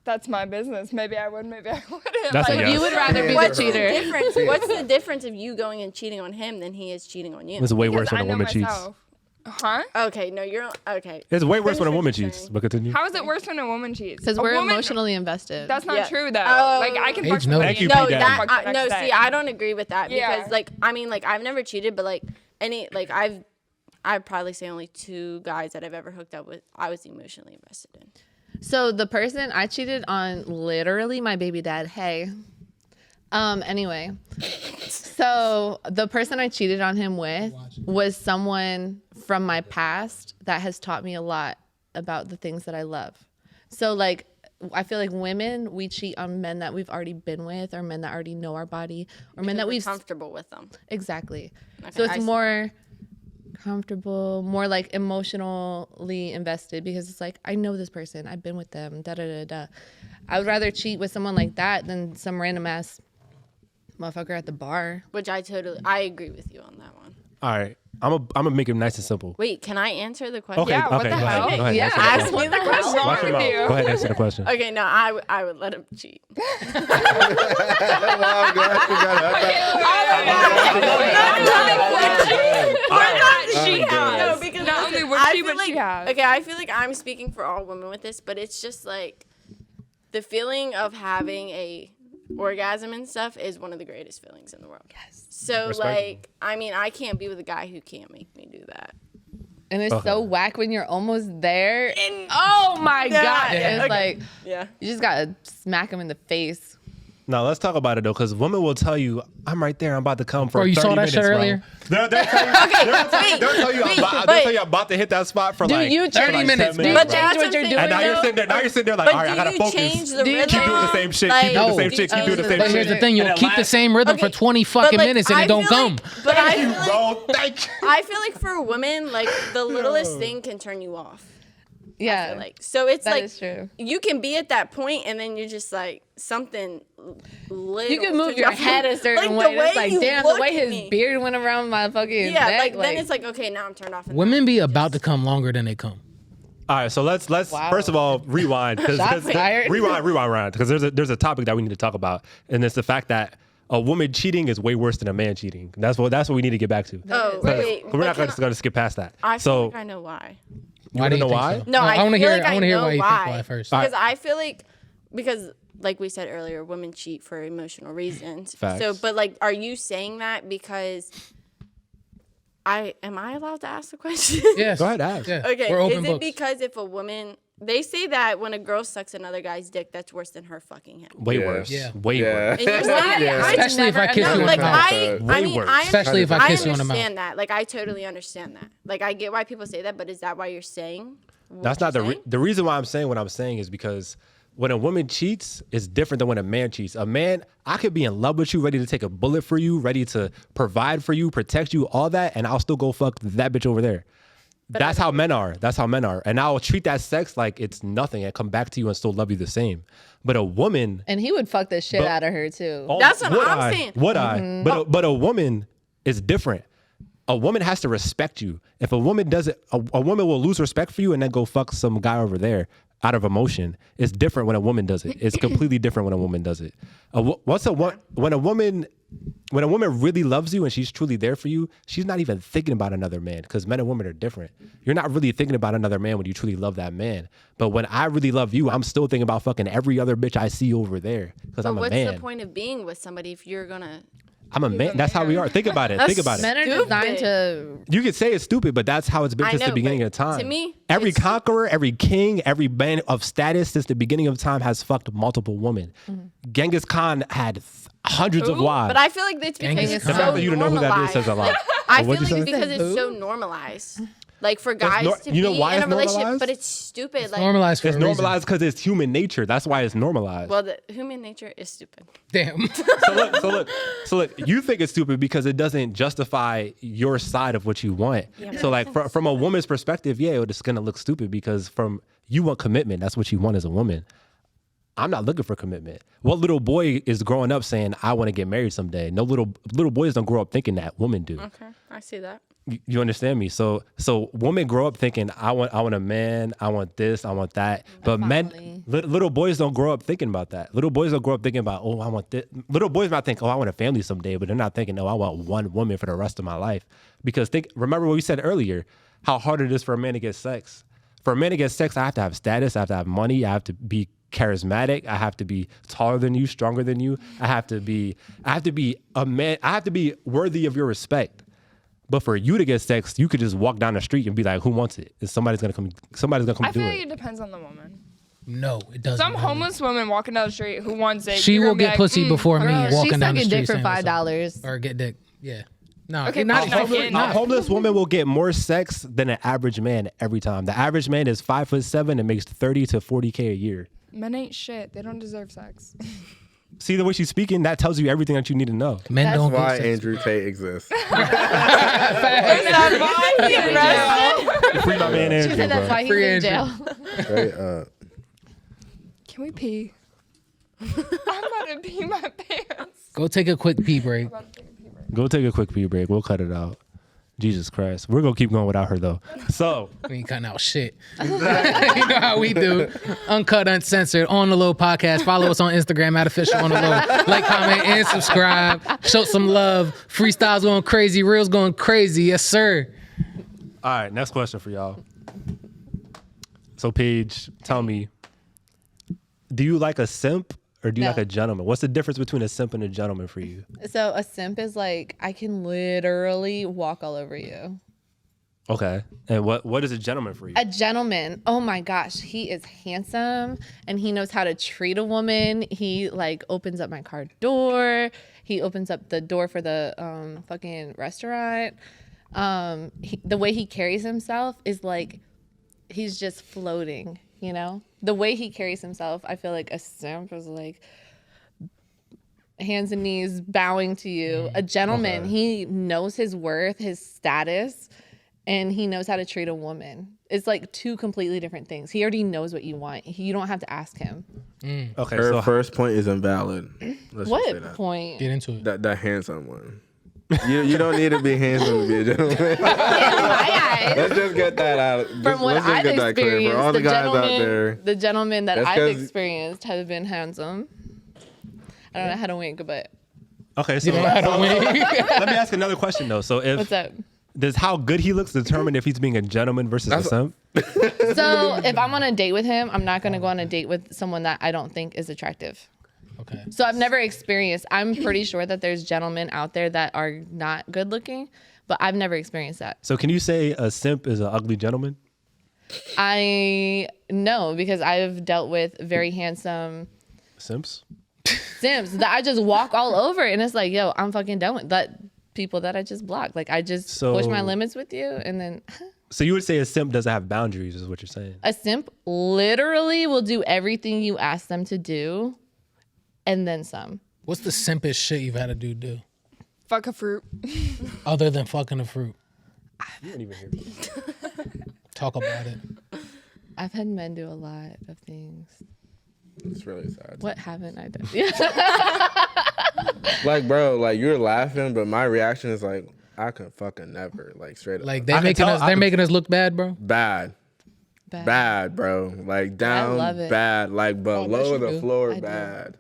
S6: That's my business. Maybe I would, maybe I wouldn't.
S2: That's a
S6: Like,
S2: yes.
S5: you would rather be the
S7: What's the
S5: cheater.
S7: difference? What's the difference of you going and cheating on him than he is cheating on you?
S2: it's way
S6: because
S2: worse when
S6: I
S2: a
S6: know
S2: woman cheats.
S6: myself. Huh?
S7: Okay, no, you're okay.
S2: It's way worse
S7: Finish
S2: when a
S7: what
S2: woman
S7: you're
S2: cheats.
S7: saying.
S2: But continue.
S6: How is it worse when a woman cheats?
S5: because
S6: A
S5: we're
S6: woman-
S5: emotionally invested.
S6: That's not
S7: Yeah.
S6: true though.
S7: Oh.
S6: Like I can
S1: Age,
S6: fuck
S1: no.
S6: somebody
S2: Thank you,
S6: and
S7: No,
S2: P.
S6: fuck
S2: Daddy.
S6: the
S7: no.
S6: next
S7: See,
S6: day.
S7: I don't agree with that
S6: Yeah.
S7: because, like, I mean, like, I've never cheated, but like, I'd probably say only 2 guys that I've ever hooked up with, I was emotionally invested in.
S5: So the person I cheated on, literally my baby dad. Hey. Anyway, so the person I cheated on him with was someone from my past that has taught me a lot about the things that I love. So like, I feel like women, we cheat on men that we've already been with, or men that already know our body, or men that
S7: We're
S5: we've
S7: comfortable with them.
S5: exactly.
S7: Okay,
S5: So
S7: I
S5: it's
S7: see.
S5: more comfortable, more like emotionally invested because it's like, I know this person, I've been with them, da da da da. I would rather cheat with someone like that than some random ass motherfucker at the bar.
S7: Which I agree with you on that one.
S2: All right. I'm gonna make it nice and simple.
S7: Wait, can I answer the question?
S2: Okay,
S6: Yeah, what
S2: okay,
S6: the
S2: go ahead.
S6: hell?
S2: Go ahead.
S5: Yeah.
S2: answer the
S7: Ask
S2: question.
S7: me the question.
S6: wrong
S2: Watch your
S6: with
S2: mouth.
S6: you?
S2: Go ahead, answer the question.
S7: Okay, no, I would let him cheat.
S6: She
S7: No,
S6: has.
S7: because
S6: Not only
S7: listen,
S6: would
S7: I
S6: she,
S7: feel
S6: but she has.
S7: Okay, I feel like I'm speaking for all women with this, but it's just like the feeling of having a orgasm and stuff is one of the greatest feelings in the world. Yes. So
S2: Respectable.
S7: like, I mean, I can't be with a guy who can't make me do that.
S5: And it's so whack when you're almost there.
S6: Oh my God.
S5: It's like
S7: Yeah.
S5: you just gotta smack him in the face.
S2: Now let's talk about it though, because women will tell you, "I'm right there. I'm about to come for."
S1: Bro, you
S2: 30
S1: saw that
S2: minutes,
S1: shit
S2: bro."
S1: earlier?
S2: They'll tell you, they'll tell you, I'm about to hit that spot for
S5: Do
S2: like
S5: you
S2: 30
S5: change-
S2: minutes.
S5: do you
S7: But
S5: change
S7: that's
S5: what
S7: what
S5: you're
S7: I'm
S5: doing?
S2: And now you're
S5: though?
S2: sitting there. Now you're sitting there like,
S7: But
S2: all right, I gotta
S7: do you
S2: focus.
S7: change the
S5: Do you
S7: rhythm?
S2: Keep doing the same shit. Keep doing the same shit. Keep doing the same
S5: But
S2: shit.
S1: Here's the thing, you'll
S2: And
S1: keep the
S2: last-
S1: same rhythm for 20 fucking minutes and it don't come.
S7: But I feel
S2: Thank you,
S7: like,
S2: bro. Thank you.
S7: I feel like for a woman, like the littlest thing can turn you off.
S5: Yeah,
S7: Like, so it's
S5: that
S7: like
S5: is true.
S7: you can be at that point and then you're just like something little.
S5: You can move
S7: took
S5: your
S7: off.
S5: head a certain
S7: Like,
S5: way.
S7: the
S5: It's like,
S7: you
S5: damn, the
S7: look
S5: way
S7: at
S5: his
S7: me.
S5: beard went around my fucking
S7: Yeah,
S5: neck.
S7: like then it's like, okay, now I'm turned off. And
S1: Women be about to come longer than they come.
S2: All right, so let's
S5: Wow.
S2: first of all rewind
S5: Shots fired.
S2: rewind because there's a topic that we need to talk about, and it's the fact that a woman cheating is way worse than a man cheating. That's what we need to get back to.
S7: Oh,
S2: But
S7: wait.
S2: we're not going to skip past that.
S7: I feel
S2: So
S7: like I know why.
S2: you
S1: Why
S2: want
S1: do
S2: to know
S1: you think
S2: why?
S1: so?
S7: No, I
S1: wanna
S7: feel
S1: hear.
S7: like
S1: I want to hear why you think
S7: why.
S1: why first.
S7: Because I feel like like we said earlier, women cheat for emotional reasons.
S2: Facts.
S7: So, but like, are you saying that because am I allowed to ask the question?
S1: Yes.
S2: Go ahead, ask.
S1: Yeah.
S7: Okay.
S1: We're open
S7: Is it
S1: books.
S7: because if a woman, they say that when a girl sucks another guy's dick, that's worse than her fucking him.
S2: Way
S4: Yeah.
S2: worse.
S1: Yeah.
S2: Way worse.
S7: And you're saying,
S1: Especially if I kiss you in the
S7: like
S1: mouth.
S7: I
S2: Way
S7: mean,
S2: worse.
S7: I
S1: Especially if I kiss you in the mouth.
S7: understand that. Like I totally understand that. Like I get why people say that, but is that why you're saying? what
S2: That's not
S7: you're saying?
S2: the reason why I'm saying what I'm saying is because when a woman cheats, it's different than when a man cheats. A man, I could be in love with you, ready to take a bullet for you, ready to provide for you, protect you, all that, and I'll still go fuck that bitch over there. That's how men are. That's how men are. And I'll treat that sex like it's nothing and come back to you and still love you the same. But a woman,
S5: and he would fuck the shit
S2: But-
S5: out of her too.
S7: That's what
S2: would
S7: I'm
S2: I?
S7: saying.
S2: Would I? But a woman is different. A woman has to respect you. If a woman doesn't, a woman will lose respect for you and then go fuck some guy over there out of emotion. It's different when a woman does it. It's completely different when a woman does it. When a woman really loves you and she's truly there for you, she's not even thinking about another man because men and women are different. You're not really thinking about another man when you truly love that man. But when I really love you, I'm still thinking about fucking every other bitch I see over there because
S7: But
S2: I'm a
S7: what's
S2: man.
S7: the point of being with somebody if you're gonna?
S2: I'm a man. That's how we are. Think about it. Think about it.
S5: Men are designed to.
S2: You could say it's stupid, but that's how it's been
S7: I
S2: since the
S7: know,
S2: beginning
S7: but
S2: of time.
S7: to me,
S2: every
S7: it's-
S2: conqueror, every king, every man of status since the beginning of time has fucked multiple women. Genghis Khan had hundreds of wives.
S7: But I feel like it's because
S1: Genghis
S7: it's
S1: Khan.
S7: so
S2: the fact that you don't know who that is
S7: normalized.
S2: says a lot.
S7: I
S2: What'd
S7: feel
S2: you
S7: like
S2: say?
S7: because it's so normalized. Like for guys to
S2: you know
S7: be
S2: why
S7: in a
S2: it's
S7: relationship,
S2: normalized?
S7: but it's stupid. Like
S1: Normalized for
S2: It's
S1: a reason.
S2: normalized because it's human nature. That's why it's normalized.
S7: well, the human nature is stupid.
S1: Damn.
S2: So look, you think it's stupid because it doesn't justify your side of what you want. So like from a woman's perspective, yeah, it's gonna look stupid because you want commitment. That's what you want as a woman. I'm not looking for commitment. What little boy is growing up saying, I want to get married someday? No little boys don't grow up thinking that. Women do.
S7: Okay, I see that.
S2: You understand me? So women grow up thinking, I want a man, I want this, I want that. But men, little boys don't grow up thinking about that. Little boys don't grow up thinking about, oh, I want this. Little boys might think, oh, I want a family someday, but they're not thinking, oh, I want one woman for the rest of my life. Because remember what we said earlier, how hard it is for a man to get sex. For a man to get sex, I have to have status, I have to have money, I have to be charismatic, I have to be taller than you, stronger than you. I have to be a man, I have to be worthy of your respect. But for you to get sex, you could just walk down the street and be like, who wants it? And somebody's gonna come
S6: I
S2: do
S6: feel like
S2: it.
S6: it depends on the woman.
S1: No, it doesn't.
S6: Some
S1: really.
S6: homeless woman walking down the street who wants it.
S1: She
S6: you're
S1: will
S6: gonna be
S1: get
S6: like,
S1: pussy before me
S6: gross.
S1: walking
S5: She's
S1: down the
S5: sucking
S1: street.
S5: dick for
S1: saying what's up.
S5: $5.
S1: Or get dick. Yeah. No,
S6: Okay,
S1: not
S6: but
S1: homeless.
S6: not
S2: A
S1: Not
S2: homeless woman will get more sex than an average man every time. The average man is 5'7" and makes 30 to 40K a year.
S6: Men ain't shit. They don't deserve sex.
S2: See the way she's speaking? That tells you everything that you need to know.
S1: Men
S5: That's
S1: don't
S4: Why
S1: get sex.
S4: Andrew Tate exists.
S2: Free my man
S5: She
S2: Andrew,
S5: said that's
S2: bro.
S5: why he's
S1: Free
S5: in jail.
S4: Right?
S6: Can we pee? I'm about to pee my pants.
S1: Go take a quick pee break.
S2: Go take a quick pee break. We'll cut it out. Jesus Christ. We're going to keep going without her, though. So,
S1: We ain't cutting out shit. You know how we do. Uncut, uncensored, On The Low podcast. Follow us on Instagram at official On The Low. Like, comment, and subscribe. Show some love. Freestyles going crazy. Reels going crazy. Yes, sir.
S2: all right, next question for y'all. So, Paige, tell me, do you like a simp or do you
S5: No.
S2: like a gentleman? What's the difference between a simp and a gentleman for you?
S5: So a simp is like, I can literally walk all over you.
S2: Okay. And what is a gentleman for you?
S5: A gentleman, oh my gosh, he is handsome and he knows how to treat a woman. He like opens up my car door. He opens up the door for the fucking restaurant. The way he carries himself is like he's just floating, you know? The way he carries himself, I feel like a simp is like hands and knees bowing to you. A gentleman,
S2: Okay.
S5: he knows his worth, his status, and he knows how to treat a woman. It's like two completely different things. He already knows what you want. You don't have to ask him.
S2: Okay,
S4: Her
S2: so
S4: first point is invalid. Let's just say
S5: What
S4: that.
S5: point?
S1: Get into it.
S4: That handsome one. You don't need to be handsome to be a gentleman.
S5: In my eyes,
S4: Let's just get that out.
S5: from what
S4: Let's just
S5: I've
S4: get that clear
S5: experienced,
S4: for all the guys out there.
S5: the gentlemen that
S4: That's
S5: I've
S4: 'cause-
S5: experienced have been handsome. I don't know how to wink, but
S2: okay, so
S1: I don't win.
S2: let me ask another question though. So if
S5: what's up?
S2: does how good he looks determine if he's being a gentleman versus a simp?
S5: So if I'm on a date with him, I'm not going to go on a date with someone that I don't think is attractive.
S1: Okay.
S5: So I've never experienced, I'm pretty sure that there's gentlemen out there that are not good looking, but I've never experienced that.
S2: So can you say a simp is an ugly gentleman?
S5: I know because I've dealt with very handsome
S2: Simps?
S5: simps that I just walk all over and it's like, yo, I'm fucking done with that. People that I just block. Like I just push my
S2: So-
S5: limits with you and then
S2: So you would say a simp doesn't have boundaries, is what you're saying?
S5: a simp literally will do everything you ask them to do and then some.
S1: What's the simpish shit you've had a dude do
S6: Fuck a fruit.
S1: other than fucking a fruit?
S2: You weren't even here.
S1: Talk about it.
S5: I've had men do a lot of things.
S4: It's really sad.
S5: What haven't I done?
S4: Like, bro, like you're laughing, but my reaction is like, I could fucking never, like straight up.
S1: Like
S2: I
S1: they're
S2: can
S1: making
S2: tell-
S1: us.
S2: I
S1: They're
S2: can-
S1: making us look bad, bro.
S4: bad, bad, bro. Like
S5: love it.
S4: bad, like below
S1: you
S4: the
S1: do.
S4: floor,
S5: I do.
S4: bad,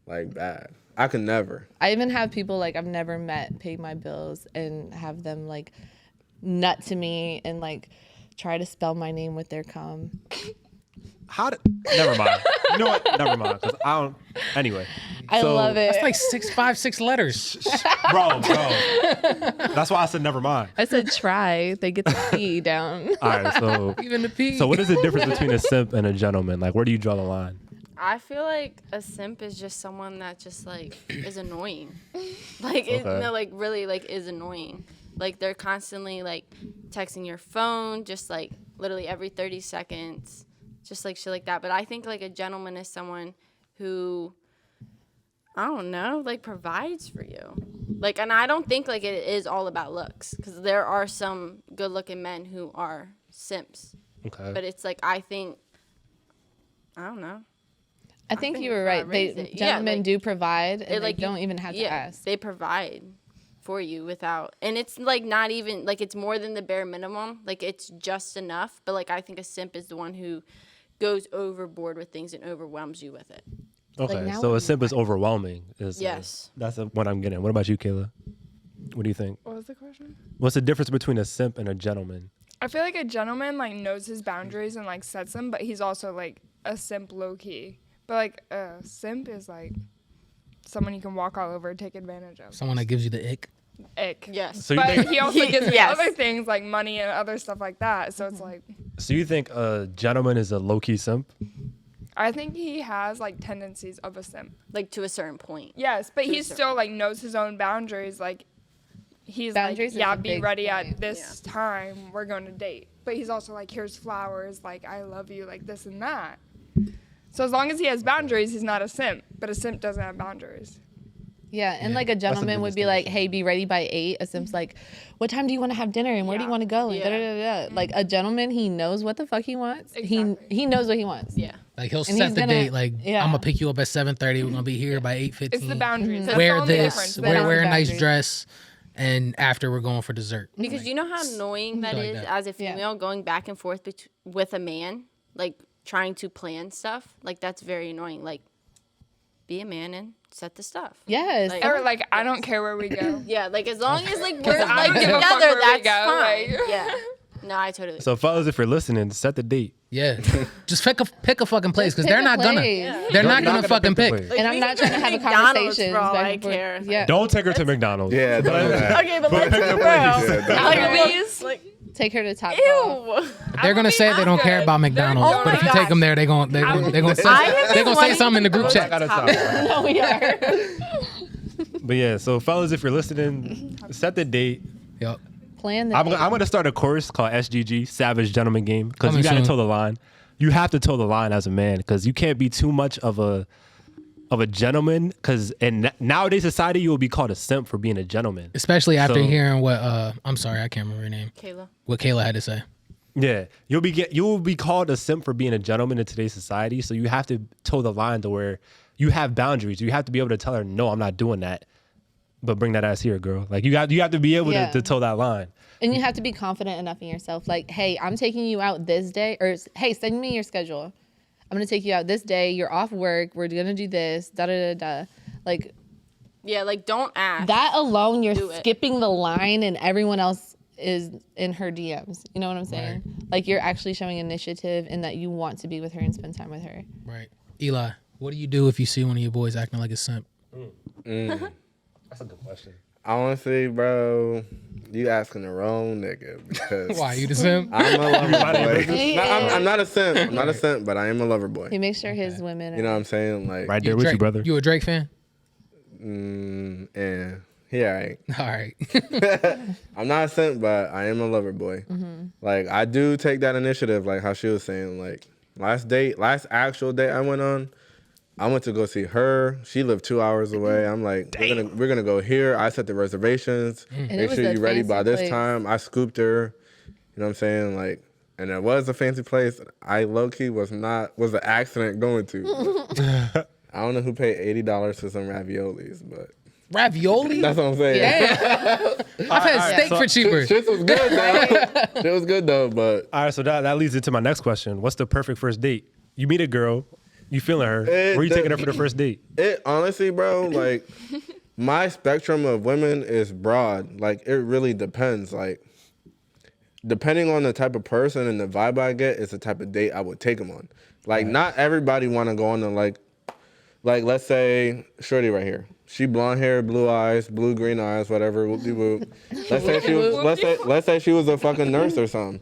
S4: like bad. I could never.
S5: I even have people like I've never met pay my bills and have them like nut to me and like try to spell my name with their cum.
S2: Never mind. You know what? Never mind. Because I don't. Anyway.
S5: I
S2: So-
S5: love it.
S1: It's like 6 letters.
S2: Bro. That's why I said never mind.
S5: I said try. They get the P down.
S2: All right. So,
S1: Even the P.
S2: so what is the difference between a simp and a gentleman? Like, where do you draw the line?
S7: I feel like a simp is just someone that just like is annoying. Like it,
S2: Okay.
S7: no, like really like is annoying. Like they're constantly like texting your phone, just like literally every 30 seconds, just like shit like that. But I think like a gentleman is someone who, I don't know, like provides for you. Like, and I don't think like it is all about looks, because there are some good looking men who are simps.
S2: Okay.
S7: But it's like, I think, I don't know.
S5: I think
S7: think
S5: you were
S7: that's how I
S5: right. They
S7: raised it. Yeah,
S5: gentlemen
S7: like,
S5: do provide, and
S7: It,
S5: they don't even have to ask.
S7: They provide for you without, and it's like not even like it's more than the bare minimum. Like it's just enough. But like I think a simp is the one who goes overboard with things and overwhelms you with it.
S2: Okay.
S5: now
S2: So
S5: what
S2: a
S5: do
S2: simp is overwhelming.
S7: Yes.
S2: That's what I'm getting. What about you, Kayla? What do you think?
S6: What was the question?
S2: What's the difference between a simp and a gentleman?
S6: I feel like a gentleman like knows his boundaries and like sets them, but he's also like a simp low key. But like a simp is like someone you can walk all over, take advantage of.
S1: Someone that gives you the ick.
S6: Ick.
S7: Yes.
S2: So you
S6: But
S2: think?
S6: he also gives me
S7: Yes.
S6: other things like money and other stuff like that. So it's like
S2: So you think a gentleman is a low key simp?
S6: I think he has like tendencies of a simp.
S7: Like to a certain point.
S6: Yes, but
S7: To a
S6: he
S7: certain
S6: still like knows his own boundaries. Like he's
S5: Boundaries is
S6: like, yeah,
S5: a
S6: be
S5: big
S6: ready
S5: point.
S6: at this time. We're going to date. But he's also like, here's flowers. Like I love you. Like this and that. So as long as he has boundaries, he's not a simp. But a simp doesn't have boundaries.
S5: Yeah, and like a
S2: big
S5: gentleman would be like, "Hey, be ready by 8." A simp's like, "What time do you want to have dinner and where do you
S6: Yeah.
S5: want to go?" And
S7: Yeah.
S5: da, da, da, da. Like a gentleman, he knows what the fuck he wants.
S6: Exactly.
S5: He knows what he wants.
S7: Yeah.
S1: Like he'll
S5: And
S1: set
S5: he's
S1: the
S5: gonna-
S1: date. Like
S5: yeah.
S1: I'm gonna pick you up at 7:30. We're gonna be here by 8:15.
S6: It's the boundaries. That's the
S1: Wear
S6: only
S1: this.
S6: difference.
S5: They
S1: Wear
S5: have
S1: a nice
S5: boundaries.
S1: dress. and after we're going for dessert.
S7: Because you know how annoying that
S1: like
S7: is
S1: that.
S7: as a female going back and forth with a man, like trying to plan stuff. Like that's very annoying. Like be a man and set the stuff.
S5: Yes.
S7: Like,
S6: Or like, I don't care where we go.
S7: yeah, like as long as like we're
S6: I
S7: like
S6: don't give a fuck
S7: together,
S6: where we
S7: that's
S6: go,
S7: fine.
S6: like-
S7: Yeah. No, I totally.
S2: So, fellas, if you're listening, set the date.
S1: Yeah, just pick a fucking place because
S5: Pick
S1: they're
S5: a
S1: not gonna.
S5: place.
S1: They're not
S2: Not
S1: gonna
S2: gonna
S1: fucking
S2: pick the
S1: pick.
S2: place.
S5: And I'm not trying to have a
S7: McDonald's
S5: conversation.
S7: for all
S5: back
S7: I
S5: and forth.
S7: care.
S5: Yeah.
S2: Don't take her to McDonald's.
S4: Yeah, don't do that.
S7: Okay, but let's
S2: pick a
S7: bro.
S2: place.
S7: Applebee's, like,
S5: Take her to Top Golf.
S7: ew.
S1: They're gonna say they don't care about McDonald's,
S7: Oh
S1: but
S7: my
S1: if you take
S7: gosh.
S1: them there, they're gonna say
S7: I have been
S1: say something in the group
S7: wanting
S1: chat.
S7: to go to Top-
S5: No, we are.
S2: But yeah, so fellas, if you're listening, set the date.
S1: Yep.
S5: Plan the
S2: I'm
S5: date.
S2: going to start a course called SGG, Savage Gentleman Game, because
S1: Coming
S2: you got to
S1: soon.
S2: toe the line. You have to toe the line as a man because you can't be too much of a gentleman because in nowadays society you will be called a simp for being a gentleman.
S1: Especially after
S2: So-
S1: hearing what I'm sorry, I can't remember her name.
S7: Kayla.
S1: What Kayla had to say.
S2: Yeah, you will be called a simp for being a gentleman in today's society. So you have to toe the line to where you have boundaries. You have to be able to tell her, no, I'm not doing that. But bring that ass here, girl. Like you have to be able
S5: Yeah.
S2: to toe that line.
S5: And you have to be confident enough in yourself. Like, hey, I'm taking you out this day. Or, hey, send me your schedule. I'm going to take you out this day. You're off work. We're going to do this. Da-da-da-da. Like,
S7: Yeah, like don't ask.
S5: that alone, you're
S7: Do it.
S5: skipping the line and everyone else is in her DMs. You know what I'm saying? Like, you're actually showing initiative in that you want to be with her and spend time with her.
S1: Right. Eli, what do you do if you see one of your boys acting like a simp?
S2: That's a good question.
S4: Honestly, bro, you asking the wrong nigga because
S1: Why, you the simp?
S4: I'm a lover boy.
S5: He
S4: No, I'm
S5: is.
S4: not a simp. I'm not a simp, but I am a lover boy.
S5: He makes sure his women are.
S4: You know what I'm saying? Like,
S2: Right there with you, brother.
S1: You a Drake fan?
S4: and yeah, I ain't.
S1: All right.
S4: I'm not a simp, but I am a lover boy. Like, I do take that initiative, like how she was saying. Like, last actual date I went on, I went to go see her. She lived 2 hours away. I'm like, we're gonna go here. I set the reservations.
S5: And it
S4: Make
S5: was
S4: sure
S5: a
S4: you're ready by
S5: fancy
S4: this
S5: place.
S4: time. I scooped her. You know what I'm saying? Like, and it was a fancy place. I low key was an accident going to. I don't know who paid $80 for some raviolis, but
S1: Ravioli?
S4: that's what I'm saying.
S1: I've had steak for cheaper.
S4: Shit was good though. Shit was good though, but
S2: All right, so that leads into my next question. What's the perfect first date? You meet a girl, you feeling her. Where are you taking her for the first date?
S4: it honestly, bro, like my spectrum of women is broad. Like it really depends. Like depending on the type of person and the vibe I get, is the type of date I would take them on. Like not everybody want to go on a like let's say Shorty right here. She blonde hair, blue eyes, blue green eyes, whatever. Whoop-de-whoop. Let's say she was a fucking nurse or something.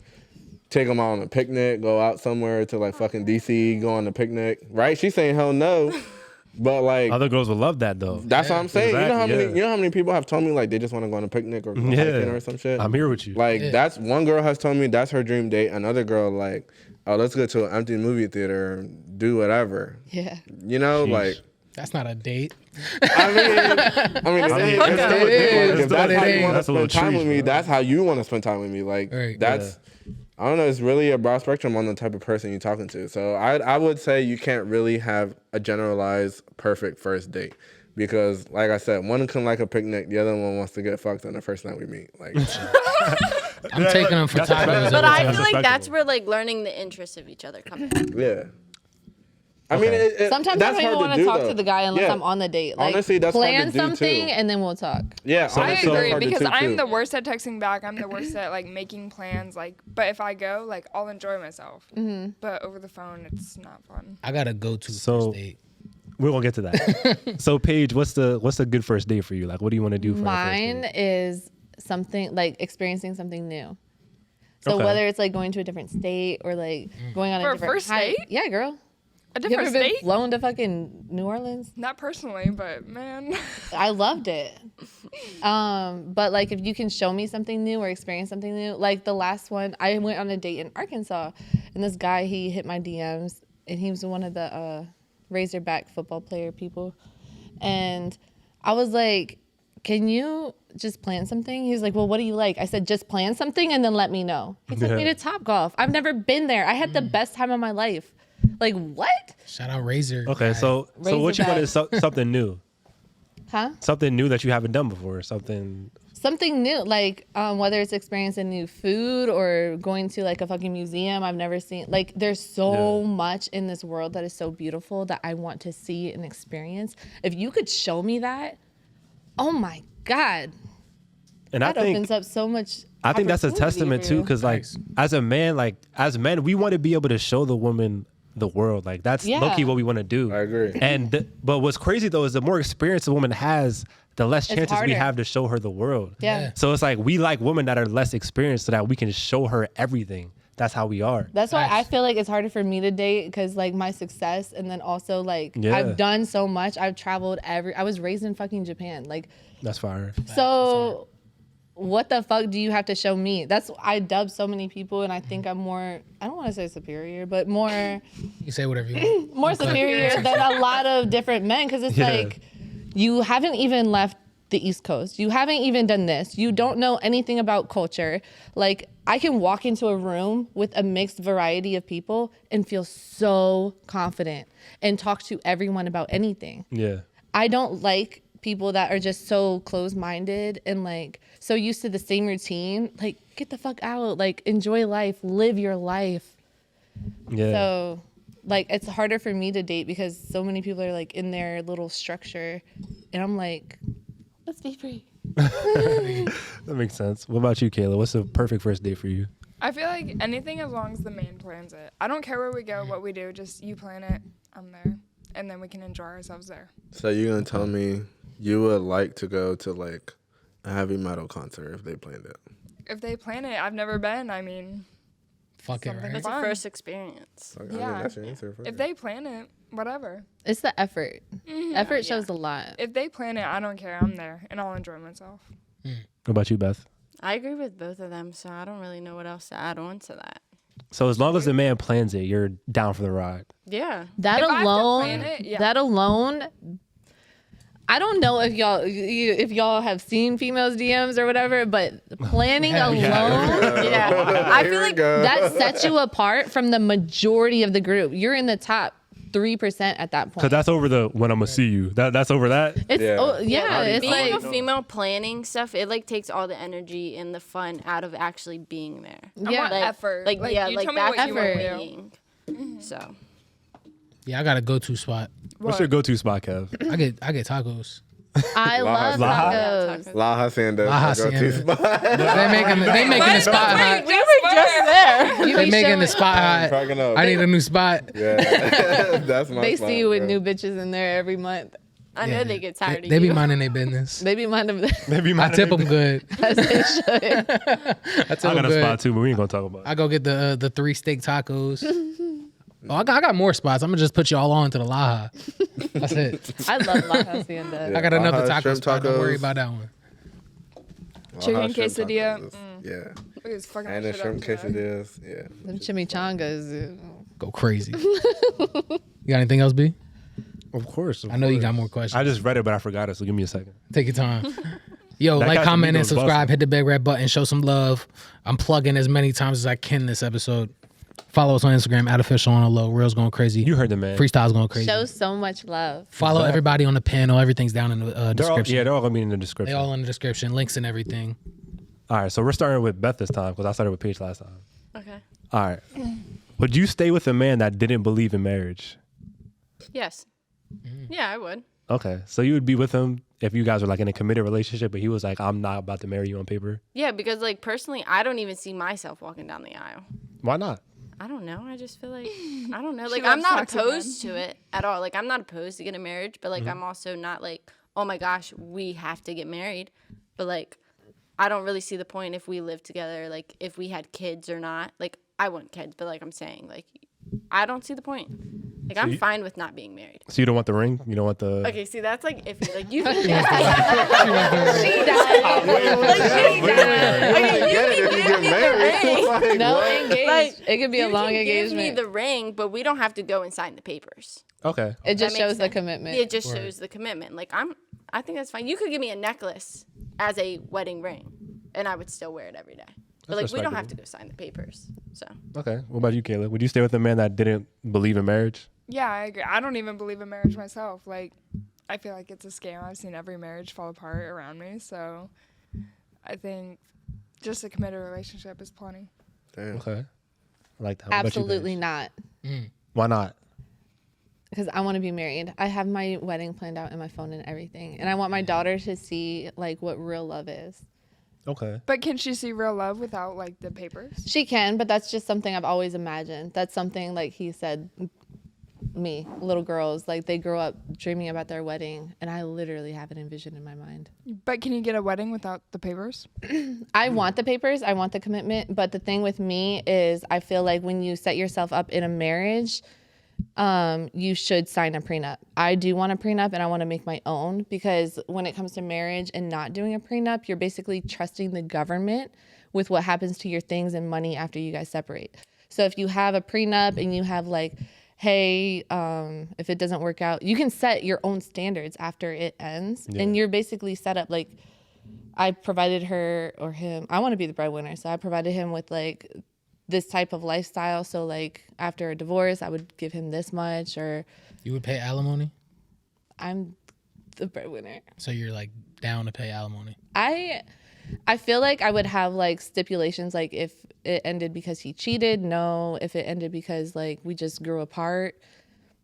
S4: Take them out on a picnic, go out somewhere to like fucking DC, go on a picnic. Right? She's saying hell no. But like
S2: Other girls would love that though.
S4: that's what I'm saying.
S2: exactly,
S4: You know how many people have told me like they just want to go on a picnic or go hiking or some shit?
S2: I'm here with you.
S4: Like that's one girl has told me that's her dream date. Another girl like, oh, let's go to an empty movie theater and do whatever.
S5: Yeah.
S4: You know,
S2: Sheesh.
S4: like
S1: That's not a date.
S4: I mean,
S2: it's
S4: if that's how you want to
S2: That's a little
S4: spend time with
S2: treat,
S4: me,
S2: bro.
S4: that's how you want to spend time with me. Like
S1: Right.
S4: that's, I don't know. It's really a broad spectrum on the type of person you're talking to. So I would say you can't really have a generalized perfect first date. Because, like I said, one can like a picnic, the other one wants to get fucked on the first night we meet. Like,
S1: I'm taking them for tacos.
S7: But
S1: every
S7: I
S1: time.
S7: feel like that's where like learning the interests of each other comes in.
S4: yeah. I mean,
S5: Sometimes I
S4: that's
S5: don't even
S4: hard
S5: want to
S4: do,
S5: talk
S4: though.
S5: to the guy unless
S4: Yeah.
S5: I'm on the date. Like,
S4: Honestly, that's hard to
S5: plan
S4: do,
S5: something
S4: too.
S5: and then we'll talk.
S4: Yeah,
S2: So-
S6: I
S4: honestly,
S6: agree
S4: that's hard to
S6: because
S4: do,
S6: I'm
S4: too.
S6: the worst at texting back. I'm the worst at like making plans. Like, but if I go, like, I'll enjoy myself. But over the phone, it's not fun.
S1: I gotta go to
S2: So-
S1: first date.
S2: We're gonna get to that. So Paige, what's a good first date for you? Like what do you want to do for
S5: Mine
S2: a first date?
S5: is something like experiencing something new. So
S2: Okay.
S5: whether it's like going to a different state or like going on
S6: For
S5: a
S6: a
S5: different
S6: first
S5: hike.
S6: date?
S5: Yeah, girl.
S6: A
S5: You ever
S6: different
S5: been
S6: state?
S5: flown to fucking New Orleans?
S6: Not personally, but man.
S5: I loved it. But like if you can show me something new or experience something new, like the last one, I went on a date in Arkansas, and this guy, he hit my DMs, and he was one of the Razorback football player people, and I was like, can you just plan something? He was like, well, what do you like? I said, just plan something and then let me know. He took me to Top Golf. I've never been there. I had the best time of my life. Like, what?
S1: Shout out Razor.
S2: Okay, so what you want is something new.
S5: Huh?
S2: Something new that you haven't done before. Something
S5: something new, like whether it's experiencing new food or going to like a fucking museum I've never seen. Like there's so much in this world that is so beautiful that I want to see and experience. If you could show me that, oh my God,
S2: And
S5: that opens up so much.
S2: I think that's a
S5: opportunity
S2: testament
S5: for
S2: too,
S5: you.
S2: because like as men, we want to be able to show the woman the world. Like that's
S5: Yeah.
S2: low key what we want to do.
S4: I agree.
S2: But what's crazy though is the more experience a woman has, the less
S5: It's
S2: chances we
S5: harder.
S2: have to show her the world.
S5: Yeah.
S2: So it's like we like women that are less experienced so that we can show her everything. That's how we are.
S5: That's why I feel like it's harder for me to date because like my success and then also like
S2: Yeah.
S5: I've done so much. I've traveled I was raised in fucking Japan. Like
S2: That's fire.
S5: so what the fuck do you have to show me? I dub so many people and I think I'm more, I don't want to say superior, but more
S1: You say whatever you want.
S5: more superior than a lot of different men because it's like you haven't even left the East Coast. You haven't even done this. You don't know anything about culture. Like I can walk into a room with a mixed variety of people and feel so confident and talk to everyone about anything.
S2: Yeah.
S5: I don't like people that are just so close-minded and like so used to the same routine. Like get the fuck out. Like enjoy life. Live your life.
S2: Yeah.
S5: So like it's harder for me to date because so many people are like in their little structure and I'm like, let's be free.
S2: That makes sense. What about you, Kayla? What's the perfect first date for you?
S6: I feel like anything as long as the man plans it. I don't care where we go, what we do. Just you plan it, I'm there, and then we can enjoy ourselves there.
S4: So you're gonna tell me you would like to go to like a heavy metal concert if they planned it?
S6: If they plan it, I've never been. I mean,
S1: Fuck it,
S6: Something
S1: right?
S7: That's a
S6: Fun.
S7: first experience.
S4: Like, I mean,
S6: Yeah.
S4: that's your answer. For
S6: if
S4: it.
S6: they plan it, whatever.
S5: It's the effort. Effort shows a lot.
S6: If they plan it, I don't care. I'm there, and I'll enjoy myself.
S2: What about you, Beth?
S7: I agree with both of them, so I don't really know what else to add on to that.
S2: So as long as the man plans it, you're down for the ride.
S7: Yeah.
S5: That
S6: If I have to
S5: alone,
S6: plan it, yeah.
S5: that alone. I don't know if y'all have seen females DMs or whatever, but planning alone,
S7: Yeah. I
S4: Here
S7: feel
S4: we
S7: like
S4: go.
S5: that sets you apart from the majority of the group. You're in the top 3% at that point.
S2: Because that's over the when I'm gonna see you. That's over that.
S5: It's
S4: Yeah.
S5: it's
S7: being
S5: like
S7: a female planning stuff, it like takes all the energy and the fun out of actually being there.
S6: I want effort.
S7: Like,
S6: Like,
S7: yeah,
S6: you
S7: like
S6: tell me
S7: that's
S6: what you
S5: want
S6: to
S7: being. So
S1: Yeah, I got a go-to spot.
S2: What's your go-to spot, Kev?
S1: I get tacos.
S5: I love
S2: Laha?
S5: tacos.
S4: La Hacienda.
S1: La Hacienda.
S4: Go-to spot.
S1: They making the spot hot.
S7: we were just there.
S5: You
S1: They
S5: be
S1: making the
S5: showing-
S1: spot hot.
S4: Cracking up.
S1: I need a new spot.
S4: Yeah, that's my
S5: They
S4: spot,
S5: see you with
S4: bro.
S5: new bitches in there every month.
S7: I know they get tired of
S1: They
S7: you.
S1: be minding their business.
S5: They be minding
S2: Maybe
S1: I tip them good.
S5: as they should.
S1: I tip
S2: I got
S1: them
S2: a
S1: good.
S2: spot too, but we ain't gonna talk about it.
S1: I go get the 3 steak tacos. Oh, I got more spots. I'm gonna just put you all on to the Laha. That's it.
S5: I love La Hacienda.
S1: I got enough of
S4: Laha,
S1: taco
S4: shrimp
S1: spots. Don't worry
S4: tacos.
S1: about that one.
S6: Chicken
S4: Shrimp
S6: quesadilla.
S4: tacos. Yeah.
S6: Look at this fucking
S4: And the
S6: shit
S4: shrimp
S6: up today.
S4: quesadillas. Yeah.
S5: Them chimichangas.
S1: Go crazy. You got anything else, B?
S2: Of course.
S1: I know you got more questions.
S2: I just read it, but I forgot it. So give me a second.
S1: Take your time. Yo,
S2: That
S1: like,
S2: got
S1: comment, and
S2: Migos
S1: subscribe.
S2: busting.
S1: Hit the big red button. Show some love. I'm plugging as many times as I can this episode. Follow us on Instagram, @official on the low. Reels going crazy.
S2: You heard the man.
S1: Freestyle's going crazy.
S5: Show so much love.
S1: Follow everybody on the panel. Everything's down in the
S2: They're all,
S1: description.
S2: yeah, they're all gonna be in the description.
S1: They all in the description. Links and everything.
S2: All right, so we're starting with Beth this time because I started with Paige last time.
S7: Okay.
S2: All right. Would you stay with a man that didn't believe in marriage?
S7: Yes. Yeah, I would.
S2: Okay, so you would be with him if you guys were like in a committed relationship, but he was like, "I'm not about to marry you on paper."
S7: Yeah, because like personally, I don't even see myself walking down the aisle.
S2: Why not?
S7: I don't know. I just feel like I don't know. Like
S6: loves
S7: I'm not
S6: toxic men.
S7: opposed to it at all. Like I'm not opposed to getting married, but like I'm also not like, oh my gosh, we have to get married. But like I don't really see the point if we live together, like if we had kids or not. Like I want kids, but like I'm saying, like I don't see the point. Like I'm
S2: you-
S7: fine with not being married.
S2: So you don't want the ring? You don't want the?
S7: Okay, see that's like iffy. Like you
S5: No engagement.
S7: Like,
S5: it could be a
S7: you
S5: long
S7: can give me
S5: engagement.
S7: the ring, but we don't have to go and sign the papers.
S2: Okay.
S5: It just
S7: That makes
S5: shows the
S7: sense.
S5: commitment.
S7: It just shows the commitment. Like I think that's fine. You could give me a necklace as a wedding ring, and I would still wear it every day. But
S2: That's
S7: like we don't have to
S2: respectable.
S7: go sign the papers. So
S2: Okay. What about you, Kayla? Would you stay with a man that didn't believe in marriage?
S6: Yeah, I agree. I don't even believe in marriage myself. Like, I feel like it's a scam. I've seen every marriage fall apart around me. So, I think just a committed relationship is plenty.
S4: Damn.
S2: Okay. I like that. What about you,
S5: Absolutely
S2: Paige?
S5: not.
S2: Why not?
S5: Because I want to be married. I have my wedding planned out in my phone and everything. And I want my daughter to see like what real love is.
S2: Okay.
S6: But can she see real love without like the papers?
S5: She can, but that's just something I've always imagined. That's something like he said, little girls, like they grow up dreaming about their wedding. And I literally have it envisioned in my mind.
S6: But can you get a wedding without the papers?
S5: I want the papers. I want the commitment. But the thing with me is I feel like when you set yourself up in a marriage, you should sign a prenup. I do want a prenup and I want to make my own because when it comes to marriage and not doing a prenup, you're basically trusting the government with what happens to your things and money after you guys separate. So if you have a prenup and you have like, hey, if it doesn't work out, you can set your own standards after it ends.
S2: Yeah.
S5: And you're basically set up like I provided her or him. I want to be the breadwinner. So I provided him with like this type of lifestyle. So like after a divorce, I would give him this much or
S1: You would pay alimony?
S5: I'm the breadwinner.
S1: So you're like down to pay alimony?
S5: I feel like I would have like stipulations like if it ended because he cheated, no. If it ended because like we just grew apart,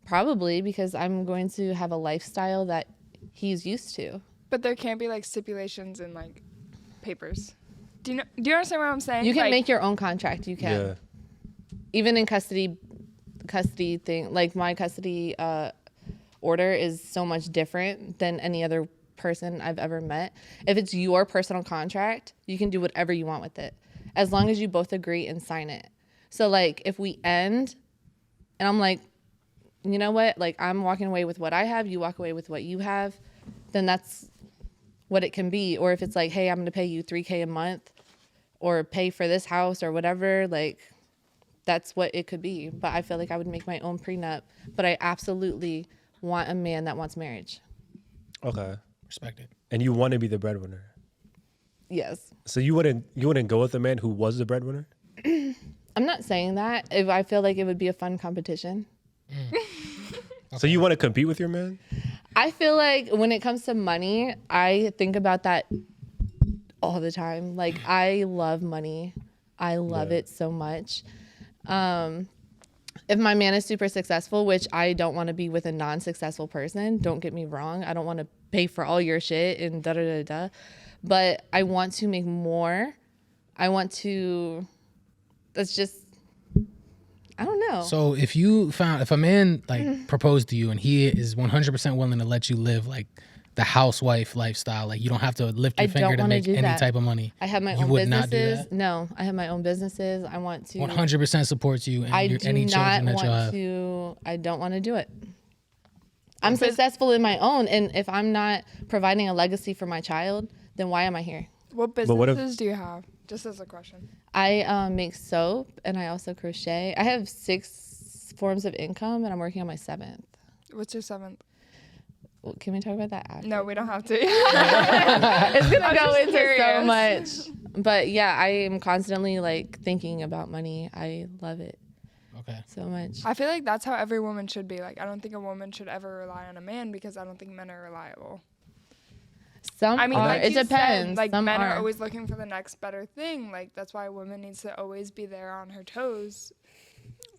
S5: probably because I'm going to have a lifestyle that he's used to.
S6: But there can't be like stipulations in like papers. Do you understand what I'm saying?
S5: You can
S6: Like,
S5: make your own contract. You can.
S2: Yeah.
S5: Even in custody thing, like my custody order is so much different than any other person I've ever met. If it's your personal contract, you can do whatever you want with it as long as you both agree and sign it. So like if we end and I'm like, you know what, like I'm walking away with what I have, you walk away with what you have, then that's what it can be. Or if it's like, hey, I'm going to pay you $3,000 a month or pay for this house or whatever, like that's what it could be. But I feel like I would make my own prenup. But I absolutely want a man that wants marriage.
S2: Okay.
S1: Respect it.
S2: And you want to be the breadwinner.
S5: Yes.
S2: So you wouldn't go with a man who was the breadwinner?
S5: I'm not saying that. If I feel like it would be a fun competition.
S2: So you want to compete with your man?
S5: I feel like when it comes to money, I think about that all the time. Like I love money. I love it so much. If my man is super successful, which I don't want to be with a non-successful person, don't get me wrong. I don't want to pay for all your shit and da-da-da-da. But I want to make more. I want to, that's just, I don't know.
S1: So if a man like proposed to you and he is 100% willing to let you live like the housewife lifestyle, like you don't have to lift your
S5: I
S1: finger
S5: don't
S1: to
S5: wanna
S1: make
S5: do
S1: any
S5: that.
S1: type of money.
S5: I have my
S1: You
S5: own
S1: would not do
S5: businesses.
S1: that?
S5: No, I have my own businesses. I want to.
S1: 100% supports you and
S5: I
S1: your,
S5: do
S1: any
S5: not
S1: children that you
S5: want
S1: have.
S5: to. I don't want to do it. I'm successful in my own, and if I'm not providing a legacy for my child, then why am I here?
S6: What
S2: But what if-
S6: businesses do you have? Just as a question.
S5: I make soap and I also crochet. I have 6 forms of income, and I'm working on my 7th.
S6: What's your 7th?
S5: Well, can we talk about that after?
S6: No, we don't have to.
S5: It's gonna
S6: I'm
S5: go
S6: just
S5: into so
S6: curious.
S5: much. But yeah, I am constantly like thinking about money. I love it
S1: Okay.
S5: so much.
S6: I feel like that's how every woman should be. Like, I don't think a woman should ever rely on a man because I don't think men are reliable.
S5: Some
S6: I mean,
S5: are.
S6: like
S5: It
S6: you said,
S5: depends.
S6: like
S5: Some
S6: men
S5: are.
S6: are always looking for the next better thing. Like that's why a woman needs to always be there on her toes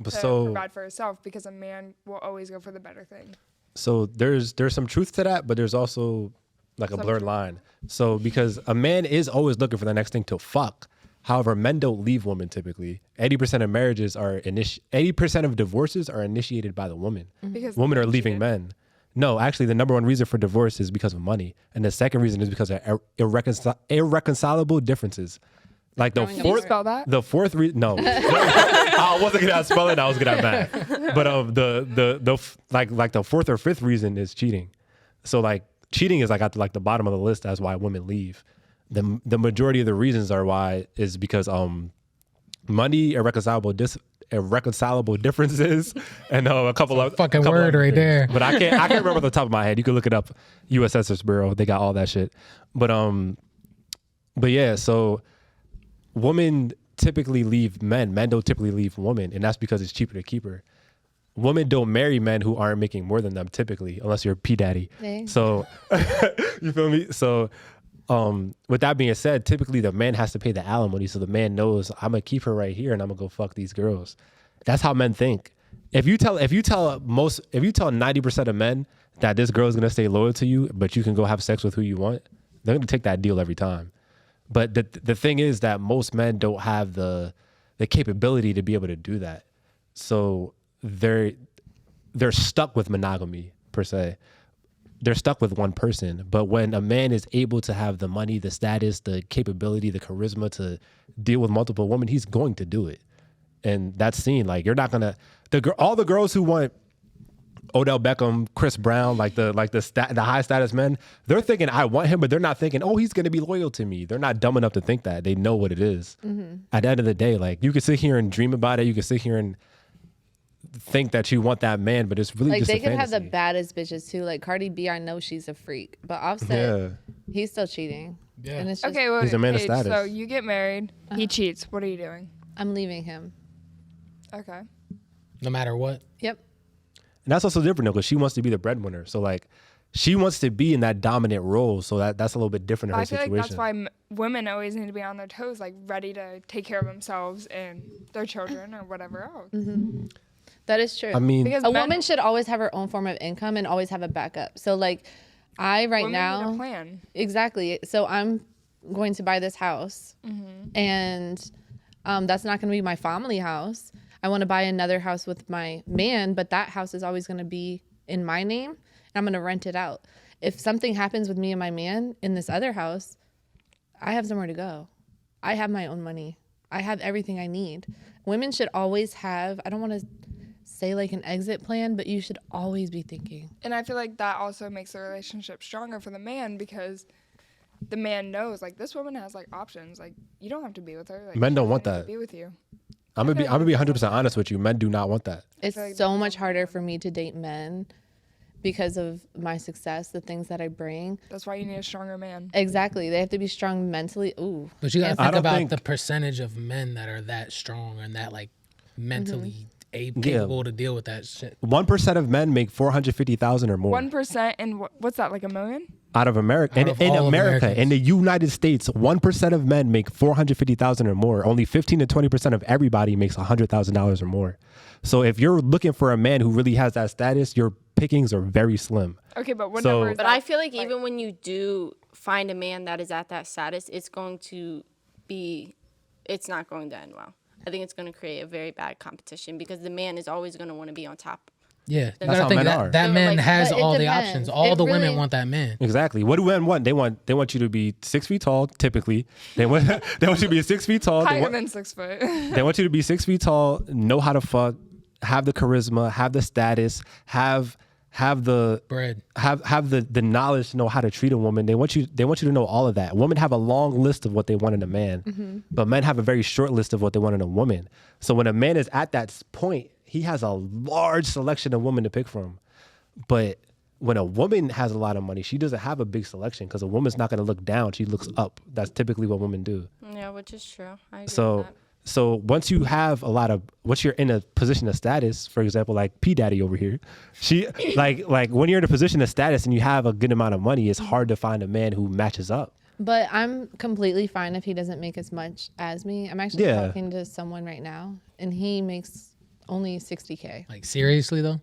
S2: But
S6: to
S2: so
S6: provide for herself because a man will always go for the better thing.
S2: so there's some truth to that, but there's also like a
S6: Some
S2: blurred
S6: truth.
S2: line. So because a man is always looking for the next thing to fuck. However, men don't leave women typically. 80% of marriages are 80% of divorces are initiated by the woman.
S6: Because
S2: Women
S6: the
S2: are
S6: man
S2: leaving
S6: cheated.
S2: men. No, actually, the number one reason for divorce is because of money, and the second reason is because of irreconcilable differences. Like the
S5: Growing up
S6: Can you
S2: fourth,
S6: spell that?
S2: the fourth reason. No, I wasn't good at spelling. I was good at math. But like the fourth or fifth reason is cheating. So like cheating is like at the bottom of the list as why women leave. The majority of the reasons are why is because money, irreconcilable differences, and a couple of
S1: Fucking
S2: couple
S1: word
S2: other
S1: right
S2: things.
S1: there.
S2: But I can't remember off the top of my head. You can look it up. U.S. Census Bureau. They got all that shit. But yeah. So women typically leave men. Men don't typically leave women, and that's because it's cheaper to keep her. Women don't marry men who aren't making more than them typically, unless you're P daddy.
S5: Thanks.
S2: So you feel me? So with that being said, typically the man has to pay the alimony, so the man knows I'm gonna keep her right here and I'm gonna go fuck these girls. That's how men think. If you tell 90% of men that this girl is gonna stay loyal to you, but you can go have sex with who you want, they're gonna take that deal every time. But the thing is that most men don't have the capability to be able to do that. So they're stuck with monogamy per se. They're stuck with one person. But when a man is able to have the money, the status, the capability, the charisma to deal with multiple women, he's going to do it. And that's seen. Like, you're not gonna all the girls who want Odell Beckham, Chris Brown, like the high status men, they're thinking I want him, but they're not thinking, oh, he's gonna be loyal to me. They're not dumb enough to think that. They know what it is. At the end of the day, like, you can sit here and dream about it. You can sit here and think that you want that man, but it's really
S5: Like,
S2: just
S5: they
S2: a
S5: could have the
S2: fantasy.
S5: baddest bitches too. Like Cardi B, I know she's a freak, but Offset, he's still cheating.
S1: Yeah.
S5: And it's just,
S6: Okay, well,
S2: He's a man of
S6: Paige,
S2: status.
S6: so you get married, he cheats. What are you doing?
S5: I'm leaving him.
S6: Okay.
S1: No matter what.
S5: Yep.
S2: And that's also different though, because she wants to be the breadwinner. So like, she wants to be in that dominant role. So that's a little bit different in her
S6: I feel
S2: situation.
S6: like that's why women always need to be on their toes, like ready to take care of themselves and their children or whatever else.
S5: That is true.
S2: I mean,
S6: Because
S5: a
S6: men-
S5: woman should always have her own form of income and always have a backup. So like, I right
S6: women need
S5: now
S6: a plan.
S5: exactly. So I'm going to buy this house, and that's not going to be my family house. I want to buy another house with my man, but that house is always going to be in my name, and I'm going to rent it out. If something happens with me and my man in this other house, I have somewhere to go. I have my own money. I have everything I need. Women should always have, I don't want to say like an exit plan, but you should always be thinking.
S6: And I feel like that also makes the relationship stronger for the man because the man knows like this woman has like options. Like you don't have to be with her. Like,
S2: Men don't
S6: she
S2: want
S6: doesn't have
S2: that.
S6: to Be with you.
S2: I'm gonna be 100% honest with you. Men do not want that.
S5: It's
S6: feel like
S5: so
S6: that's
S5: much harder for me to date men because of my success, the things that I bring.
S6: That's why you need a stronger man.
S5: Exactly. They have to be strong mentally. Ooh.
S1: But you gotta
S2: I
S1: think
S2: don't
S1: about
S2: think-
S1: the percentage of men that are that strong and that like mentally
S2: Yeah.
S1: capable to deal with that shit.
S2: 1% of men make $450,000 or more
S6: 1% and what's that, like $1 million?
S2: out of America.
S1: Out
S2: In,
S1: of
S2: in
S1: all of
S2: America,
S1: Americans.
S2: in the United States, 1% of men make $450,000 or more. Only 15 to 20% of everybody makes $100,000 or more. So if you're looking for a man who really has that status, your pickings are very slim.
S6: Okay, but what
S2: So-
S6: number is
S7: But
S6: that?
S7: I feel like even when you do find a man that is at that status, it's not going to end well. I think it's going to create a very bad competition because the man is always going to want to be on top.
S1: Yeah, you
S7: That's
S1: gotta
S2: how
S1: think
S2: men
S1: that
S2: are.
S1: that
S7: So,
S1: man
S7: like,
S1: has
S5: but it
S1: all the
S5: depends.
S1: options. All
S5: It
S1: the women
S5: really-
S1: want that man.
S2: Exactly. What do men want? They want you to be 6 feet tall. Typically, they want you to be 6 feet tall. They
S6: higher
S2: want,
S6: than 6 foot.
S2: they want you to be 6 feet tall, know how to fuck, have the charisma, have the status, have the
S1: Bread.
S2: have the knowledge to know how to treat a woman. They want you to know all of that. Women have a long list of what they want in a man, but men have a very short list of what they want in a woman. So when a man is at that point, he has a large selection of women to pick from. But when a woman has a lot of money, she doesn't have a big selection because a woman's not going to look down. She looks up. That's typically what women do.
S7: Yeah, which is true. I agree with
S2: So
S7: that.
S2: so once you have once you're in a position of status, for example, like P Daddy over here, she like when you're in a position of status and you have a good amount of money, it's hard to find a man who matches up.
S5: But I'm completely fine if he doesn't make as much as me. I'm actually
S2: Yeah.
S5: talking to someone right now, and he makes only 60K.
S1: Like seriously though,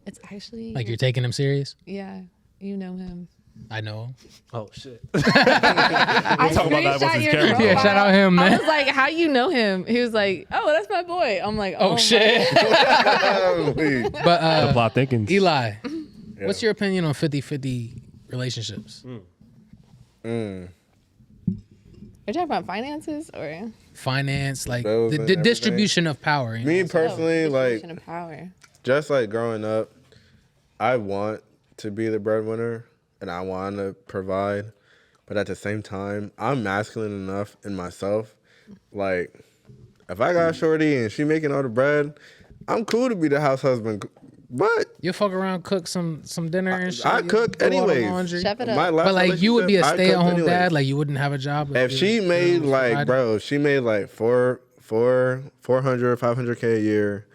S5: It's actually
S1: like you're taking him serious.
S5: yeah, you know him.
S1: I know.
S2: Oh shit.
S5: I
S2: talk about that once
S5: screenshot
S2: it's
S5: your
S2: carried.
S5: profile.
S1: Yeah, shout out him,
S5: I
S1: man.
S5: was like, "How you know him?" He was like, "Oh, that's my boy." I'm like,
S1: Oh
S5: my
S1: shit.
S4: Holy.
S1: But
S2: Plot thinking.
S1: Eli, what's your opinion on 50-50 relationships?
S5: You're talking about finances or
S1: Finance, like
S4: Bills
S1: the
S4: and everything.
S1: distribution of power. You know?
S4: Me personally, like,
S5: distribution of power.
S4: just like growing up, I want to be the breadwinner and I want to provide, but at the same time, I'm masculine enough in myself. Like, if I got a shorty and she making all the bread, I'm cool to be the house husband. But
S1: You'll fuck around, cook some dinner and shit.
S4: I
S1: You'll
S4: cook
S1: do all the
S4: anyways.
S1: laundry.
S5: Chef it up.
S4: My last
S1: But like you would be a
S4: relationship, I cooked
S1: stay-at-home
S4: anyways.
S1: dad, like you wouldn't have a job.
S4: If she made like, bro, she made like 400, 500K a year,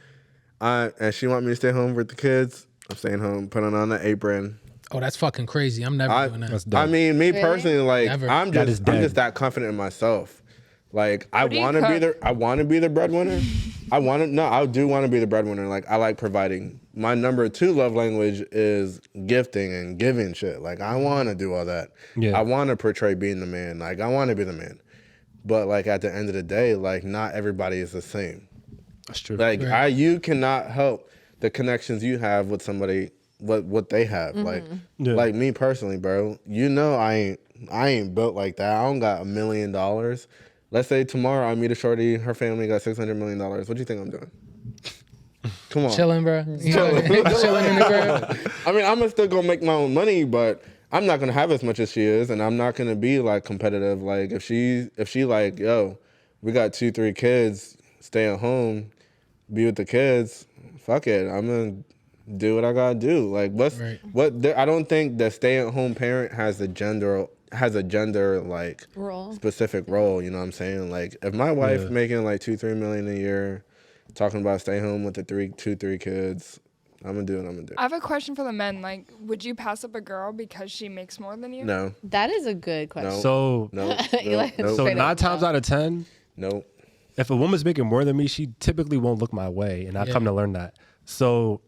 S4: and she want me to stay home with the kids, I'm staying home, putting on the apron,
S1: Oh, that's fucking crazy. I'm never doing that.
S2: That's
S4: I
S2: dumb.
S4: mean, me
S5: Really?
S4: personally, like
S1: Never.
S4: I'm
S2: That is
S4: just
S2: dead.
S4: that confident in myself. Like I
S6: do you
S4: want to be
S6: cook?
S4: I want to be the breadwinner. I do want to be the breadwinner. Like I like providing. My number 2 love language is gifting and giving shit. Like I want to do all that.
S2: Yeah.
S4: I want to portray being the man. Like I want to be the man. But like at the end of the day, like not everybody is the same.
S2: That's true.
S4: Like
S1: Right.
S4: you cannot help the connections you have with somebody what they have. Like
S2: Yeah.
S4: like me personally, bro. You know I ain't built like that. I don't got $1 million. Let's say tomorrow I meet a shorty, her family got $600 million. What do you think I'm doing? Come on.
S1: Chilling, bro. Chilling in the crib.
S4: I mean, I'm still gonna make my own money, but I'm not gonna have as much as she is, and I'm not gonna be like competitive. Like if she like, yo, we got 2-3 kids, stay at home, be with the kids. Fuck it, I'm gonna do what I gotta do. Like I don't think the stay-at-home parent has a gender like
S5: Role.
S4: specific role. You know what I'm saying? Like if my wife making like 2-3 million a year, talking about stay home with the 2-3 kids, I'm gonna do what I'm gonna do.
S6: I have a question for the men. Like, would you pass up a girl because she makes more than you?
S4: No,
S5: That is a good question.
S2: So
S4: no,
S5: Eli,
S4: no,
S2: so
S5: straight
S2: 9
S5: up,
S2: times out of 10,
S4: no.
S2: if a woman's making more than me, she typically won't look my way, and I've come to learn that. So,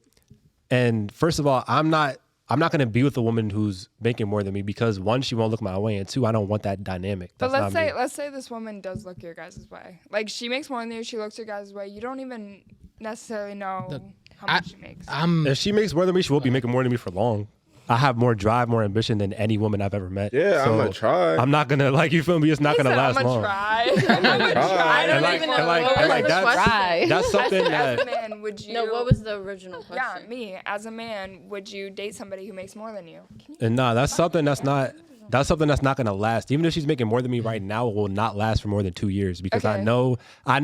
S2: and first of all, I'm not gonna be with a woman who's making more than me because 1, she won't look my way, and 2, I don't want that dynamic.
S6: But
S2: That's not me.
S6: let's say this woman does look your guys' way. Like she makes more than you, she looks your guys' way. You don't even necessarily know how much she makes.
S2: If she makes more than me, she won't be making more than me for long. I have more drive, more ambition than any woman I've ever met.
S4: Yeah,
S2: So
S4: I'm gonna try.
S2: I'm not gonna like you feel me. It's not gonna last
S6: I'm
S2: long.
S6: try.
S7: I don't
S2: like-
S7: even
S2: and
S7: know.
S2: like-
S7: What
S2: and
S7: was
S2: like
S7: the
S2: that's-
S7: question?
S5: Right.
S2: That's something
S6: As a
S2: that
S6: man, would you?
S7: No, what was the original
S6: Yeah,
S7: question?
S6: me as a man, would you date somebody who makes more than you?
S2: and nah, that's something that's not gonna last. Even if she's making more than me right now, it will not last for more than 2 years because I
S6: Okay.
S2: know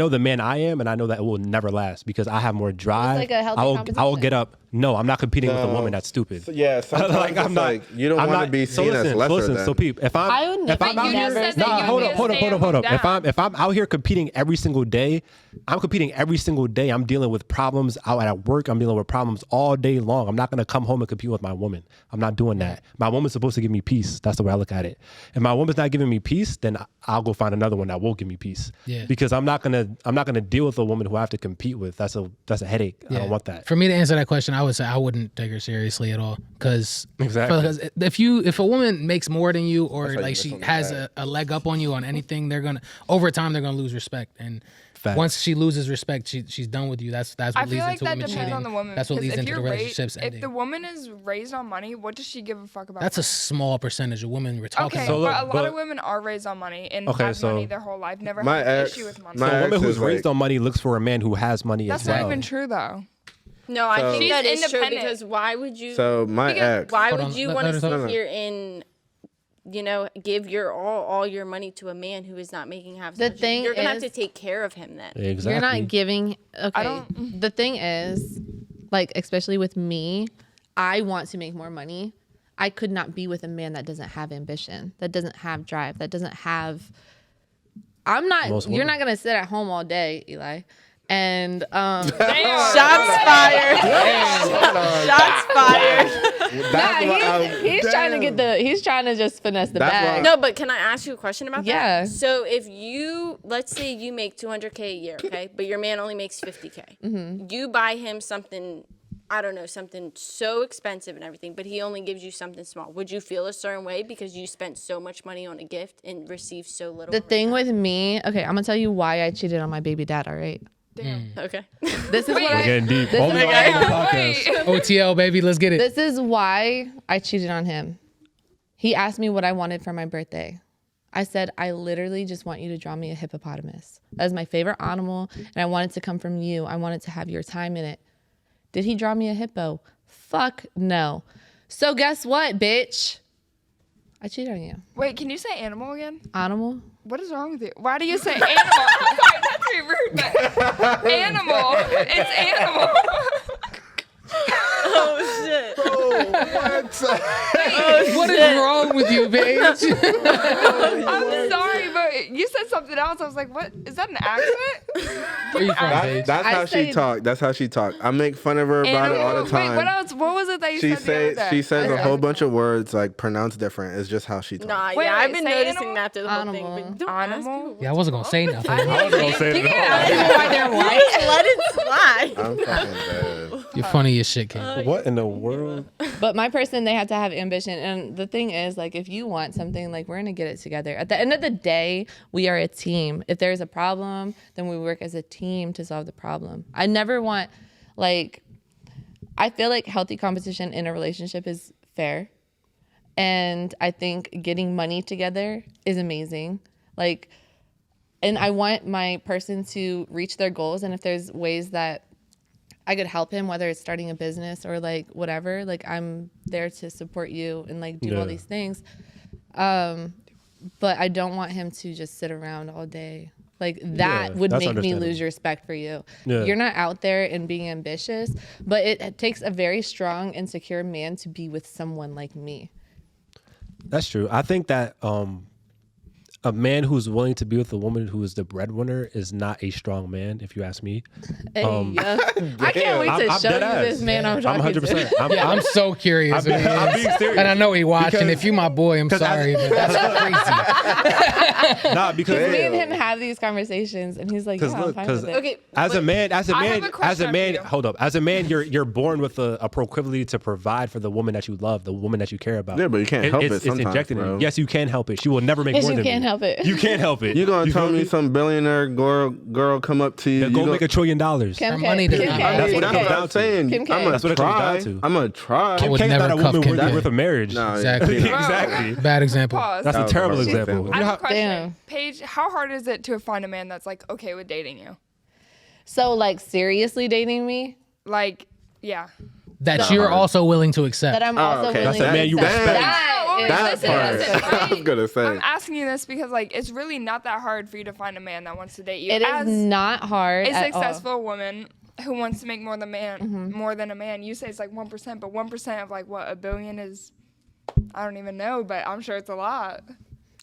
S2: the man I am, and I know that it will never last because I have more drive.
S5: like a healthy
S2: I will
S5: competition.
S2: get up. No, I'm not competing with a
S4: No.
S2: woman that's stupid.
S4: So, yeah, sometimes
S2: Like,
S4: it's like you don't
S2: I'm
S4: want to
S2: not-
S4: be
S2: so
S4: seen
S2: listen,
S4: as lesser
S2: listen,
S4: than.
S2: So peep, if I'm
S5: I would
S2: if I'm
S5: never-
S2: out
S5: you
S2: here,
S5: never said that
S2: nah,
S6: you
S2: hold
S6: would
S2: up, hold up,
S6: stay
S2: hold up, hold up.
S6: down.
S2: If I'm out here competing every single day, I'm competing every single day. I'm dealing with problems out at work. I'm dealing with problems all day long. I'm not gonna come home and compete with my woman. I'm not doing that. My woman's supposed to give me peace. That's the way I look at it. If my woman's not giving me peace, then I'll go find another one that will give me peace.
S1: Yeah.
S2: Because I'm not gonna deal with a woman who I have to compete with. That's a headache. I don't want that.
S1: For me to answer that question, I would say I wouldn't take her seriously at all. Because
S2: Exactly.
S1: if a woman makes more than you or
S4: why
S1: like
S4: you
S1: she
S4: miss on the
S1: has
S4: bag.
S1: a leg up on you on anything, over time they're gonna lose respect. And
S2: Facts.
S1: once she loses respect, she's done with you. That's what
S6: I
S1: leads
S6: feel like
S1: into
S6: that
S1: women
S6: depends
S1: cheating.
S6: on the woman.
S1: That's what
S6: 'cause
S1: leads
S6: if
S1: into the
S6: you're
S1: relationships
S6: If
S1: ending.
S6: the woman is raised on money, what does she give a fuck about?
S1: That's a small percentage of women we're talking
S6: okay,
S2: So
S1: about.
S2: look,
S6: but a lot
S2: but-
S6: of women are raised on money and
S2: Okay,
S6: have
S2: so
S6: money their whole life, never
S4: my
S6: had an
S4: ex-
S6: issue with money.
S4: my
S2: So a woman
S4: ex
S2: who's
S4: is
S2: raised
S4: like-
S2: on money looks for a man who has money
S6: That's
S2: as well.
S6: not even true though.
S7: No, I
S4: So-
S7: think
S6: She's
S7: that is true
S6: independent.
S7: because why would you?
S4: So my ex.
S7: Why
S1: Hold
S7: would
S1: on,
S7: you
S1: let
S7: want
S1: her
S7: to
S1: talk.
S7: sit
S4: No, no.
S7: here and give all your money to a man who is not making half as
S5: The
S7: much?
S5: thing
S7: You're gonna have
S5: is-
S7: to take care of him then.
S2: Exactly.
S5: You're not giving. Okay.
S6: don't-
S5: The thing is, like, especially with me, I want to make more money. I could not be with a man that doesn't have ambition, that doesn't have drive, that doesn't have. I'm not.
S2: Most
S5: You're
S2: women.
S5: not gonna sit at home all day, Eli. And
S7: Shots fired. Shots fired.
S4: That's why
S5: he's trying to get he's trying to just finesse the
S4: That's
S5: bag.
S4: why-
S7: No, but can I ask you a question about
S5: Yeah.
S7: that? So if let's say you make 200K a year, okay, but your man only makes 50K. You buy him something, I don't know, something so expensive and everything, but he only gives you something small. Would you feel a certain way because you spent so much money on a gift and received so little?
S5: The thing with me, okay, I'm gonna tell you why I cheated on my baby dad. All right,
S7: Okay.
S5: this is what
S2: We're
S5: I.
S2: getting deep.
S5: This
S2: Only
S5: is
S2: on
S5: why-
S2: the podcast.
S1: OTL baby, let's get it.
S5: This is why I cheated on him. He asked me what I wanted for my birthday. I said, I literally just want you to draw me a hippopotamus. That is my favorite animal, and I want it to come from you. I want it to have your time in it. Did he draw me a hippo? Fuck no. So guess what, bitch? I cheated on you.
S6: Wait, can you say animal again?
S5: Animal?
S6: What is wrong with you? Why do you say animal? I'm sorry, not to be rude, but animal. It's animal.
S7: Oh shit.
S1: What is wrong with you, bitch?
S6: I'm sorry, but you said something else. I was like, what? Is that an accent?
S1: Where you from, Paige?
S4: That's
S5: I
S4: how she
S5: say-
S4: talk. That's how she talk. I make fun of her about it all the time.
S6: Wait, what else? What was it that you
S4: She
S6: said the other day?
S4: she says a whole bunch of words like pronounced different. It's just how she talks.
S7: Nah,
S6: Wait,
S7: yeah, I've
S6: wait,
S7: been
S6: say
S7: noticing
S6: animal?
S7: that through the whole
S5: Animal.
S7: thing. But don't ask
S6: Animal?
S7: people.
S1: Yeah, I wasn't gonna say nothing.
S2: I was gonna say that.
S5: why they're white.
S7: Just let it slide.
S4: I'm fucking dead.
S1: You're funny as shit, kid.
S2: What in the world?
S5: But my person, they have to have ambition. And the thing is, like, if you want something, like, we're going to get it together. At the end of the day, we are a team. If there's a problem, then we work as a team to solve the problem. I never want, like, I feel like healthy competition in a relationship is fair. And I think getting money together is amazing. Like, and I want my person to reach their goals. And if there's ways that I could help him, whether it's starting a business or like whatever, like I'm there to support you and like do all these things. But I don't want him to just sit around all day. Like that would
S2: that's
S5: make me
S2: understandable.
S5: lose respect for you.
S2: Yeah.
S5: You're not out there and being ambitious, but it takes a very strong and secure man to be with someone like me.
S2: That's true. I think that a man who's willing to be with a woman who is the breadwinner is not a strong man, if you ask me.
S5: Hey, yeah. I can't wait to
S2: I'm
S5: show you
S2: dead
S5: this
S2: ass.
S5: man I'm
S2: I'm
S5: talking
S2: 100%.
S5: to.
S1: I'm so curious.
S2: I'm being serious.
S1: And I know he watching.
S2: Because-
S1: If you my boy, I'm sorry, but that's crazy.
S2: Nah, because
S5: Me and him have these conversations, and he's like, "Yeah, I'm fine with it."
S7: Okay,
S2: as a
S7: but
S2: man,
S6: I have a question for you.
S2: hold up. As a man, you're born with a proclivity to provide for the woman that you love, the woman that you care about.
S4: Yeah, but you can't help it
S2: It's
S4: sometimes,
S2: injected in
S4: bro.
S2: you. Yes, you can help it. She will never make
S5: Yes,
S2: more
S5: you
S2: than
S5: can't
S2: me.
S5: help it.
S2: You can't help it.
S4: You gonna
S2: feel
S4: tell me some billionaire girl come up to you?
S2: Go
S4: you
S2: make $1 trillion.
S5: Kim
S1: Her
S5: K.
S1: money does
S5: Kim
S1: not
S5: K.
S1: matter.
S2: That's what
S4: That's
S2: it
S4: what
S2: comes
S4: I'm
S2: down to.
S4: saying.
S5: Kim K.
S4: I'm gonna
S2: That's what it comes
S4: try.
S2: down to.
S4: I'm gonna try.
S1: I would
S2: Kim K is
S1: never
S2: not a
S1: cuff
S2: woman
S1: Kim
S2: worth,
S1: K.
S2: worth a marriage.
S4: No,
S1: Exactly.
S2: Exactly.
S1: Bad example.
S6: Pause.
S2: That's
S4: That
S2: a
S4: was
S2: terrible
S4: a perfect
S2: example.
S4: example.
S6: I have a question.
S5: Damn.
S6: Paige, how hard is it to find a man that's like okay with dating you?
S5: So, like, seriously dating me?
S6: Like, yeah.
S1: That you're also willing to accept.
S5: That I'm also
S4: okay.
S5: willing
S2: That's a
S5: to
S2: man you
S5: accept.
S2: respect.
S5: That is-
S4: That
S6: listen,
S4: part. I was gonna say.
S6: I'm asking you this because like it's really not that hard for you to find a man that wants to date you.
S5: It is
S6: As
S5: not hard
S6: a
S5: at all.
S6: successful woman who wants to make more than a man. You say it's like 1%, but 1% of like what $1 billion is. I don't even know, but I'm sure it's a lot.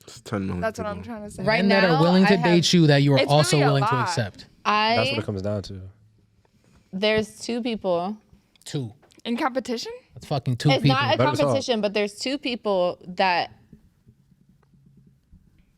S4: It's 10 million.
S6: That's what I'm
S4: people.
S6: trying to say.
S5: Right
S1: Men that
S5: now,
S1: are willing to
S5: I have-
S1: date you that you are
S6: It's
S1: also
S6: really a
S1: willing to
S6: lot.
S1: accept.
S2: That's what it comes down to.
S5: There's two people.
S1: Two.
S6: In competition?
S1: That's fucking two
S5: It's
S1: people.
S5: not a
S2: Better solve.
S5: competition, but there's two people that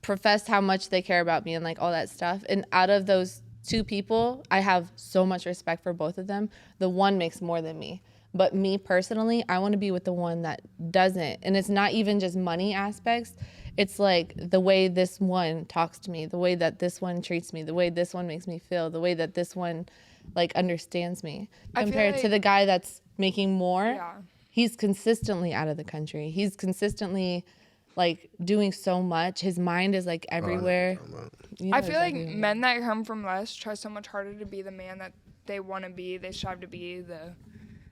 S5: profess how much they care about me and like all that stuff. And out of those two people, I have so much respect for both of them. The one makes more than me. But me personally, I want to be with the one that doesn't. And it's not even just money aspects. It's like the way this one talks to me, the way that this one treats me, the way this one makes me feel, the way that this one like understands me.
S6: I feel
S5: Compared to
S6: like-
S5: the guy that's making more.
S6: Yeah.
S5: He's consistently out of the country. He's consistently like doing so much. His mind is like everywhere. You know
S6: I feel like
S5: exactly what I mean.
S6: men that come from less try so much harder to be the man that they want to be. They strive to be the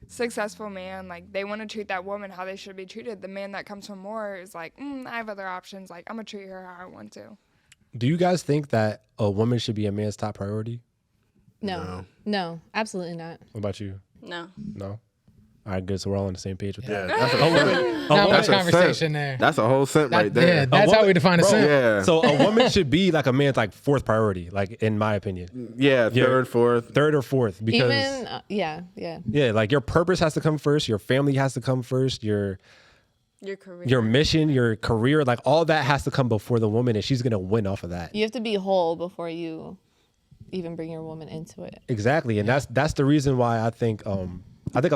S6: successful man. Like they want to treat that woman how they should be treated. The man that comes from more is like, I have other options. Like I'm gonna treat her how I want to.
S2: Do you guys think that a woman should be a man's top priority?
S5: No, absolutely not.
S2: What about you?
S7: no.
S2: No? All right, good. So we're all on the same page with
S4: Yeah,
S2: that.
S4: that's a
S1: Not much
S4: that's a
S1: conversation
S4: simp.
S1: there.
S4: That's a whole simp right
S1: Yeah,
S4: there.
S1: that's how we define a
S2: Bro,
S1: simp.
S4: Yeah.
S2: So a woman should be like a man's like fourth priority, like in my opinion.
S4: Yeah, third, fourth.
S2: Third or fourth. Because
S5: Even yeah.
S2: yeah, like your purpose has to come first, your family has to come first, your
S7: Your career.
S2: mission, your career, like all that has to come before the woman, and she's gonna win off of that.
S5: You have to be whole before you even bring your woman into it.
S2: Exactly, and that's the reason why I think a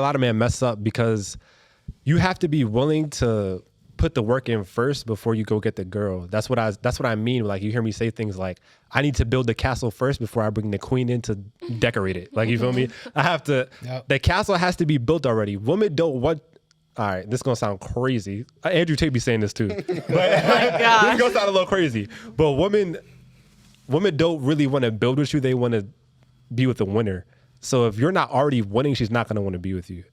S2: lot of men mess up, because you have to be willing to put the work in first before you go get the girl. That's what I mean. Like you hear me say things like, I need to build the castle first before I bring the queen in to decorate it. Like you feel me? I have to.
S1: Yep.
S2: The castle has to be built already. Women don't want. All right, this is gonna sound crazy. Andrew Tate be saying this too. But this is gonna sound a little crazy. But women don't really want to build with you. They want to be with the winner. So if you're not already winning, she's not gonna want to be with you.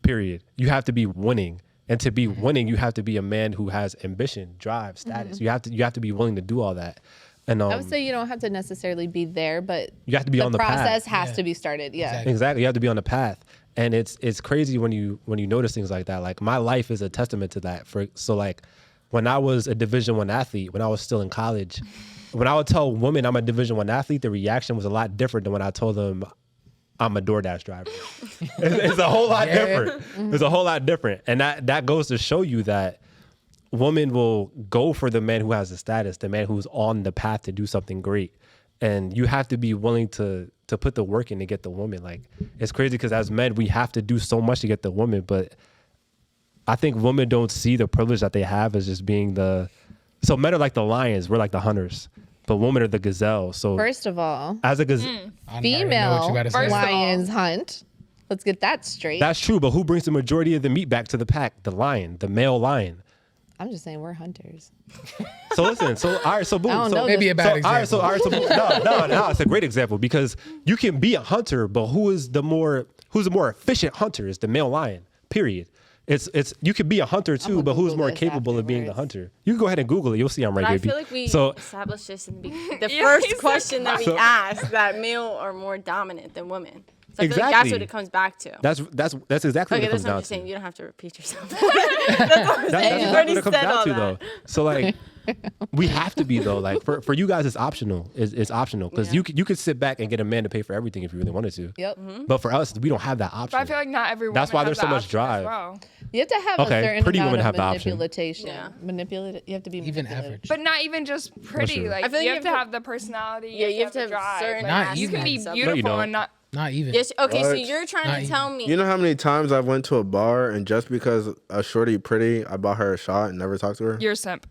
S2: Period. You have to be winning. And to be winning, you have to be a man who has ambition, drive, status. You have to be willing to do all that. And
S5: I would say you don't have to necessarily be there, but
S2: you have to be on the path.
S5: process has to be started. Yeah.
S2: Exactly. You have to be on the path. And it's crazy when you notice things like that. Like my life is a testament to that. So like when I was a Division I athlete, when I was still in college, when I would tell women I'm a Division I athlete, the reaction was a lot different than when I told them I'm a DoorDash driver. It's a whole lot different. It's a whole lot different. And that goes to show you that women will go for the man who has the status, the man who's on the path to do something great. And you have to be willing to put the work in to get the woman. Like, it's crazy because as men, we have to do so much to get the woman. But I think women don't see the privilege that they have as just being so men are like the lions, we're like the hunters. But women are the gazelle. So
S5: First of all,
S2: as a gazelle,
S5: female
S6: say.
S5: lions hunt. Let's get that straight.
S2: that's true. But who brings the majority of the meat back to the pack? The lion, the male lion.
S5: I'm just saying we're hunters.
S2: So listen, so all right, so boom.
S5: I don't
S2: so,
S5: know
S1: Maybe a bad
S2: so, all right,
S1: example.
S2: so no, it's a great example because you can be a hunter, but who's the more efficient hunter is the male lion. Period. It's you can be a hunter too,
S5: gonna
S2: but who's
S5: Google
S2: more
S5: this
S2: capable of being the
S5: afterwards.
S2: hunter? You can go ahead and Google it. You'll see I'm right,
S7: But I
S2: baby.
S7: feel like we
S2: So
S7: established this in the beginning. The
S6: Yeah,
S7: first
S6: he said
S7: question that we
S2: So-
S7: asked, that male are more dominant than women. So I feel like that's
S2: Exactly.
S7: what it comes back to.
S2: that's exactly
S7: Okay,
S2: what it
S7: that's
S2: comes
S7: what I'm
S2: down
S7: just saying.
S2: to.
S7: You don't have to repeat yourself.
S2: That's exactly
S7: already
S2: what it comes
S7: said
S2: down
S7: all
S2: to,
S7: that.
S2: though. So like, we have to be though. Like for you guys, it's optional. It's optional because you could sit back and get a man to pay for everything if you really wanted to.
S5: Yep.
S2: But for us, we don't have that option.
S6: But I feel like not every woman
S2: That's why
S6: has
S2: there's so
S6: that
S2: much
S6: option as
S2: drive.
S6: well.
S5: You have to have
S2: Okay,
S5: a certain
S2: pretty
S5: amount
S2: women
S5: of
S2: have the option.
S5: manipulation.
S7: Yeah.
S5: You have to be
S1: Even
S5: manipulative.
S1: average.
S6: But not even just pretty.
S2: true.
S6: Like
S7: I feel like
S6: you have to have the personality.
S7: Yeah, you have to
S6: the
S7: have
S6: drive.
S7: certain
S6: Like,
S1: Not
S6: you can be
S1: even.
S7: No,
S2: you
S6: beautiful
S2: don't.
S6: and not.
S1: Not even.
S7: Yes. Okay, so
S4: What?
S7: you're trying
S1: Not
S7: to
S1: even.
S7: tell me.
S4: You know how many times I went to a bar and just because a shorty pretty, I bought her a shot and never talked to her?
S6: You're a simp.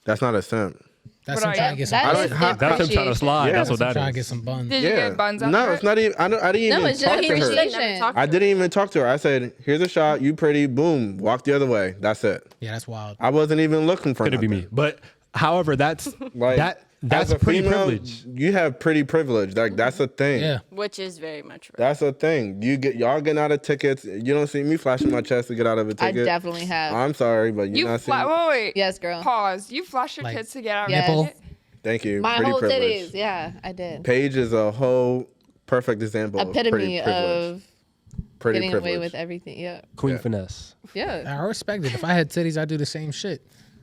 S4: That's not a simp.
S1: That's
S6: What
S1: him
S6: are
S1: trying
S6: you?
S1: to get some.
S5: That
S4: I
S5: is
S4: don't- how-
S2: That's him trying to
S5: appreciation.
S2: slide.
S4: Yeah.
S2: That's what that
S1: trying to get
S2: is.
S1: some buns.
S6: Did you
S4: Yeah.
S6: get buns after
S4: No,
S6: it?
S4: it's not even. I didn't
S5: No,
S4: even
S5: it's
S4: talk
S5: just
S4: to
S7: He
S4: her.
S7: said never talked
S4: I
S7: to
S4: didn't even talk to her. I said, "Here's a shot. You pretty. Boom. Walk the other way. That's it."
S1: Yeah, that's wild.
S4: I wasn't even looking for
S2: Could it be
S4: nothing.
S2: me? But however, that's
S4: Like
S2: that's
S4: as a
S2: pretty
S4: female,
S2: privilege.
S4: You have pretty privilege. Like that's a thing.
S1: Yeah.
S7: Which is very much right.
S4: That's a thing. Y'all getting out of tickets. You don't see me flashing my chest to get out of a
S5: I
S4: ticket.
S5: definitely have.
S4: I'm sorry, but you're
S6: You
S4: not seeing.
S6: wait.
S5: Yes, girl.
S6: Pause. You flash your
S1: Like,
S6: tits to get out
S5: Yes.
S6: of it.
S4: Thank you.
S5: My
S4: pretty
S5: whole
S4: privilege.
S5: titties. Yeah, I did.
S4: Paige is a whole perfect example of pretty
S5: Epitome
S4: privilege.
S5: of
S4: Pretty
S5: getting
S4: privilege.
S5: away with everything. Yeah.
S2: Queen
S4: Yeah.
S2: finesse.
S5: Yeah.
S1: I respect it. If I had titties, I'd do the same shit.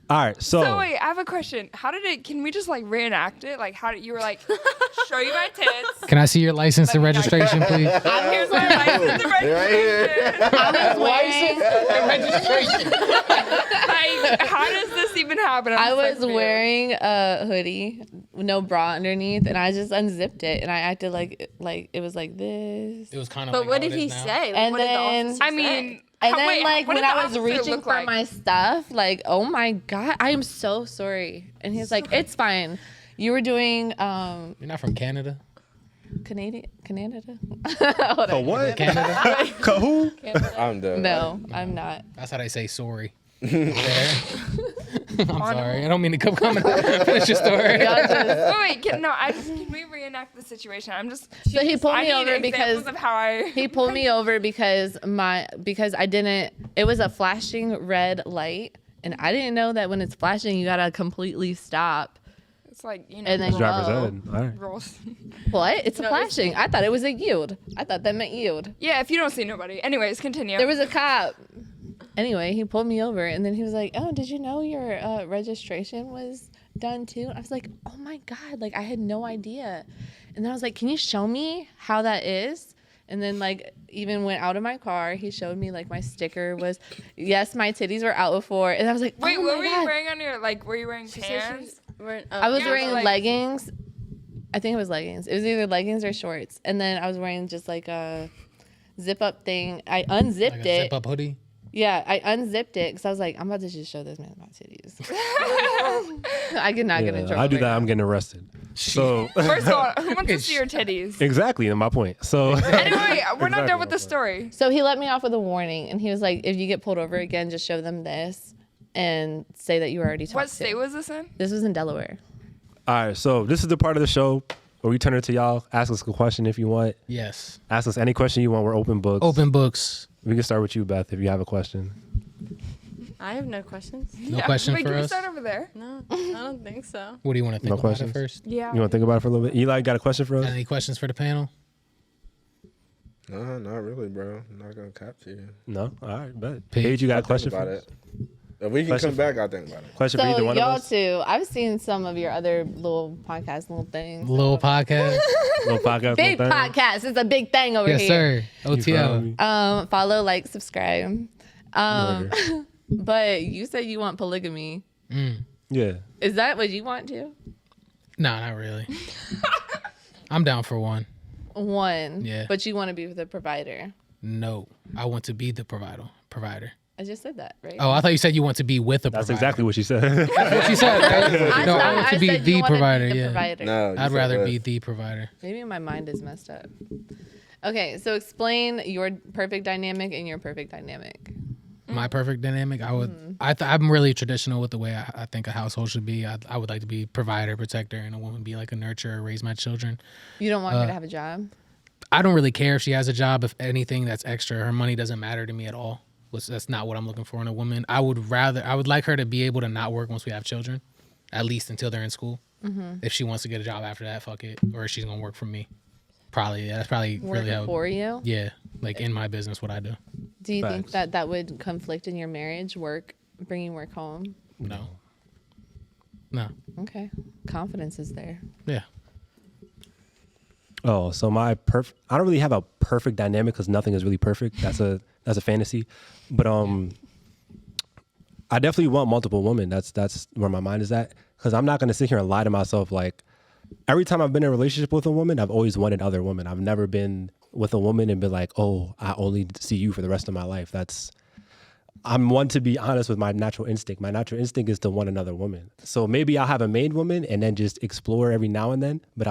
S2: All right,
S6: So wait, I have a question. How did it? Can we just like reenact it? Like how did you were like, show you my tits?
S1: Can I see your license and
S6: Let me know.
S1: registration, please?
S6: Here's my license and registration.
S5: I was wearing.
S6: Like, how does this even happen? I'm
S5: I
S6: just, like,
S5: was
S6: confused.
S5: wearing a hoodie, no bra underneath, and I just unzipped it, and I acted like it was like this.
S1: It was kind of.
S7: But
S1: like
S7: what
S1: how
S7: did
S1: it
S7: he
S1: is now.
S7: say? Like,
S5: And
S7: what did the
S5: then-
S7: officer
S6: I
S7: say?
S6: mean,
S5: And
S6: how-
S5: then,
S6: wait,
S5: like,
S6: what
S5: when
S6: did the
S5: I was
S6: officer
S5: reaching
S6: look
S5: for
S6: like?
S5: my stuff, like, oh my God, I am so sorry. And he's like, it's fine. You were doing
S1: You're not from Canada.
S5: Canada?
S2: So what?
S1: Canada.
S2: Who?
S4: I'm done.
S5: No, I'm not.
S1: That's how they say sorry. I'm sorry. I don't mean to come coming. Finish your story.
S5: Y'all just-
S6: Wait, can we reenact the situation? I'm just.
S5: So he pulled
S6: I
S5: me
S6: need
S5: over because
S6: examples of how I.
S5: he pulled me over because I didn't. It was a flashing red light, and I didn't know that when it's flashing, you gotta completely stop.
S6: It's like you know.
S5: And then
S2: Driver's
S5: go.
S2: ed. All right.
S6: rules.
S5: What? It's a
S7: No,
S5: flashing. I thought it was a yield. I thought that meant yield.
S6: Yeah, if you don't see nobody. Anyways, continue.
S5: There was a cop. Anyway, he pulled me over, and then he was like, "Oh, did you know your registration was done too?" I was like, "Oh my God!" Like I had no idea. And then I was like, "Can you show me how that is?" And then like even went out of my car. He showed me like my sticker was, yes, my titties were out before, and I was like,
S6: Wait,
S5: oh
S6: what
S5: my
S6: were
S5: God.
S6: you wearing on your like? Were you wearing
S7: She said
S6: pants?
S5: I was
S6: Yeah,
S5: wearing
S6: like-
S5: leggings. I think it was leggings. It was either leggings or shorts. And then I was wearing just like a zip up thing. I unzipped
S1: Like a
S5: it.
S1: zip up hoodie.
S5: Yeah, I unzipped it because I was like, I'm about to just show this man my titties. I could not get in
S2: Yeah,
S5: trouble.
S2: I do
S5: right
S2: that.
S5: now.
S2: I'm getting arrested. So
S6: First of all, who wants to see your titties?
S2: exactly, my point. So
S6: Anyway, we're not
S2: Exactly
S6: done with
S2: my
S6: the story.
S5: So he let me off with a warning, and he was like, if you get pulled over again, just show them this and say that you were already talked
S6: What
S5: to.
S6: state was this in?
S5: This was in Delaware.
S2: all right, so this is the part of the show where we turn it to y'all. Ask us a question if you want.
S1: Yes.
S2: Ask us any question you want. We're open books.
S1: Open books.
S2: We can start with you, Beth, if you have a question.
S7: I have no questions.
S1: No question
S6: Wait,
S1: for
S6: can we
S1: us.
S6: start over there?
S7: No, I don't think so.
S1: What do you want to think
S2: No
S1: about
S2: questions?
S1: it first?
S6: Yeah.
S2: You want to think about it for a little bit? Eli, got a question for us?
S1: Any questions for the panel?
S4: No, not really, bro. I'm not gonna cap to you.
S2: No? All right, bet.
S1: Paige,
S2: Paige, you got a
S4: I'll think
S2: question
S4: about
S2: for us?
S4: it. If we can
S2: Question
S4: come back, I'll think about it.
S2: Question for either
S5: So
S2: one of
S5: y'all
S2: us.
S5: too. I've seen some of your other little things.
S1: Little podcast.
S2: Little podcast.
S5: Big
S2: little thing.
S5: podcast. It's a big thing over
S1: Yes,
S5: here.
S1: sir.
S2: You feel
S1: OTL.
S2: me?
S5: Follow, like, subscribe.
S2: Murder.
S5: But you said you want polygamy.
S2: Yeah.
S5: Is that what you want to?
S1: No, not really. I'm down for one.
S5: One.
S1: Yeah.
S5: But you want to be with a provider.
S1: No, I want to be the provider.
S5: I just said that, right?
S1: Oh, I thought you said you want to be with a
S2: That's
S1: provider.
S2: exactly what she said.
S1: what she said, right? No, I want to be
S5: said you
S1: the
S5: wanted
S1: provider.
S5: be the
S1: Yeah.
S5: provider.
S4: No, you
S1: I'd
S4: said
S1: rather
S4: what?
S1: be the provider.
S5: Maybe my mind is messed up. Okay, so explain your perfect dynamic and your perfect dynamic.
S1: My perfect dynamic, I would. I'm really traditional with the way I think a household should be. I would like to be provider, protector, and a woman be like a nurturer, raise my children.
S5: You don't want her to have a job?
S1: I don't really care if she has a job. If anything that's extra, her money doesn't matter to me at all. That's not what I'm looking for in a woman. I would like her to be able to not work once we have children, at least until they're in school. If she wants to get a job after that, fuck it. Or she's gonna work for me. Probably, yeah, that's probably really
S5: Working
S1: how.
S5: for you?
S1: Yeah, like in my business, what I do.
S5: Do you think
S2: Facts.
S5: that would conflict in your marriage, bringing work home?
S1: No. No.
S5: Okay. Confidence is there.
S1: Yeah.
S2: Oh, so I don't really have a perfect dynamic because nothing is really perfect. That's a fantasy, but I definitely want multiple women. That's where my mind is at, because I'm not gonna sit here and lie to myself. Like, every time I've been in a relationship with a woman, I've always wanted other women. I've never been with a woman and been like, oh, I only see you for the rest of my life. I'm one to be honest with my natural instinct. My natural instinct is to want another woman. So maybe I'll have a main woman and then just explore every now and then, but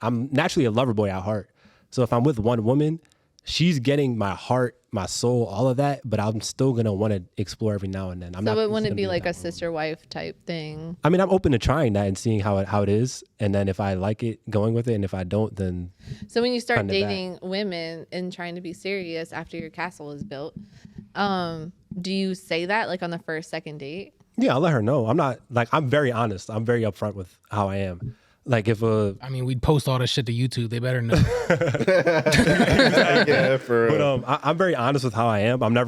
S2: I'm naturally a lover boy at heart. So if I'm with one woman, she's getting my heart, my soul, all of that, but I'm still going to want to explore every now and then.
S5: So it wouldn't be like a sister-wife type thing?
S2: I mean, I'm open to trying that and seeing how it is. And then if I like it, going with it. And if I don't, then...
S5: So when you start
S2: Turn it back.
S5: dating women and trying to be serious after your castle is built, do you say that like on the first, second date?
S2: Yeah, I'll let her know. I'm very honest. I'm very upfront with how I am. Like
S1: I mean, we'd post all this shit to YouTube. They better know.
S4: Yeah, for real.
S2: But I'm very honest with how I am. I'm not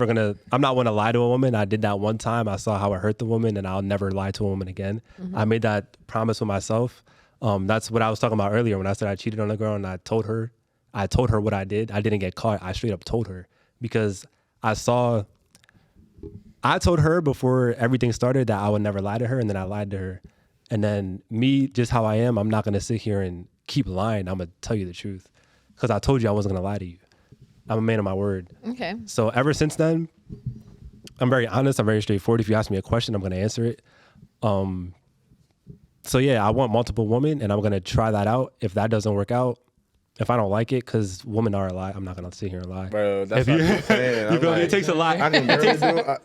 S2: one to lie to a woman. I did that one time. I saw how it hurt the woman, and I'll never lie to a woman again. I made that promise with myself. That's what I was talking about earlier when I said I cheated on a girl, and I told her what I did. I didn't get caught. I straight up told her, because I told her before everything started that I would never lie to her, and then I lied to her. And then me, just how I am, I'm not going to sit here and keep lying. I'm going to tell you the truth, because I told you I wasn't going to lie to you. I'm a man of my word.
S5: Okay.
S2: So ever since then, I'm very honest. I'm very straightforward. If you ask me a question, I'm going to answer it. So yeah, I want multiple women, and I'm going to try that out. If that doesn't work out, if I don't like it, because women are a lie, I'm not going to sit here and lie.
S4: Bro, that's what I'm saying.
S2: You feel me? It takes a lot.
S4: I can barely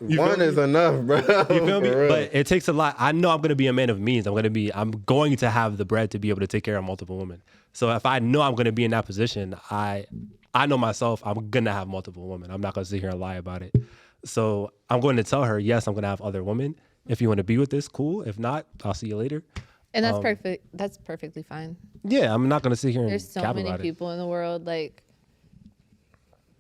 S4: do one is enough, bro.
S2: You feel me?
S4: For real.
S2: But it takes a lot. I know I'm going to be a man of means. I'm going to have the bread to be able to take care of multiple women. So if I know I'm going to be in that position, I know myself, I'm going to have multiple women. I'm not going to sit here and lie about it. So I'm going to tell her, yes, I'm going to have other women. If you want to be with this, cool. If not, I'll see you later.
S5: And that's perfect. That's perfectly fine.
S2: Yeah, I'm not going to sit here and
S5: There's so
S2: cap
S5: many
S2: about it.
S5: people in the world. Like,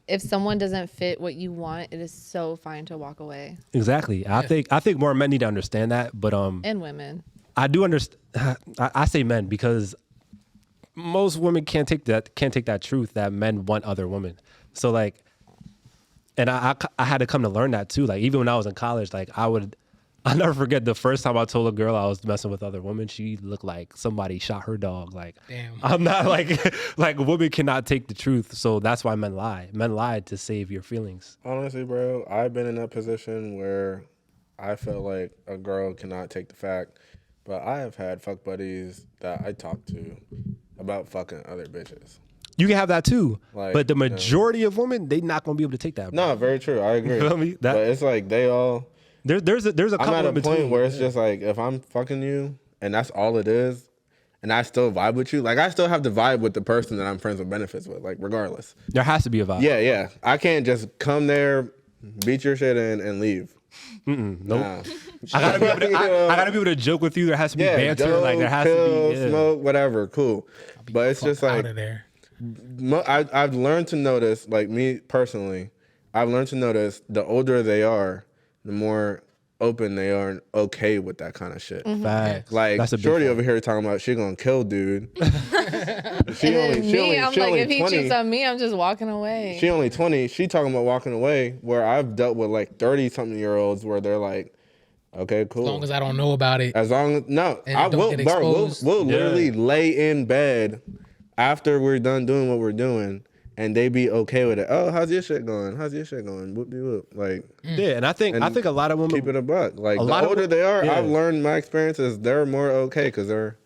S5: if someone doesn't fit what you want, it is so fine to walk away.
S2: Exactly. I think more men need to understand that. But
S5: And women.
S2: I do understand. I say men because most women can't take that truth that men want other women. So like, and I had to come to learn that too. Like, even when I was in college, like I'll never forget the first time I told a girl I was messing with other women. She looked like somebody shot her dog. Like,
S1: Damn.
S2: I'm not like women cannot take the truth. So that's why men lie. Men lie to save your feelings.
S4: Honestly, bro, I've been in that position where I felt like a girl cannot take the fact, but I have had fuck buddies that I talk to about fucking other bitches.
S2: You can have that too,
S4: Like,
S2: but the majority of women, they not gonna be able to take that. Bro.
S4: No, very true. I agree.
S2: You feel me?
S4: But it's like they all.
S2: There's a couple
S4: I'm at a
S2: in between
S4: point where it's just like, if I'm fucking you and that's all it is, and I still vibe with you, like I still have to vibe with the person that I'm friends with benefits with, like regardless.
S2: there has to be a vibe.
S4: Yeah. I can't just come there, beat your shit in, and leave.
S2: Nope.
S4: Nah.
S2: I gotta be able to. I gotta be able to joke with you. There has to be banter.
S4: go,
S2: Like there has
S4: chill,
S2: to be. Yeah.
S4: smoke, whatever, cool. But it's just
S1: Out
S4: like
S1: of there.
S4: I've learned to notice, like me personally, I've learned to notice the older they are, the more open they aren't okay with that kind of shit.
S2: Facts.
S4: Like
S2: That's a big
S4: Shorty
S2: fact.
S4: over here talking about she gonna kill dude. she
S5: And
S4: only,
S5: then
S4: she
S5: me,
S4: only,
S5: I'm
S4: she
S5: like,
S4: only
S5: if he
S4: 20.
S5: cheats on me, I'm just walking away.
S4: She only 20. She talking about walking away. Where I've dealt with like 30-something-year-olds where they're like, okay, cool.
S1: As long as I don't know about it.
S4: As long as no,
S1: And
S4: I
S1: don't
S4: will.
S1: get
S4: Bro,
S1: exposed.
S4: we'll
S2: Yeah.
S4: literally lay in bed after we're done doing what we're doing, and they be okay with it. Oh, how's your shit going? How's your shit going? Whoop de whoop. Like,
S2: Yeah, and I think a lot of women
S4: keep it a buck. Like
S2: A
S4: the
S2: lot of
S4: older
S2: wo-
S4: they are,
S2: yeah.
S4: I've learned my experiences. They're more okay because they're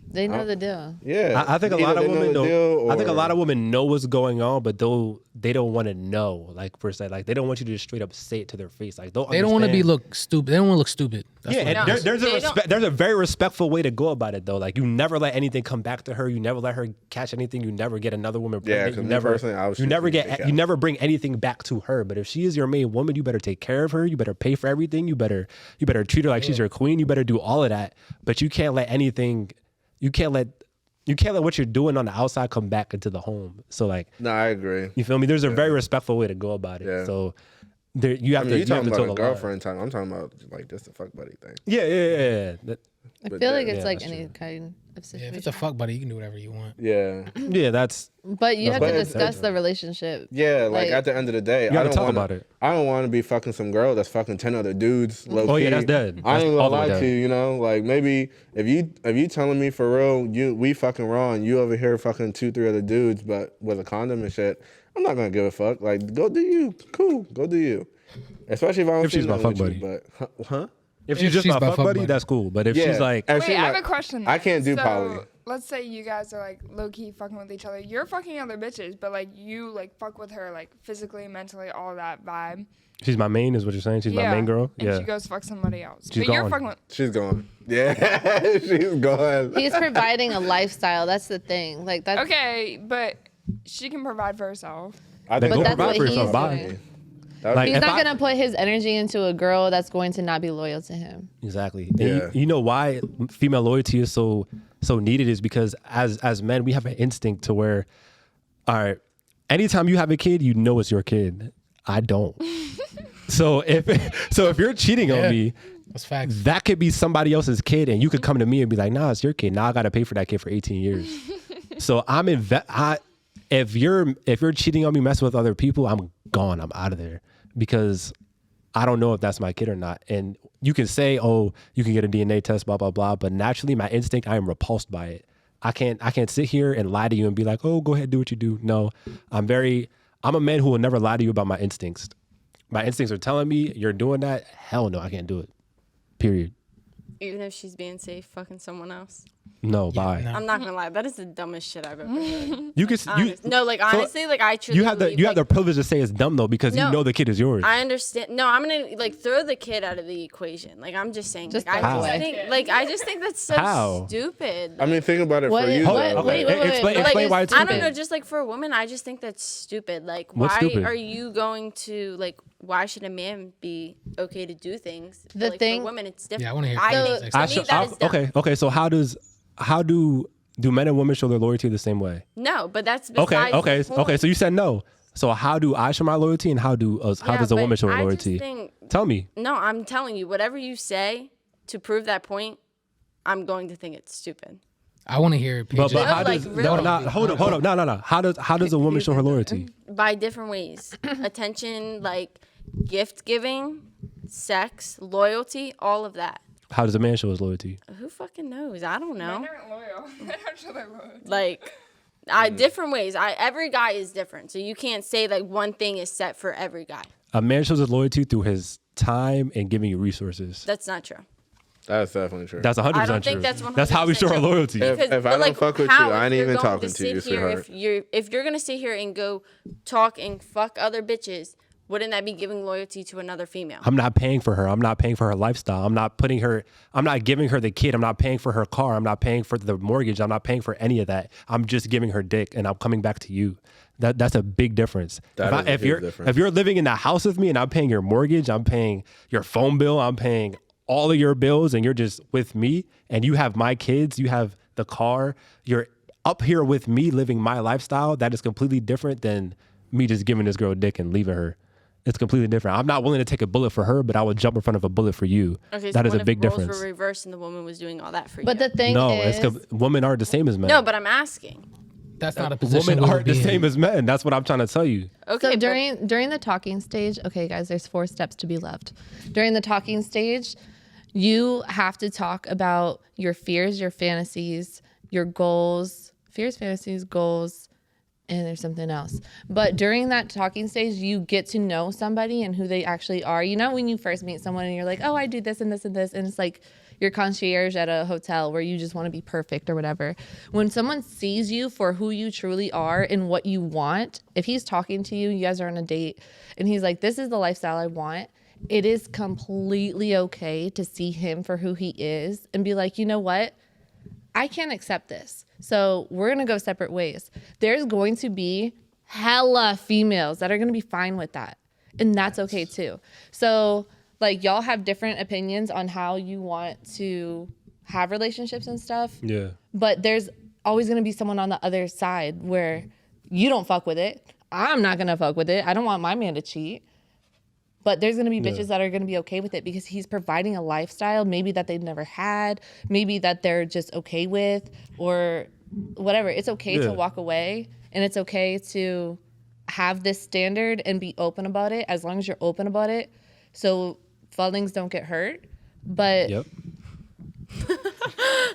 S5: They know the deal.
S4: yeah.
S2: I think a
S4: Either
S2: lot of
S4: they know
S2: women
S4: the deal
S2: don't. I think a
S4: or-
S2: lot of women know what's going on, but they don't want to know. Like per se, like they don't want you to just straight up say it to their face. Like
S1: They don't want to be look stupid. They don't want to look stupid. That's
S2: Yeah,
S1: what
S2: and
S1: it is.
S2: there's a very respectful way to go about it though. Like you never let anything come back to her. You never let her catch anything. You never get another woman
S4: Yeah,
S2: pregnant.
S4: 'cause
S2: You
S4: me
S2: never.
S4: personally, I was
S2: You never
S4: shooting
S2: get.
S4: dick
S2: You
S4: out.
S2: never bring anything back to her. But if she is your main woman, you better take care of her. You better pay for everything. You better treat her like she's your queen. You better do all of that. But you can't let anything. You can't let what you're doing on the outside come back into the home. So like,
S4: No, I agree.
S2: you feel me? There's a very respectful way to go about it.
S4: Yeah.
S2: So there, you have
S4: I mean,
S2: to.
S4: you
S2: You have
S4: talking
S2: to
S4: about
S2: toe
S4: a
S2: the line.
S4: girlfriend time. I'm talking about like just a fuck buddy thing.
S2: Yeah. That-
S5: I
S4: But
S5: feel
S4: that-
S5: like it's
S2: yeah,
S5: like
S2: that's
S5: any
S2: true.
S5: kind of
S1: Yeah,
S5: situation.
S1: if it's a fuck buddy, you can do whatever you want.
S4: Yeah.
S2: yeah, that's.
S5: But you have
S4: But
S5: to
S4: it's-
S5: discuss the relationship.
S4: Yeah, like at the end of the day,
S2: gotta
S4: I don't
S2: talk
S4: wanna,
S2: about it.
S4: I don't want to be fucking some girl that's fucking 10 other dudes. Low
S2: Oh, yeah,
S4: key.
S2: that's dead.
S4: I
S2: That's
S4: ain't gonna
S2: all the way
S4: lie
S2: dead.
S4: to you, you know, like maybe if you telling me for real, we fucking wrong, you over here fucking 2-3 other dudes, but with a condom and shit, I'm not gonna give a fuck. Like, go do you, cool, go do you. Especially if I don't
S2: If
S4: see
S2: she's my
S4: nothing
S2: fuck
S4: with you, but huh?
S2: If she's
S1: If
S2: just
S1: she's
S2: my
S1: my
S2: fuck
S1: fuck
S2: buddy,
S1: buddy.
S2: that's cool. But if
S4: Yeah.
S2: she's like,
S4: If
S6: Wait,
S4: she
S6: I have
S4: like-
S6: a question.
S4: I can't do
S6: so,
S4: poly.
S6: Let's say you guys are like low key fucking with each other. You're fucking other bitches, but like you like fuck with her like physically, mentally, all that vibe.
S2: she's my main, is what you're saying? She's my main girl?
S6: And
S2: Yeah.
S6: she goes fuck somebody else.
S2: She's
S6: but you're
S2: gone.
S6: fucking with.
S4: She's gone. Yeah, she's gone.
S5: He's providing a lifestyle. That's the thing. Like that's
S6: Okay, but she can provide for herself.
S4: I
S2: Then
S4: think
S2: go
S5: that's
S2: provide
S5: what
S2: for
S5: he's
S2: yourself. Bye.
S5: doing.
S4: that would
S2: Like,
S4: be-
S5: He's
S2: if
S5: not
S2: I-
S5: gonna put his energy into a girl that's going to not be loyal to him.
S2: Exactly. And
S4: Yeah.
S2: you know why female loyalty is so needed is because as men, we have an instinct to where, all right, anytime you have a kid, you know it's your kid. I don't. so if you're cheating on me,
S1: That's facts.
S2: that could be somebody else's kid, and you could come to me and be like, "Nah, it's your kid. Now I got to pay for that kid for 18 years." So if you're cheating on me, messing with other people, I'm gone. I'm out of there because I don't know if that's my kid or not. And you can say, "Oh, you can get a DNA test, blah blah blah," but naturally, my instinct, I am repulsed by it. I can't sit here and lie to you and be like, "Oh, go ahead, do what you do." No, I'm a man who will never lie to you about my instincts. My instincts are telling me you're doing that. Hell no, I can't do it. Period.
S7: Even if she's being safe, fucking someone else.
S2: No, bye.
S1: no.
S7: I'm not gonna lie, that is the dumbest shit I've ever heard.
S2: You can
S7: No, like
S2: so
S7: honestly, like I truly
S2: you have the
S7: believe,
S2: you have the
S7: like,
S2: privilege to say it's dumb though because you
S7: No.
S2: know the kid is yours.
S7: I understand. No, I'm gonna like throw the kid out of the equation. Like I'm just saying.
S5: Just
S7: Like,
S5: throw
S7: I
S5: it
S7: just
S5: away.
S7: think. Like I just think that's so
S2: How?
S7: stupid.
S4: I mean, think about it
S5: What
S4: for
S5: is-
S4: you.
S5: what-
S4: though.
S5: wait, wait, wait,
S2: Explain,
S5: wait.
S2: explain
S5: Like,
S2: why it's
S7: I
S2: stupid.
S7: don't know. Just like for a woman, I just think that's stupid. Like,
S2: What's
S7: why
S2: stupid?
S7: are you going to like? Why should a man be okay to do things? But,
S5: The
S7: like,
S5: thing-
S7: for women, it's different.
S1: Yeah, I wanna hear
S7: I
S1: Claire's
S7: think
S1: explanation.
S7: to me that is dumb.
S2: okay. So how do men and women show their loyalty the same way?
S7: No, but that's besides
S2: Okay.
S7: the point.
S2: So you said no. So how do I show my loyalty and how
S7: Yeah,
S2: does a
S7: but
S2: woman show her
S7: I just
S2: loyalty?
S7: think-
S2: Tell me.
S7: No, I'm telling you, whatever you say to prove that point, I'm going to think it's stupid.
S1: I want to hear it.
S2: But
S7: No,
S2: how
S7: like,
S2: does
S7: really.
S2: hold up. No. How does a woman show her loyalty?
S7: By different ways. Attention, like gift giving, sex, loyalty, all of that.
S2: How does a man show his loyalty?
S7: Who fucking knows? I don't know.
S6: Men aren't loyal. They don't show their loyalty.
S7: Like different ways. Every guy is different. So you can't say like one thing is set for every guy.
S2: A man shows his loyalty through his time and giving you resources.
S7: That's not true.
S4: That's definitely true.
S2: That's 100%
S7: I don't think
S2: true.
S7: that's 100%
S2: That's how we show our
S7: true.
S2: loyalty.
S4: If I
S7: but,
S4: don't
S7: like,
S4: fuck with
S7: how,
S4: you, I
S7: if
S4: ain't
S7: you're
S4: even
S7: going
S4: talking to
S7: sit
S4: you,
S7: here,
S4: sweetheart.
S7: if you're gonna sit here and go talk and fuck other bitches, wouldn't that be giving loyalty to another female?
S2: I'm not paying for her. I'm not paying for her lifestyle. I'm not giving her the kid. I'm not paying for her car. I'm not paying for the mortgage. I'm not paying for any of that. I'm just giving her dick and I'm coming back to you. That's a big difference.
S4: That is a
S2: if
S4: huge
S2: you're
S4: difference.
S2: if you're living in the house with me and I'm paying your mortgage, I'm paying your phone bill, I'm paying all of your bills, and you're just with me and you have my kids, you have the car, you're up here with me living my lifestyle, that is completely different than me just giving this girl a dick and leaving her. it's completely different. I'm not willing to take a bullet for her, but I would jump in front of a bullet for you.
S7: Okay,
S2: That
S7: so
S2: is
S7: what
S2: a big
S7: if roles
S2: difference.
S7: were reversed and the woman was doing all that for you?
S5: But the thing
S2: No,
S5: is,
S2: women aren't the same as men.
S7: no, but I'm asking.
S1: That's not a position.
S2: Women
S1: we would
S2: aren't the
S1: be in.
S2: same as men. That's what I'm trying to tell you.
S7: Okay,
S5: so
S7: but-
S5: during the talking stage, okay, guys, there's 4 steps to be loved. During the talking stage, you have to talk about your fears, your fantasies, your goals, fears, fantasies, goals, and there's something else. But during that talking stage, you get to know somebody and who they actually are. You know, when you first meet someone and you're like, oh, I do this and this and this, and it's like your concierge at a hotel where you just want to be perfect or whatever. When someone sees you for who you truly are and what you want, if he's talking to you, you guys are on a date, and he's like, this is the lifestyle I want, it is completely okay to see him for who he is and be like, you know what? I can't accept this. So we're going to go separate ways. There's going to be hella females that are going to be fine with that. And that's okay too. So like y'all have different opinions on how you want to have relationships and stuff.
S2: Yeah.
S5: But there's always going to be someone on the other side where you don't fuck with it. I'm not going to fuck with it. I don't want my man to cheat. But there's going to be bitches that are going to be okay with it because he's providing a lifestyle maybe that they've never had, maybe that they're just okay with, or whatever. It's okay to walk away, and it's okay to have this standard and be open about it as long as you're open about it so feelings don't get hurt. But
S2: Yep.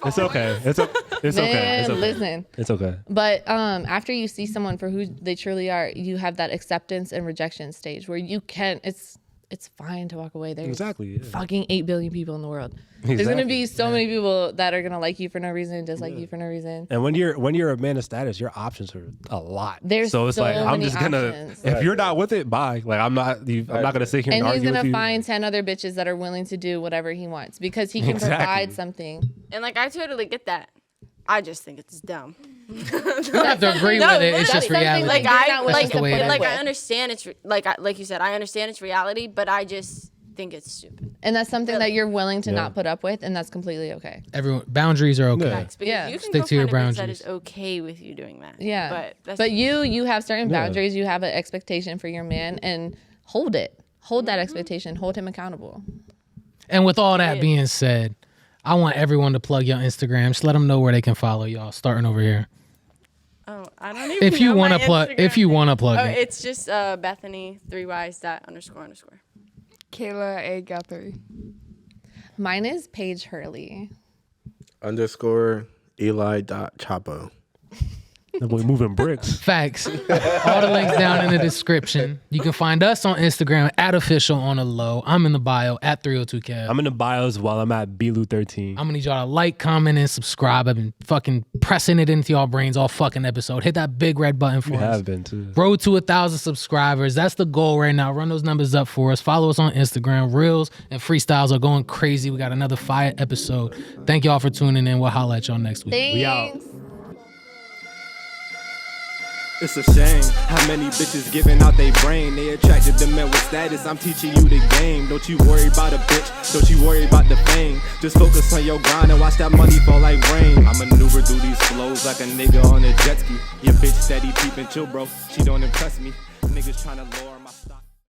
S2: It's okay. It's okay. It's okay.
S5: man,
S2: It's okay.
S5: listen.
S2: It's okay.
S5: But after you see someone for who they truly are, you have that acceptance and rejection stage where you can. It's fine to walk away. There's
S2: Exactly. Yeah.
S5: fucking 8 billion people in the world. There's gonna be so many people that are gonna like you for no reason and dislike you for no reason.
S2: And when you're a man of status, your options are a lot.
S5: There's
S2: so it's
S5: so
S2: like I'm
S5: many
S2: just gonna
S5: options.
S2: if you're not with it, bye. Like I'm not gonna sit here and,
S5: And he's
S2: argue with
S5: gonna
S2: you.
S5: find 10 other bitches that are willing to do whatever he wants because he can
S2: Exactly.
S5: provide something.
S7: And like I totally get that. I just think it's dumb.
S1: You don't have to agree
S7: No,
S1: with it.
S7: but
S1: It's
S7: that's
S1: just
S5: something
S1: reality.
S7: Like
S5: You're
S7: I
S5: not willing
S7: like,
S1: to put up
S7: like
S5: with.
S7: I understand it's like you said, I understand it's reality, but I just think it's stupid.
S5: And that's something that you're willing to
S2: Yeah.
S5: not put up with, and that's completely okay.
S1: Everyone, boundaries are okay.
S7: Facts, because
S5: Yeah.
S7: you can
S1: Stick
S7: go
S1: to your
S7: find a bitch that
S1: boundaries.
S7: is okay with you doing that.
S5: Yeah.
S7: But that's
S5: But you have certain
S2: Yeah.
S5: boundaries, you have an expectation for your man, and hold it. Hold that expectation. Hold him accountable.
S1: And with all that being said, I want everyone to plug your Instagram. Just let them know where they can follow y'all. Starting over here.
S7: Oh, I don't even
S1: If you
S7: know
S1: want
S7: my
S1: to plug,
S7: Instagram
S1: if you
S7: name.
S1: want to plug
S7: Oh,
S1: it.
S7: it's just Bethany 3ys.__.
S6: Kayla A. Guthrie.
S5: Mine is Paige Hurley.
S4: _ Eli.chapo.
S2: That boy moving bricks.
S1: Facts. All the links down in the description. You can find us on Instagram at official on the low. I'm in the bio at 302Kev.
S2: I'm in the bios while I'm at BLU13.
S1: I'm gonna need y'all to like, comment, and subscribe. I've been fucking pressing it into y'all brains all fucking episode. Hit that big red button for
S2: You
S1: us.
S2: have been too.
S1: Road to 1,000 subscribers. That's the goal right now. Run those numbers up for us. Follow us on Instagram. Reels and freestyles are going crazy. We got another fire episode. Thank y'all for tuning in. We'll holla at y'all next week.
S5: Thanks.
S2: We out.
S9: It's a shame how many bitches giving out they brain. They attracted to men with status. I'm teaching you the game. Don't you worry about a bitch. Don't you worry about the fame. Just focus on your grind and watch that money fall like rain. I maneuver through these flows like a nigga on a jet ski. Your bitch steady peeping chill, bro. She don't impress me. Niggas tryna lure